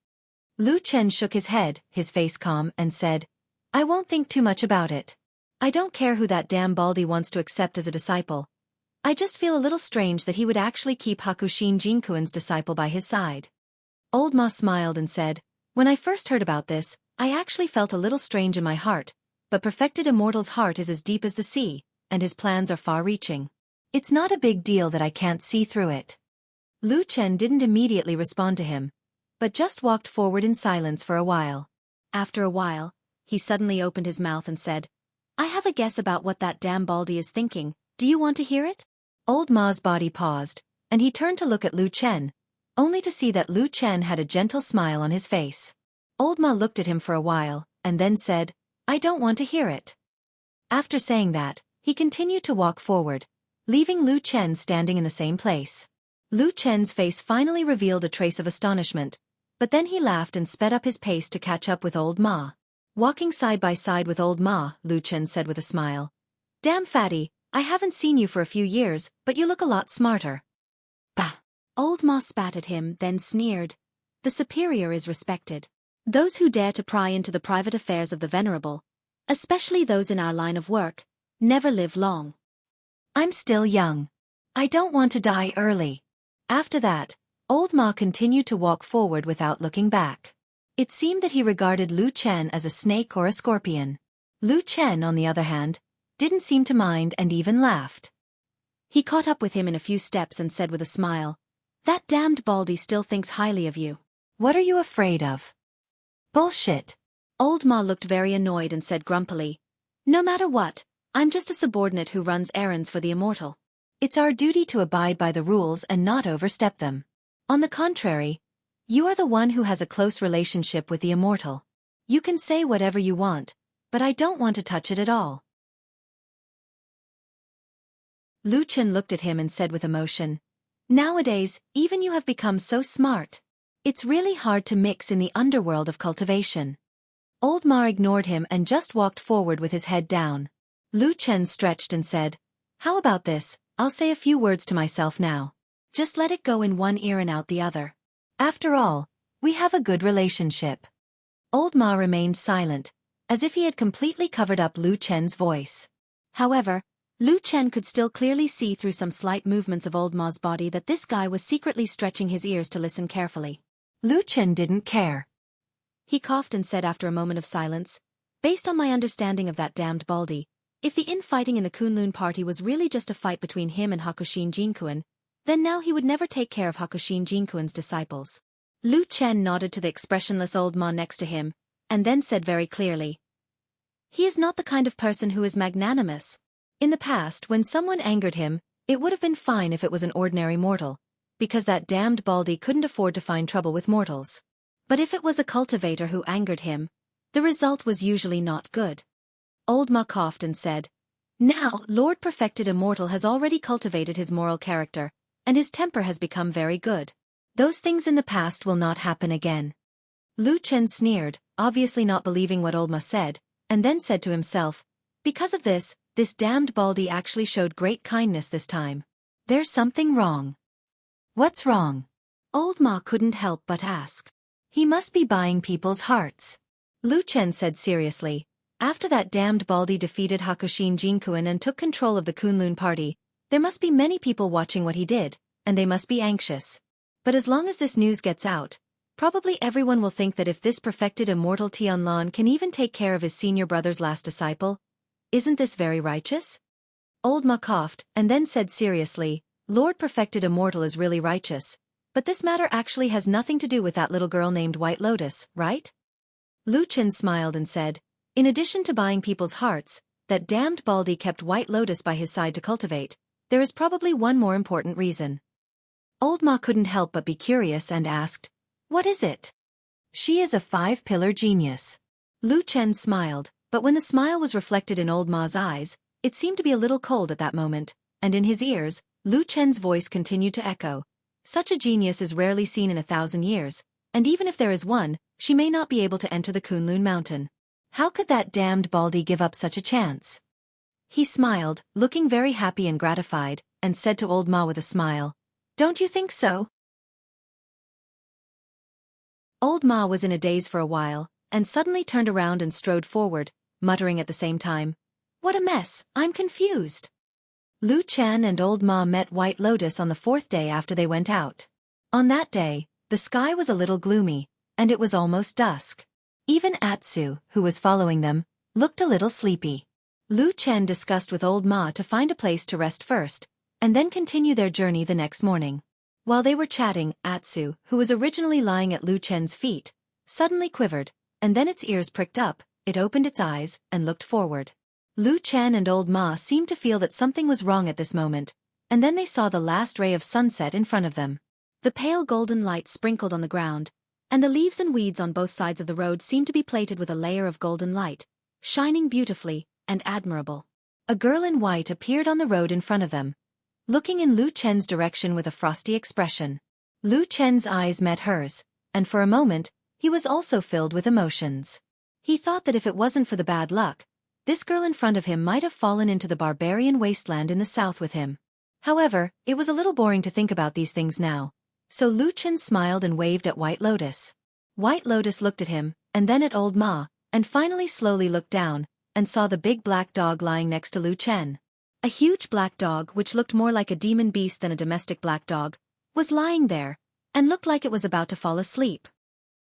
Lu Chen shook his head, his face calm, and said, I won't think too much about it. I don't care who that damn Baldy wants to accept as a disciple. I just feel a little strange that he would actually keep Hakushin Jinkuin's disciple by his side. Old Ma smiled and said, When I first heard about this, I actually felt a little strange in my heart, but Perfected Immortal's heart is as deep as the sea, and his plans are far-reaching. It's not a big deal that I can't see through it. Lu Chen didn't immediately respond to him, but just walked forward in silence for a while. After a while, he suddenly opened his mouth and said, I have a guess about what that damn Baldy is thinking. Do you want to hear it? Old Ma's body paused, and he turned to look at Lu Chen, only to see that Lu Chen had a gentle smile on his face. Old Ma looked at him for a while, and then said, I don't want to hear it. After saying that, he continued to walk forward, leaving Lu Chen standing in the same place. Lu Chen's face finally revealed a trace of astonishment, but then he laughed and sped up his pace to catch up with Old Ma. Walking side by side with Old Ma, Lu Chen said with a smile, Damn fatty, I haven't seen you for a few years, but you look a lot smarter. Bah! Old Ma spat at him, then sneered. The superior is respected. Those who dare to pry into the private affairs of the venerable, especially those in our line of work, never live long. I'm still young. I don't want to die early. After that, Old Ma continued to walk forward without looking back. It seemed that he regarded Lu Chen as a snake or a scorpion. Lu Chen, on the other hand, didn't seem to mind and even laughed. He caught up with him in a few steps and said with a smile, That damned Baldy still thinks highly of you. What are you afraid of? Bullshit. Old Ma looked very annoyed and said grumpily, No matter what, I'm just a subordinate who runs errands for the immortal. It's our duty to abide by the rules and not overstep them. On the contrary, you are the one who has a close relationship with the immortal. You can say whatever you want, but I don't want to touch it at all. Lu Chen looked at him and said with emotion, Nowadays, even you have become so smart. It's really hard to mix in the underworld of cultivation. Old Ma ignored him and just walked forward with his head down. Lu Chen stretched and said, How about this? I'll say a few words to myself now. Just let it go in one ear and out the other. After all, we have a good relationship. Old Ma remained silent, as if he had completely covered up Lu Chen's voice. However, Lu Chen could still clearly see through some slight movements of Old Ma's body that this guy was secretly stretching his ears to listen carefully. Lu Chen didn't care. He coughed and said after a moment of silence, Based on my understanding of that damned Baldy, if the infighting in the Kunlun party was really just a fight between him and Hakushin Jinkuan, then now he would never take care of Hakushin Jinkuan's disciples. Lu Chen nodded to the expressionless Old Ma next to him, and then said very clearly, He is not the kind of person who is magnanimous. In the past, when someone angered him, it would have been fine if it was an ordinary mortal, because that damned Baldy couldn't afford to find trouble with mortals. But if it was a cultivator who angered him, the result was usually not good. Old Ma coughed and said, Now, Lord Perfected Immortal has already cultivated his moral character, and his temper has become very good. Those things in the past will not happen again. Lu Chen sneered, obviously not believing what Old Ma said, and then said to himself, Because of this damned Baldy actually showed great kindness this time. There's something wrong. What's wrong? Old Ma couldn't help but ask. He must be buying people's hearts. Lu Chen said seriously, After that damned Baldy defeated Hakushin Jinkuan and took control of the Kunlun party, there must be many people watching what he did, and they must be anxious. But as long as this news gets out, probably everyone will think that if this perfected immortal Tianlan can even take care of his senior brother's last disciple, isn't this very righteous? Old Ma coughed, and then said seriously, Lord Perfected Immortal is really righteous, but this matter actually has nothing to do with that little girl named White Lotus, right? Lu Chen smiled and said, In addition to buying people's hearts, that damned Baldy kept White Lotus by his side to cultivate, there is probably one more important reason. Old Ma couldn't help but be curious and asked, What is it? She is a 5-pillar genius. Lu Chen smiled, but when the smile was reflected in Old Ma's eyes, it seemed to be a little cold at that moment, and in his ears, Lu Chen's voice continued to echo. Such a genius is rarely seen in 1,000 years, and even if there is one, she may not be able to enter the Kunlun mountain. How could that damned Baldy give up such a chance? He smiled, looking very happy and gratified, and said to Old Ma with a smile, Don't you think so? Old Ma was in a daze for a while, and suddenly turned around and strode forward, muttering at the same time, What a mess, I'm confused. Lu Chen and Old Ma met White Lotus on the 4th day after they went out. On that day, the sky was a little gloomy, and it was almost dusk. Even Atsu, who was following them, looked a little sleepy. Lu Chen discussed with Old Ma to find a place to rest first, and then continue their journey the next morning. While they were chatting, Atsu, who was originally lying at Lu Chen's feet, suddenly quivered, and then its ears pricked up, it opened its eyes, and looked forward. Lu Chen and old Ma seemed to feel that something was wrong at this moment, and then they saw the last ray of sunset in front of them. The pale golden light sprinkled on the ground, and the leaves and weeds on both sides of the road seemed to be plated with a layer of golden light, shining beautifully and admirable. A girl in white appeared on the road in front of them, looking in Lu Chen's direction with a frosty expression. Lu Chen's eyes met hers, and for a moment, he was also filled with emotions. He thought that if it wasn't for the bad luck, this girl in front of him might have fallen into the barbarian wasteland in the south with him. However, it was a little boring to think about these things now, so Lu Chen smiled and waved at White Lotus. White Lotus looked at him, and then at old Ma, and finally slowly looked down, and saw the big black dog lying next to Lu Chen. A huge black dog, which looked more like a demon beast than a domestic black dog, was lying there, and looked like it was about to fall asleep.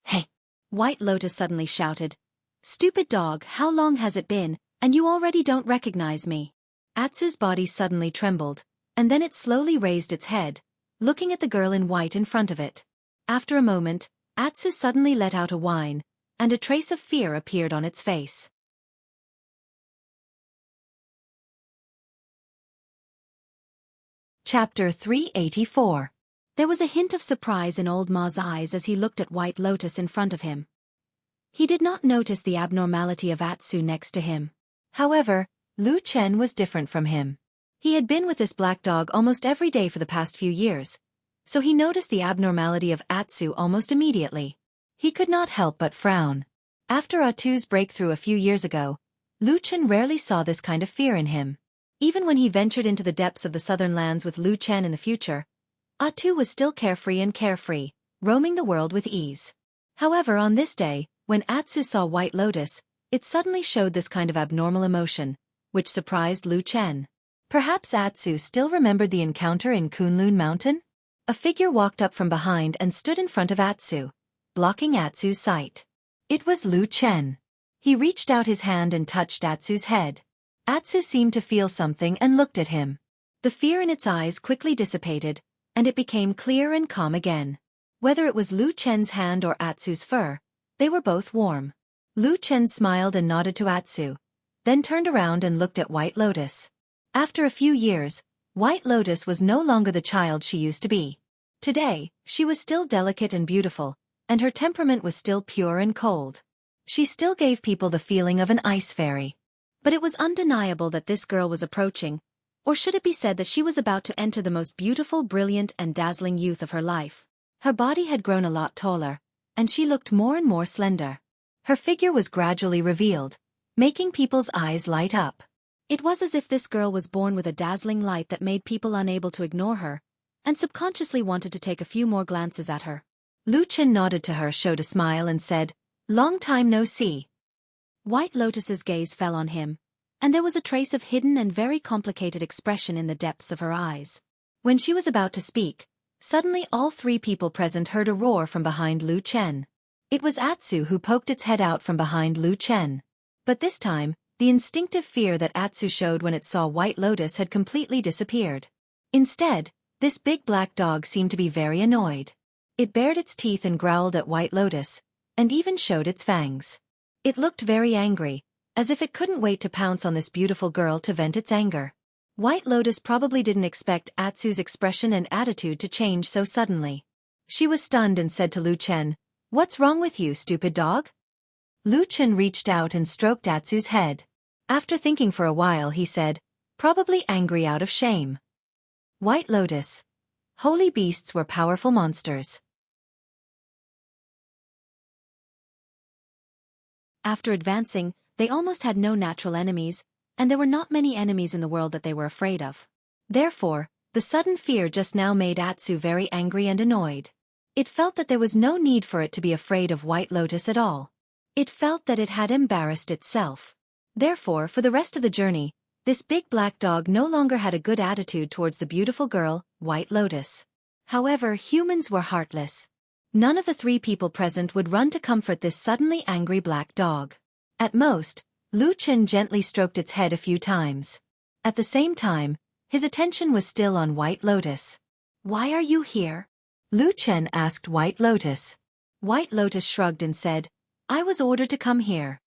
"Hey!" White Lotus suddenly shouted. "Stupid dog, how long has it been, and you already don't recognize me?" Atsu's body suddenly trembled, and then it slowly raised its head, looking at the girl in white in front of it. After a moment, Atsu suddenly let out a whine, and a trace of fear appeared on its face. Chapter 384. There was a hint of surprise in old Ma's eyes as he looked at White Lotus in front of him. He did not notice the abnormality of Atsu next to him. However, Lu Chen was different from him. He had been with this black dog almost every day for the past few years, so he noticed the abnormality of Atsu almost immediately. He could not help but frown. After Atsu's breakthrough a few years ago, Lu Chen rarely saw this kind of fear in him. Even when he ventured into the depths of the southern lands with Lu Chen in the future, Atsu was still carefree, roaming the world with ease. However, on this day, when Atsu saw White Lotus, it suddenly showed this kind of abnormal emotion, which surprised Lu Chen. Perhaps Atsu still remembered the encounter in Kunlun Mountain? A figure walked up from behind and stood in front of Atsu, blocking Atsu's sight. It was Lu Chen. He reached out his hand and touched Atsu's head. Atsu seemed to feel something and looked at him. The fear in its eyes quickly dissipated, and it became clear and calm again. Whether it was Lu Chen's hand or Atsu's fur, they were both warm. Lu Chen smiled and nodded to Atsu, then turned around and looked at White Lotus. After a few years, White Lotus was no longer the child she used to be. Today, she was still delicate and beautiful, and her temperament was still pure and cold. She still gave people the feeling of an ice fairy. But it was undeniable that this girl was approaching, or should it be said that she was about to enter the most beautiful, brilliant, and dazzling youth of her life. Her body had grown a lot taller, and she looked more and more slender. Her figure was gradually revealed, making people's eyes light up. It was as if this girl was born with a dazzling light that made people unable to ignore her, and subconsciously wanted to take a few more glances at her. Lu Chen nodded to her, showed a smile, and said, "Long time no see." White Lotus's gaze fell on him, and there was a trace of hidden and very complicated expression in the depths of her eyes. When she was about to speak, suddenly all three people present heard a roar from behind Lu Chen. It was Atsu who poked its head out from behind Lu Chen. But this time, the instinctive fear that Atsu showed when it saw White Lotus had completely disappeared. Instead, this big black dog seemed to be very annoyed. It bared its teeth and growled at White Lotus, and even showed its fangs. It looked very angry, as if it couldn't wait to pounce on this beautiful girl to vent its anger. White Lotus probably didn't expect Atsu's expression and attitude to change so suddenly. She was stunned and said to Lu Chen, "What's wrong with you, stupid dog?" Lu Chen reached out and stroked Atsu's head. After thinking for a while, he said, "Probably angry out of shame." White Lotus. Holy beasts were powerful monsters. After advancing, they almost had no natural enemies, and there were not many enemies in the world that they were afraid of. Therefore, the sudden fear just now made Atsu very angry and annoyed. It felt that there was no need for it to be afraid of White Lotus at all. It felt that it had embarrassed itself. Therefore, for the rest of the journey, this big black dog no longer had a good attitude towards the beautiful girl, White Lotus. However, humans were heartless. None of the three people present would run to comfort this suddenly angry black dog. At most, Lu Chen gently stroked its head a few times. At the same time, His attention was still on White Lotus. "Why are you here?" Lu Chen asked White Lotus. White Lotus shrugged and said, "I was ordered to come here."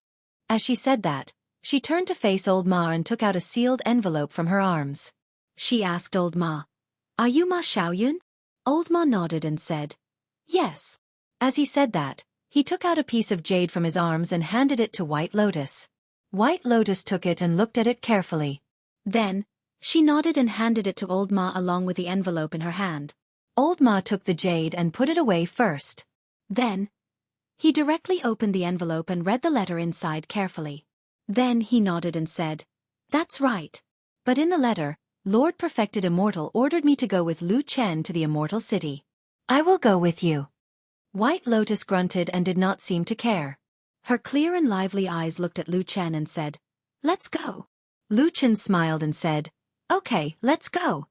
As she said that, she turned to face Old Ma and took out a sealed envelope from her arms. She asked Old Ma, "Are you Ma Xiaoyun?" Old Ma nodded and said, "Yes." As he said that, he took out a piece of jade from his arms and handed it to White Lotus. White Lotus took it and looked at it carefully. Then, she nodded and handed it to Old Ma along with the envelope in her hand. Old Ma took the jade and put it away first. Then, he directly opened the envelope and read the letter inside carefully. Then he nodded and said, "That's right. But in the letter, Lord Perfected Immortal ordered me to go with Lu Chen to the Immortal City. I will go with you." White Lotus grunted and did not seem to care. Her clear and lively eyes looked at Lu Chen and said, "Let's go." Lu Chen smiled and said, "Okay, let's go."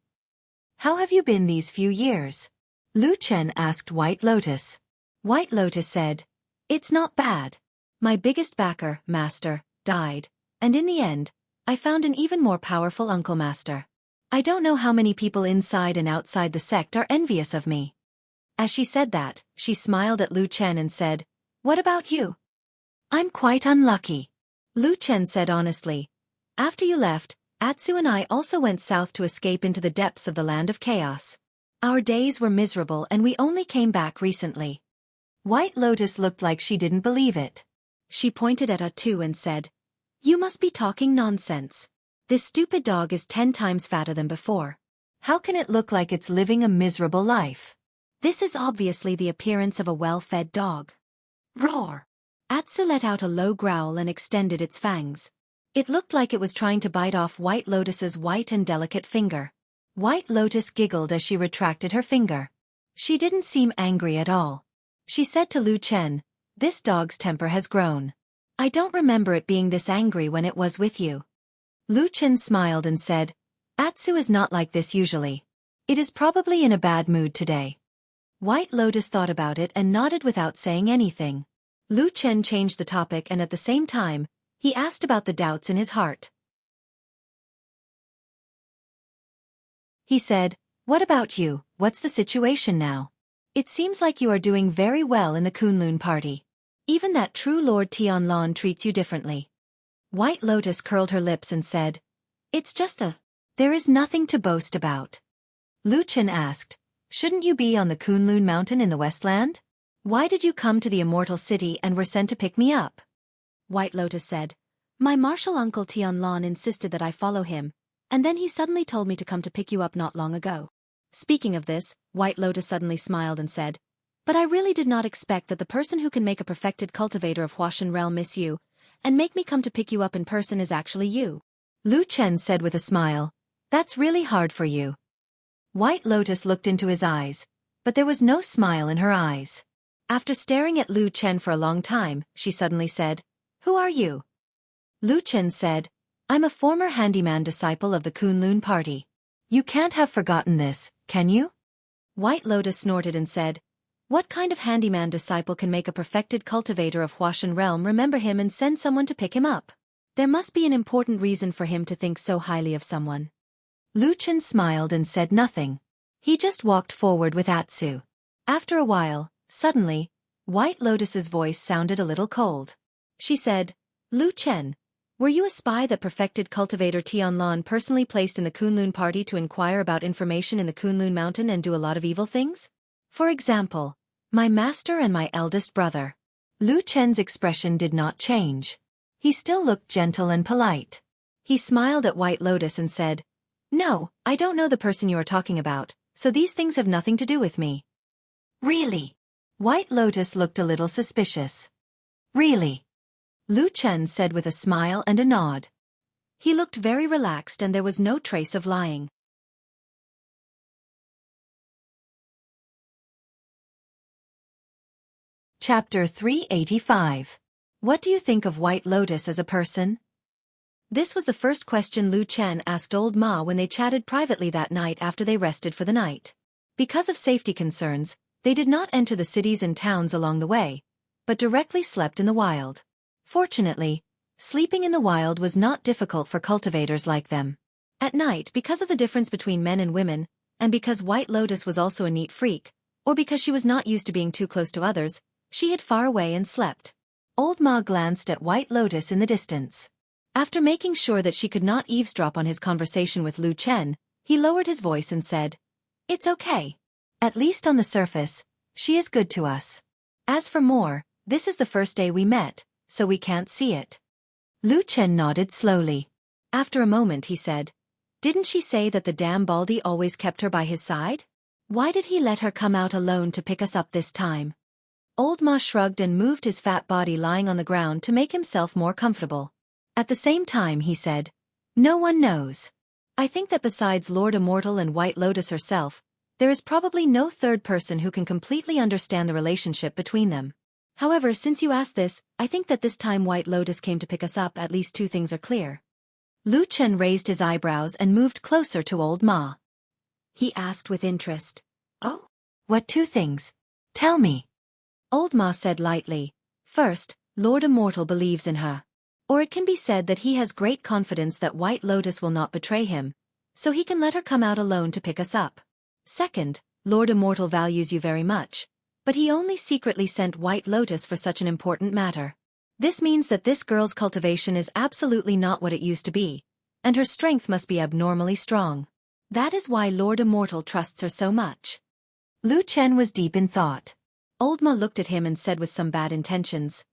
"How have you been these few years?" Lu Chen asked White Lotus. White Lotus said, "It's not bad. My biggest backer, Master, died, and in the end, I found an even more powerful Uncle Master. I don't know how many people inside and outside the sect are envious of me." As she said that, she smiled at Lu Chen and said, "What about you?" "I'm quite unlucky." Lu Chen said honestly, "After you left, Atsu and I also went south to escape into the depths of the land of chaos. Our days were miserable and we only came back recently." White Lotus looked like she didn't believe it. She pointed at Atsu and said, "You must be talking nonsense. This stupid dog is 10 times fatter than before. How can it look like it's living a miserable life? This is obviously the appearance of a well-fed dog." Roar! Atsu let out a low growl and extended its fangs. It looked like it was trying to bite off White Lotus's white and delicate finger. White Lotus giggled as she retracted her finger. She didn't seem angry at all. She said to Lu Chen, "This dog's temper has grown. I don't remember it being this angry when it was with you." Lu Chen smiled and said, "Atsu is not like this usually. It is probably in a bad mood today." White Lotus thought about it and nodded without saying anything. Lu Chen changed the topic and at the same time, he asked about the doubts in his heart. He said, "What about you? What's the situation now? It seems like you are doing very well in the Kunlun party. Even that true Lord Tianlan treats you differently." White Lotus curled her lips and said, "It's just there is nothing to boast about." Lu Chen asked, "Shouldn't you be on the Kunlun mountain in the Westland? Why did you come to the Immortal City and were sent to pick me up?" White Lotus said, "My martial uncle Tianlan insisted that I follow him, and then he suddenly told me to come to pick you up not long ago." Speaking of this, White Lotus suddenly smiled and said, "But I really did not expect that the person who can make a perfected cultivator of Huashan realm miss you, and make me come to pick you up in person is actually you." Lu Chen said with a smile, "That's really hard for you." White Lotus looked into his eyes, but there was no smile in her eyes. After staring at Lu Chen for a long time, she suddenly said, "Who are you?" Lu Chen said, "I'm a former handyman disciple of the Kunlun party. You can't have forgotten this, can you?" White Lotus snorted and said, "What kind of handyman disciple can make a perfected cultivator of Huashan realm remember him and send someone to pick him up? There must be an important reason for him to think so highly of someone." Lu Chen smiled and said nothing. He just walked forward with Atsu. After a while, suddenly, White Lotus's voice sounded a little cold. She said, "Lu Chen, were you a spy that perfected cultivator Tianlan personally placed in the Kunlun party to inquire about information in the Kunlun mountain and do a lot of evil things? For example, my master and my eldest brother." Lu Chen's expression did not change. He still looked gentle and polite. He smiled at White Lotus and said, "No, I don't know the person you are talking about, so these things have nothing to do with me." "Really?" White Lotus looked a little suspicious. "Really?" Lu Chen said with a smile and a nod. He looked very relaxed and there was no trace of lying. Chapter 385. What do you think of White Lotus as a person? This was the first question Lu Chen asked Old Ma when they chatted privately that night after they rested for the night. Because of safety concerns, they did not enter the cities and towns along the way, but directly slept in the wild. Fortunately, sleeping in the wild was not difficult for cultivators like them. At night, because of the difference between men and women, and because White Lotus was also a neat freak, or because she was not used to being too close to others, she hid far away and slept. Old Ma glanced at White Lotus in the distance. After making sure that she could not eavesdrop on his conversation with Lu Chen, he lowered his voice and said, "It's okay. At least on the surface, she is good to us. As for more, this is the first day we met, so we can't see it." Lu Chen nodded slowly. After a moment he said, "Didn't she say that the damn Baldy always kept her by his side? Why did he let her come out alone to pick us up this time?" Old Ma shrugged and moved his fat body lying on the ground to make himself more comfortable. At the same time he said, "No one knows. I think that besides Lord Immortal and White Lotus herself, there is probably no third person who can completely understand the relationship between them. However, since you asked this, I think that this time White Lotus came to pick us up, at least two things are clear." Lu Chen raised his eyebrows and moved closer to Old Ma. He asked with interest, "Oh? What two things? Tell me." Old Ma said lightly, "First, Lord Immortal believes in her. Or it can be said that he has great confidence that White Lotus will not betray him, so he can let her come out alone to pick us up. Second, Lord Immortal values you very much, but he only secretly sent White Lotus for such an important matter. This means that this girl's cultivation is absolutely not what it used to be, and her strength must be abnormally strong. That is why Lord Immortal trusts her so much." Lu Chen was deep in thought. Old Ma looked at him and said with some bad intentions,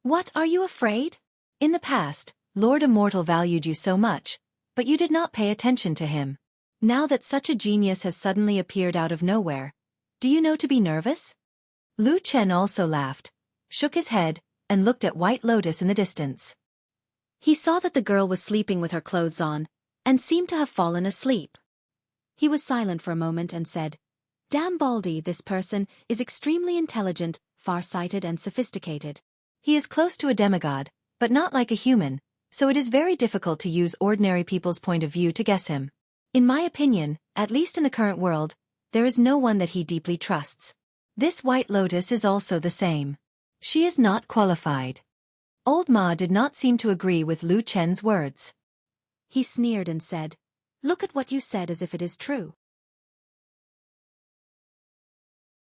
"What, are you afraid? In the past, Lord Immortal valued you so much, but you did not pay attention to him. Now that such a genius has suddenly appeared out of nowhere, do you know to be nervous?" Lu Chen also laughed, shook his head, and looked at White Lotus in the distance. He saw that the girl was sleeping with her clothes on, and seemed to have fallen asleep. He was silent for a moment and said, "Damn Baldy, this person is extremely intelligent, far-sighted and sophisticated. He is close to a demigod, but not like a human, so it is very difficult to use ordinary people's point of view to guess him. In my opinion, at least in the current world, there is no one that he deeply trusts. This White Lotus is also the same. She is not qualified." Old Ma did not seem to agree with Lu Chen's words. He sneered and said, "Look at what you said as if it is true.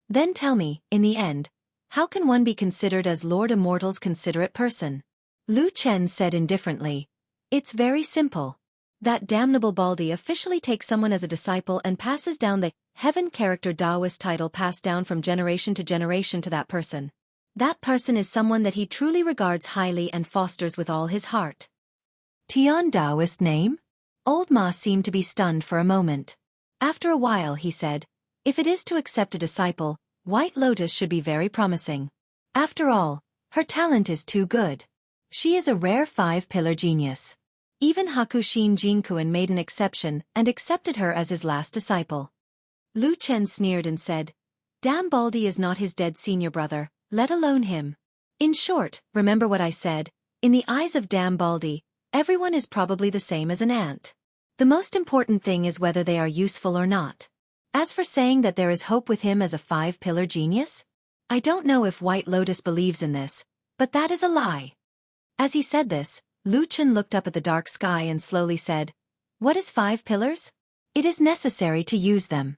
Then tell me, in the end, how can one be considered as Lord Immortal's considerate person?" Lu Chen said indifferently, "It's very simple. That damnable Baldy officially takes someone as a disciple and passes down the heaven character Taoist title passed down from generation to generation to that person. That person is someone that he truly regards highly and fosters with all his heart." Tian Taoist name? Old Ma seemed to be stunned for a moment. After a while he said, "If it is to accept a disciple, White Lotus should be very promising. After all, her talent is too good. She is a rare five-pillar genius. Even Hakushin Jinkuan made an exception and accepted her as his last disciple." Lu Chen sneered and said, "Damn Baldy is not his dead senior brother, let alone him. In short, remember what I said, in the eyes of Damn Baldy, everyone is probably the same as an ant. The most important thing is whether they are useful or not. As for saying that there is hope with him as a five-pillar genius, I don't know if White Lotus believes in this, but that is a lie." As he said this, Lu Chen looked up at the dark sky and slowly said, "What is five pillars? It is necessary to use them."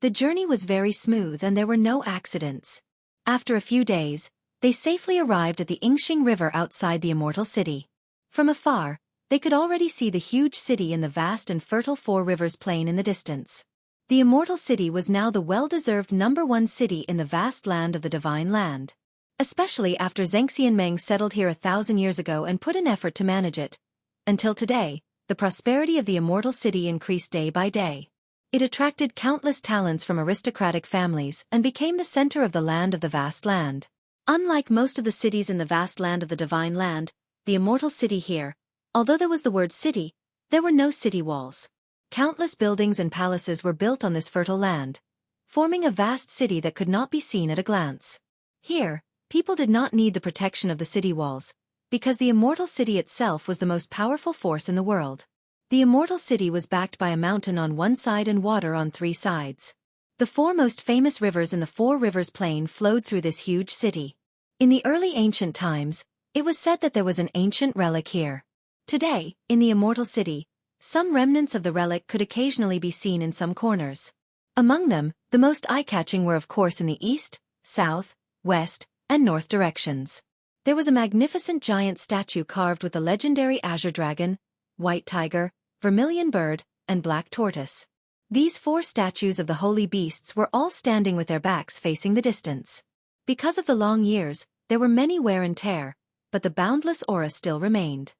The journey was very smooth and there were no accidents. After a few days, they safely arrived at the Yingxing River outside the Immortal City. From afar, they could already see the huge city in the vast and fertile Four Rivers Plain in the distance. The Immortal City was now the well-deserved #1 city in the vast land of the Divine Land. Especially after Zhengxianmeng settled here 1,000 years ago and put in effort to manage it. Until today, the prosperity of the Immortal City increased day by day. It attracted countless talents from aristocratic families and became the center of the land of the vast land. Unlike most of the cities in the vast land of the Divine Land, the Immortal City here, although there was the word city, there were no city walls. Countless buildings and palaces were built on this fertile land, forming a vast city that could not be seen at a glance. Here, people did not need the protection of the city walls, because the Immortal City itself was the most powerful force in the world. The Immortal City was backed by a mountain on one side and water on three sides. The four most famous rivers in the Four Rivers Plain flowed through this huge city. In the early ancient times, it was said that there was an ancient relic here. Today, in the Immortal City, Some remnants of the relic could occasionally be seen in some corners. Among them, the most eye-catching were of course in the east, south, west, and north directions. There was a magnificent giant statue carved with the legendary azure dragon, white tiger, vermilion bird, and black tortoise. These 4 statues of the holy beasts were all standing with their backs facing the distance. Because of the long years, there were many wear and tear, but the boundless aura still remained.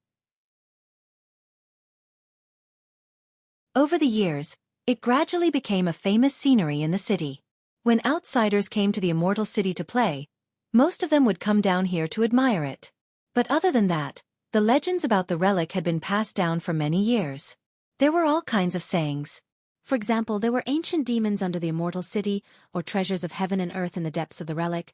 Over the years, it gradually became a famous scenery in the city. When outsiders came to the immortal city to play, most of them would come down here to admire it. But other than that, the legends about the relic had been passed down for many years. There were all kinds of sayings. For example, there were ancient demons under the immortal city, or treasures of heaven and earth in the depths of the relic,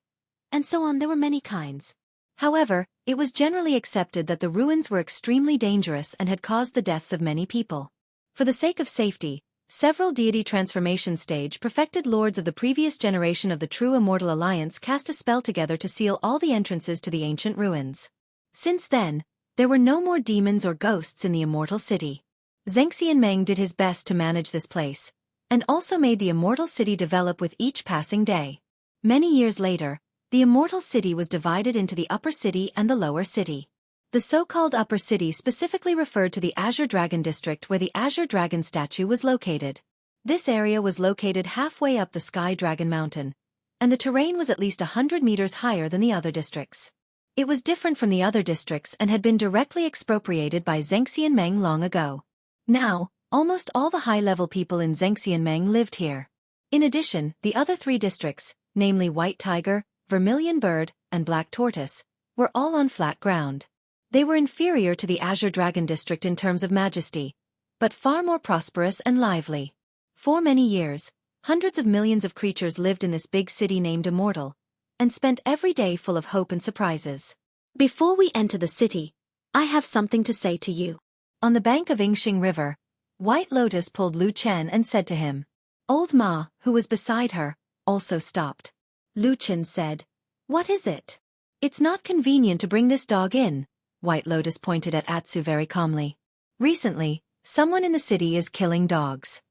and so on. There were many kinds. However, it was generally accepted that the ruins were extremely dangerous and had caused the deaths of many people. For the sake of safety, several deity transformation stage perfected lords of the previous generation of the true Immortal Alliance cast a spell together to seal all the entrances to the ancient ruins. Since then, there were no more demons or ghosts in the immortal city. Xiaofan did his best to manage this place, and also made the immortal city develop with each passing day. Many years later, the immortal city was divided into the upper city and the lower city. The so-called upper city specifically referred to the Azure Dragon district where the Azure Dragon statue was located. This area was located halfway up the Sky Dragon Mountain, and the terrain was at least 100 meters higher than the other districts. It was different from the other districts and had been directly expropriated by Xiaofan long ago. Now, almost all the high-level people in Xiaofan lived here. In addition, the other 3 districts, namely White Tiger, Vermilion Bird, and Black Tortoise, were all on flat ground. They were inferior to the Azure Dragon district in terms of majesty, but far more prosperous and lively. For many years, hundreds of millions of creatures lived in this big city named Immortal, and spent every day full of hope and surprises. Before we enter the city, I have something to say to you. On the bank of Yingxing River, White Lotus pulled Lu Chen and said to him. Old Ma, who was beside her, also stopped. Lu Chen said, "What is it?" "It's not convenient to bring this dog in," White Lotus pointed at Atsu very calmly. "Recently, someone in the city is killing dogs."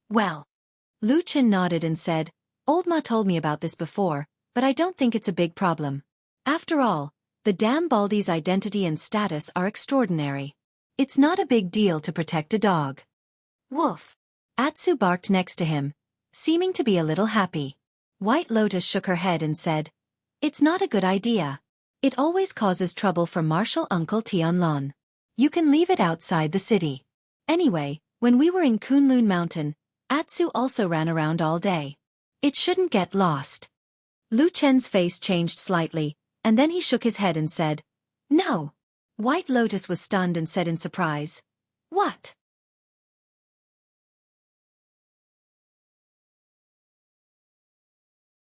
"Well." Lu Chen nodded and said, "Old Ma told me about this before, but I don't think it's a big problem. After all, the damn Baldy's identity and status are extraordinary. It's not a big deal to protect a dog." "Woof." Atsu barked next to him, seeming to be a little happy. White Lotus shook her head and said, "It's not a good idea. It always causes trouble for Martial Uncle Tianlon. You can leave it outside the city. Anyway, when we were in Kunlun Mountain, Atsu also ran around all day. It shouldn't get lost." Lu Chen's face changed slightly, and then he shook his head and said, "No." White Lotus was stunned and said in surprise, "What?"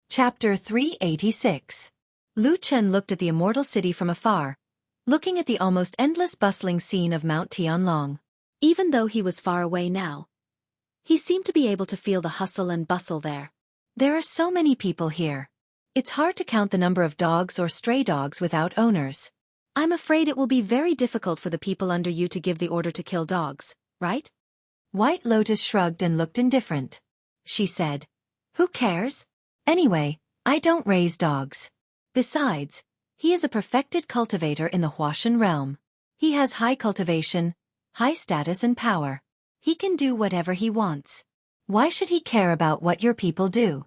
Chapter 386. Lu Chen looked at the immortal city from afar, looking at the almost endless bustling scene of Mount Tianlong. Even though he was far away now, he seemed to be able to feel the hustle and bustle there. There are so many people here. It's hard to count the number of dogs or stray dogs without owners. I'm afraid it will be very difficult for the people under you to give the order to kill dogs, right? White Lotus shrugged and looked indifferent. She said, "Who cares? Anyway, I don't raise dogs. Besides, he is a perfected cultivator in the Huashan realm. He has high cultivation, high status and power. He can do whatever he wants. Why should he care about what your people do?"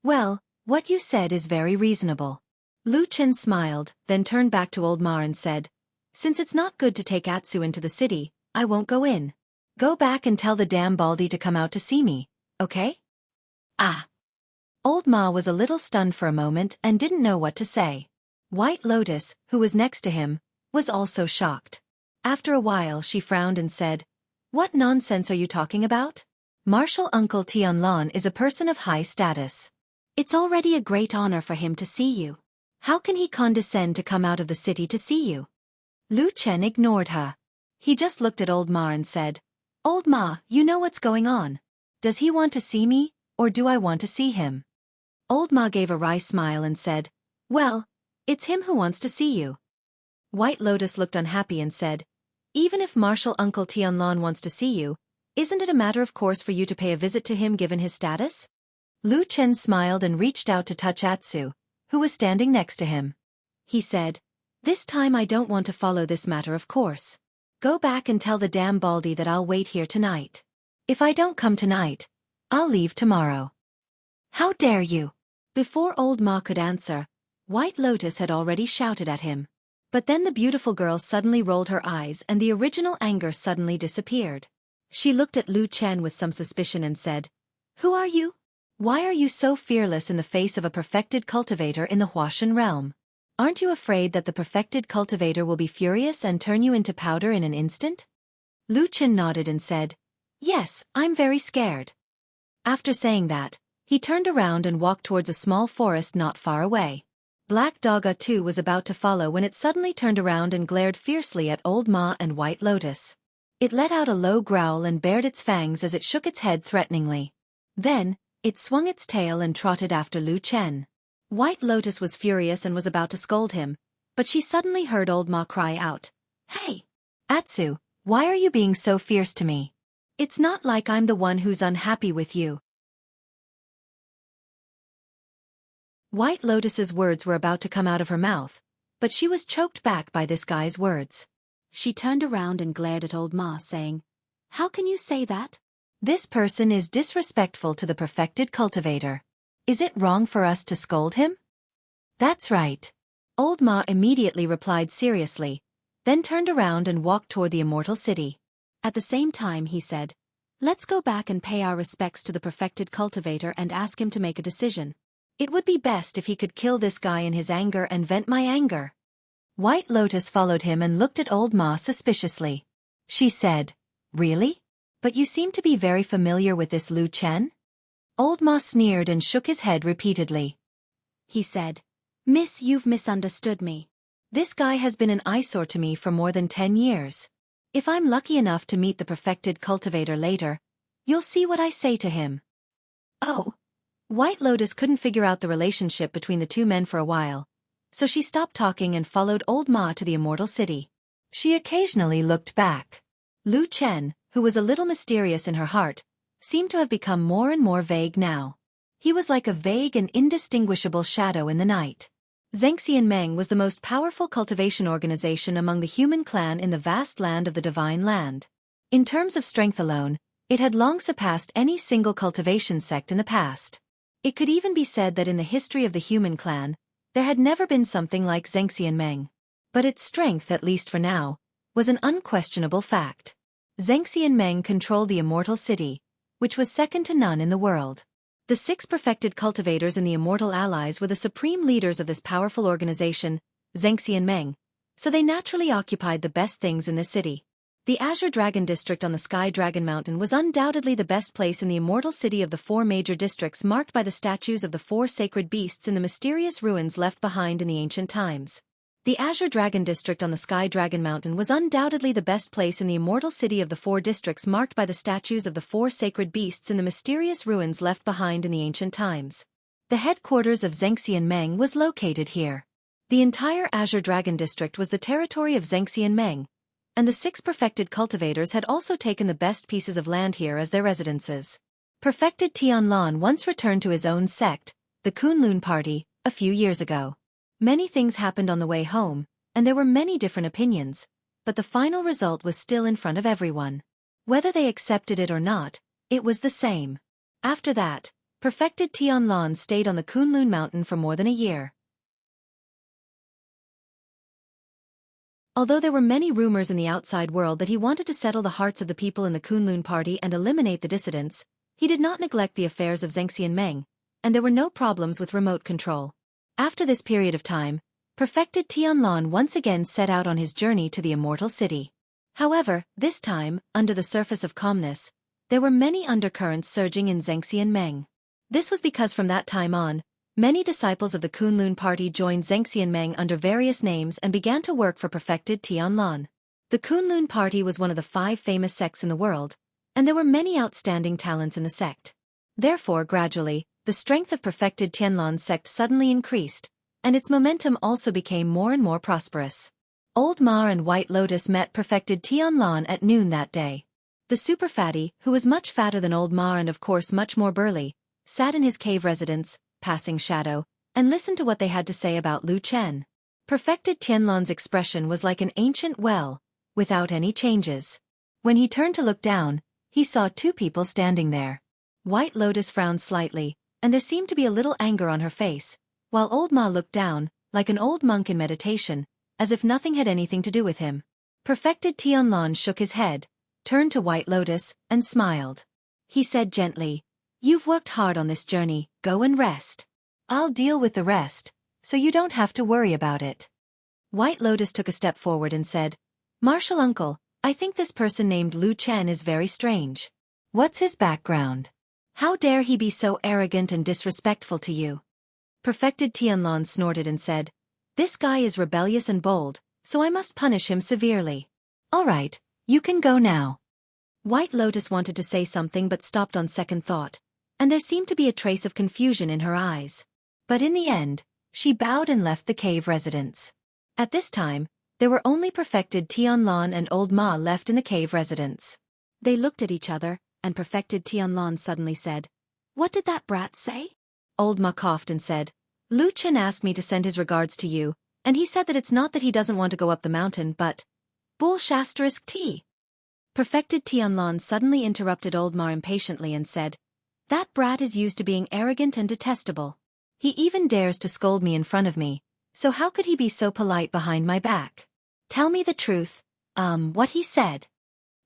"Well, what you said is very reasonable." Lu Chen smiled, then turned back to Old Ma and said, "Since it's not good to take Atsu into the city, I won't go in. Go back and tell the damn Baldy to come out to see me, okay?" "Ah." Old Ma was a little stunned for a moment and didn't know what to say. White Lotus, who was next to him, was also shocked. After a while she frowned and said, "What nonsense are you talking about? Martial Uncle Tianlon is a person of high status. It's already a great honor for him to see you. How can he condescend to come out of the city to see you?" Lu Chen ignored her. He just looked at Old Ma and said, "Old Ma, you know what's going on. Does he want to see me, or do I want to see him?" Old Ma gave a wry smile and said, "Well, it's him who wants to see you." White Lotus looked unhappy and said, Even if Martial Uncle Tianlan wants to see you, isn't it a matter of course for you to pay a visit to him given his status? Lu Chen smiled and reached out to touch Atsu, who was standing next to him. He said, "This time I don't want to follow this matter of course. Go back and tell the damn baldy that I'll wait here tonight. If I don't come tonight, I'll leave tomorrow." "How dare you?" Before old Ma could answer, White Lotus had already shouted at him. But then the beautiful girl suddenly rolled her eyes and the original anger suddenly disappeared. She looked at Lu Chen with some suspicion and said, "Who are you? Why are you so fearless in the face of a perfected cultivator in the Huashan realm? Aren't you afraid that the perfected cultivator will be furious and turn you into powder in an instant?" Lu Chen nodded and said, "Yes, I'm very scared." After saying that, he turned around and walked towards a small forest not far away. Black Dogga too was about to follow when it suddenly turned around and glared fiercely at Old Ma and White Lotus. It let out a low growl and bared its fangs as it shook its head threateningly. Then, it swung its tail and trotted after Lu Chen. White Lotus was furious and was about to scold him, but she suddenly heard Old Ma cry out, "Hey! Atsu, why are you being so fierce to me? It's not like I'm the one who's unhappy with you." White Lotus's words were about to come out of her mouth, but she was choked back by this guy's words. She turned around and glared at Old Ma, saying, "How can you say that? This person is disrespectful to the perfected cultivator. Is it wrong for us to scold him?" "That's right." Old Ma immediately replied seriously, then turned around and walked toward the immortal city. At the same time he said, "Let's go back and pay our respects to the perfected cultivator and ask him to make a decision. It would be best if he could kill this guy in his anger and vent my anger." White Lotus followed him and looked at Old Ma suspiciously. She said, "Really? But you seem to be very familiar with this Lu Chen?" Old Ma sneered and shook his head repeatedly. He said, "Miss, you've misunderstood me. This guy has been an eyesore to me for more than 10 years. If I'm lucky enough to meet the perfected cultivator later, you'll see what I say to him." "Oh." White Lotus couldn't figure out the relationship between the two men for a while, so she stopped talking and followed Old Ma to the immortal city. She occasionally looked back. Lu Chen, who was a little mysterious in her heart, seemed to have become more and more vague now. He was like a vague and indistinguishable shadow in the night. Zhengxian Meng was the most powerful cultivation organization among the human clan in the vast land of the Divine Land. In terms of strength alone, it had long surpassed any single cultivation sect in the past. It could even be said that in the history of the human clan, there had never been something like Zhengxian Meng. But its strength, at least for now, was an unquestionable fact. Zhengxian Meng controlled the immortal city, which was second to none in the world. The 6 perfected cultivators and the immortal allies were the supreme leaders of this powerful organization, Zhengxian Meng, so they naturally occupied the best things in this city. The Azure Dragon District on the Sky Dragon Mountain was undoubtedly the best place in the immortal city of the 4 major districts marked by the statues of the 4 sacred beasts in the mysterious ruins left behind in the ancient times. The Azure Dragon District on the Sky Dragon Mountain was undoubtedly the best place in the immortal city of the 4 districts marked by the statues of the 4 sacred beasts in the mysterious ruins left behind in the ancient times. The headquarters of Zhengxian Meng was located here. The entire Azure Dragon District was the territory of Zhengxian Meng, and the 6 perfected cultivators had also taken the best pieces of land here as their residences. Perfected Tianlan once returned to his own sect, the Kunlun Party, a few years ago. Many things happened on the way home, and there were many different opinions, but the final result was still in front of everyone. Whether they accepted it or not, it was the same. After that, Perfected Tianlan stayed on the Kunlun Mountain for more than a year. Although there were many rumors in the outside world that he wanted to settle the hearts of the people in the Kunlun Party and eliminate the dissidents, he did not neglect the affairs of Zhengxian Meng, and there were no problems with remote control. After this period of time, Perfected Tianlan once again set out on his journey to the immortal city. However, this time, under the surface of calmness, there were many undercurrents surging in Zhengxian Meng. This was because from that time on, many disciples of the Kunlun Party joined Zhengxian Meng under various names and began to work for Perfected Tianlan. The Kunlun Party was one of the 5 famous sects in the world, and there were many outstanding talents in the sect. Therefore, gradually, the strength of Perfected Tianlan's sect suddenly increased, and its momentum also became more and more prosperous. Old Ma and White Lotus met perfected Tianlan at noon that day. The super fatty, who was much fatter than Old Ma and of course much more burly, sat in his cave residence, passing shadow, and listened to what they had to say about Lu Chen. Perfected Tianlan's expression was like an ancient well, without any changes. When he turned to look down, he saw two people standing there. White Lotus frowned slightly, and there seemed to be a little anger on her face, while Old Ma looked down, like an old monk in meditation, as if nothing had anything to do with him. Perfected Tianlan shook his head, turned to White Lotus, and smiled. He said gently, "You've worked hard on this journey, go and rest. I'll deal with the rest, so you don't have to worry about it." White Lotus took a step forward and said, "Martial uncle, I think this person named Lu Chen is very strange. What's his background? How dare he be so arrogant and disrespectful to you?" Perfected Tianlan snorted and said, "This guy is rebellious and bold, so I must punish him severely. All right, you can go now." White Lotus wanted to say something but stopped on second thought, and there seemed to be a trace of confusion in her eyes. But in the end, she bowed and left the cave residence. At this time, there were only perfected Tianlan and Old Ma left in the cave residence. They looked at each other, and perfected Tianlan suddenly said, "What did that brat say?" Old Ma coughed and said, "Lu Chen asked me to send his regards to you, and he said that it's not that he doesn't want to go up the mountain but... Bull*t. Perfected Tianlan suddenly interrupted Old Ma impatiently and said, "That brat is used to being arrogant and detestable. He even dares to scold me in front of me, so how could he be so polite behind my back? Tell me the truth, what he said."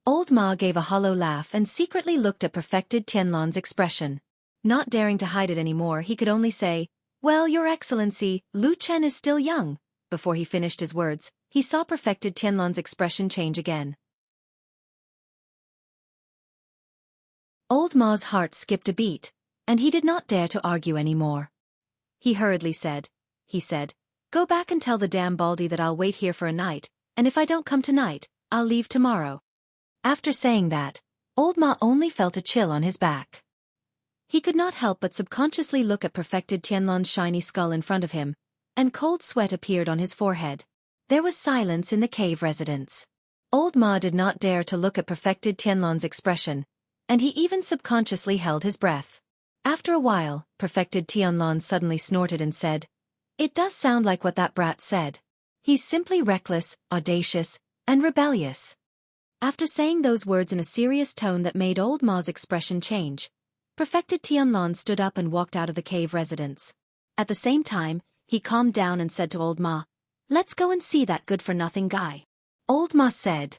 Old Ma gave a hollow laugh and secretly looked at perfected Tianlan's expression. Not daring to hide it anymore, he could only say, "Well, Your Excellency, Lu Chen is still young." Before he finished his words, he saw perfected Tianlan's expression change again. Old Ma's heart skipped a beat, and he did not dare to argue anymore. He hurriedly said, "Go back and tell the damn baldy that I'll wait here for a night, and if I don't come tonight, I'll leave tomorrow." After saying that, Old Ma only felt a chill on his back. He could not help but subconsciously look at perfected Tianlan's shiny skull in front of him, and cold sweat appeared on his forehead. There was silence in the cave residence. Old Ma did not dare to look at perfected Tianlan's expression, and he even subconsciously held his breath. After a while, perfected Tianlan suddenly snorted and said, "It does sound like what that brat said. He's simply reckless, audacious, and rebellious." After saying those words in a serious tone that made Old Ma's expression change, perfected Tianlan stood up and walked out of the cave residence. At the same time, he calmed down and said to Old Ma, "Let's go and see that good-for-nothing guy." Old Ma said,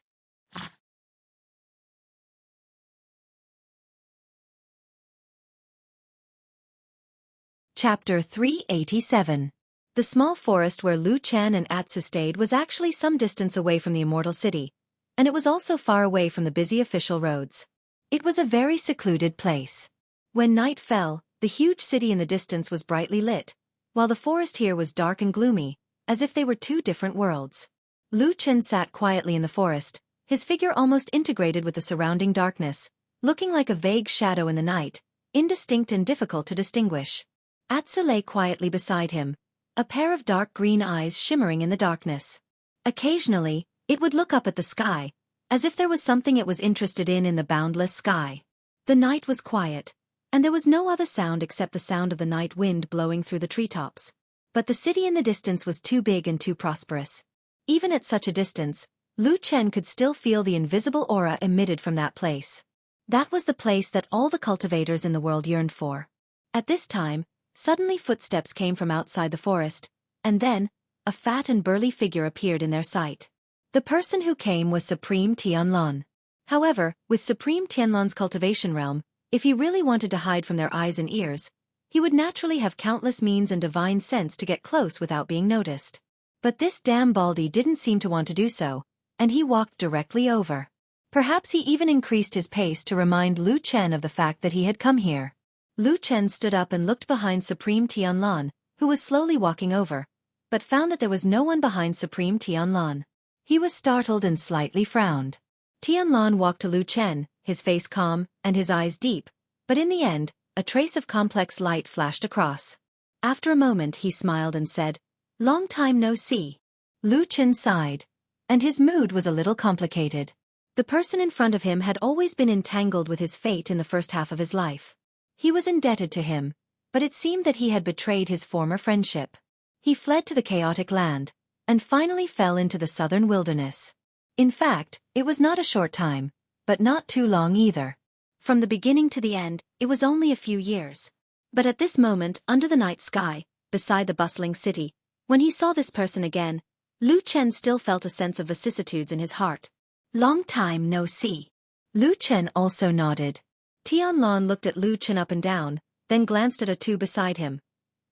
Chapter 387. The small forest where Lu Chen and Atsu stayed was actually some distance away from the immortal city, and it was also far away from the busy official roads. It was a very secluded place. When night fell, the huge city in the distance was brightly lit, while the forest here was dark and gloomy, as if they were two different worlds. Lu Chen sat quietly in the forest, his figure almost integrated with the surrounding darkness, looking like a vague shadow in the night, indistinct and difficult to distinguish. Atsu lay quietly beside him, a pair of dark green eyes shimmering in the darkness. Occasionally, it would look up at the sky, as if there was something it was interested in the boundless sky. The night was quiet, and there was no other sound except the sound of the night wind blowing through the treetops. But the city in the distance was too big and too prosperous. Even at such a distance, Lu Chen could still feel the invisible aura emitted from that place. That was the place that all the cultivators in the world yearned for. At this time, suddenly footsteps came from outside the forest, and then, a fat and burly figure appeared in their sight. The person who came was Supreme Tianlan. However, with Supreme Tianlan's cultivation realm, if he really wanted to hide from their eyes and ears, he would naturally have countless means and divine sense to get close without being noticed. But this damn baldy didn't seem to want to do so, and he walked directly over. Perhaps he even increased his pace to remind Lu Chen of the fact that he had come here. Lu Chen stood up and looked behind Supreme Tianlan, who was slowly walking over, but found that there was no one behind Supreme Tianlan. He was startled and slightly frowned. Tianlan walked to Lu Chen, his face calm, and his eyes deep, but in the end, a trace of complex light flashed across. After a moment he smiled and said, "Long time no see." Lu Chen sighed. and his mood was a little complicated. The person in front of him had always been entangled with his fate in the first half of his life. He was indebted to him, but it seemed that he had betrayed his former friendship. He fled to the chaotic land, and finally fell into the southern wilderness. In fact, it was not a short time, but not too long either. From the beginning to the end, it was only a few years. But at this moment, under the night sky, beside the bustling city, when he saw this person again, Lu Chen still felt a sense of vicissitudes in his heart. Long time no see. Lu Chen also nodded. Tianlong looked at Lu Chen up and down, then glanced at a two beside him.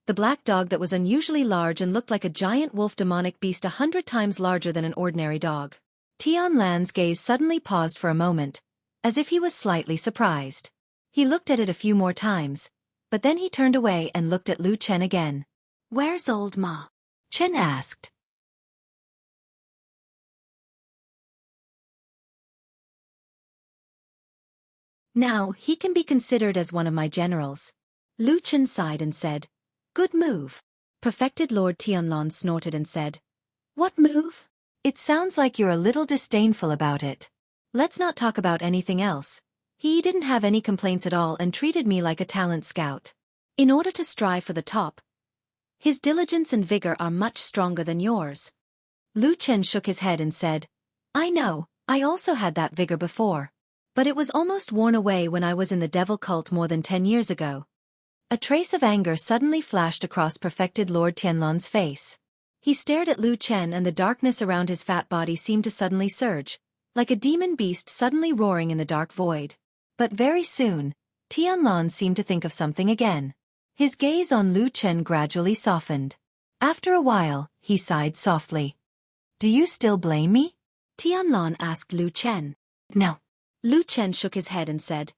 The black dog that was unusually large and looked like a giant wolf demonic beast 100 times larger than an ordinary dog. Tianlan's gaze suddenly paused for a moment, as if he was slightly surprised. He looked at it a few more times, but then he turned away and looked at Lu Chen again. "Where's old Ma?" Chen asked. "Now, he can be considered as one of my generals." Lu Chen sighed and said, "Good move." Perfected Lord Tianlong snorted and said, "What move? It sounds like you're a little disdainful about it. Let's not talk about anything else." He didn't have any complaints at all and treated me like a talent scout. In order to strive for the top, his diligence and vigor are much stronger than yours. Lu Chen shook his head and said, "I know, I also had that vigor before. But it was almost worn away when I was in the devil cult more than 10 years ago." A trace of anger suddenly flashed across Perfected Lord Tianlong's face. He stared at Lu Chen and the darkness around his fat body seemed to suddenly surge, like a demon beast suddenly roaring in the dark void. But very soon, Tianlong seemed to think of something again. His gaze on Lu Chen gradually softened. After a while, he sighed softly. "Do you still blame me?" Tianlong asked Lu Chen. "No." Lu Chen shook his head and said,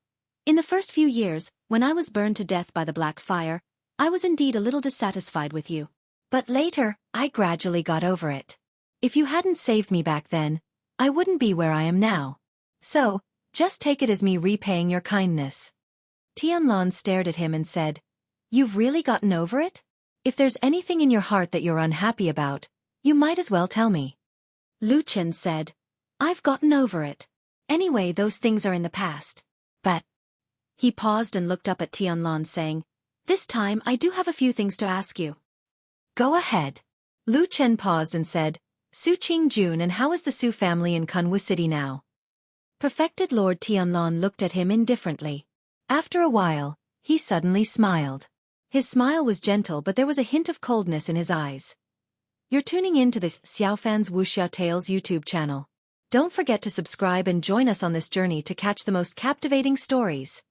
"In the first few years, when I was burned to death by the black fire, I was indeed a little dissatisfied with you. But later, I gradually got over it. If you hadn't saved me back then, I wouldn't be where I am now. So, just take it as me repaying your kindness." Tianlong stared at him and said, "You've really gotten over it? If there's anything in your heart that you're unhappy about, you might as well tell me." Lu Chen said, "I've gotten over it. Anyway, those things are in the past. But..." He paused and looked up at Tianlong saying, "This time I do have a few things to ask you." "Go ahead." Lu Chen paused and said, "Su Qingjun, and how is the Su family in Kunwu City now?" Perfected Lord Tianlong looked at him indifferently. After a while, he suddenly smiled. His smile was gentle but there was a hint of coldness in his eyes. "You're tuning in to the Xiaofan's Wuxia Tales YouTube channel. Don't forget to subscribe and join us on this journey to catch the most captivating stories.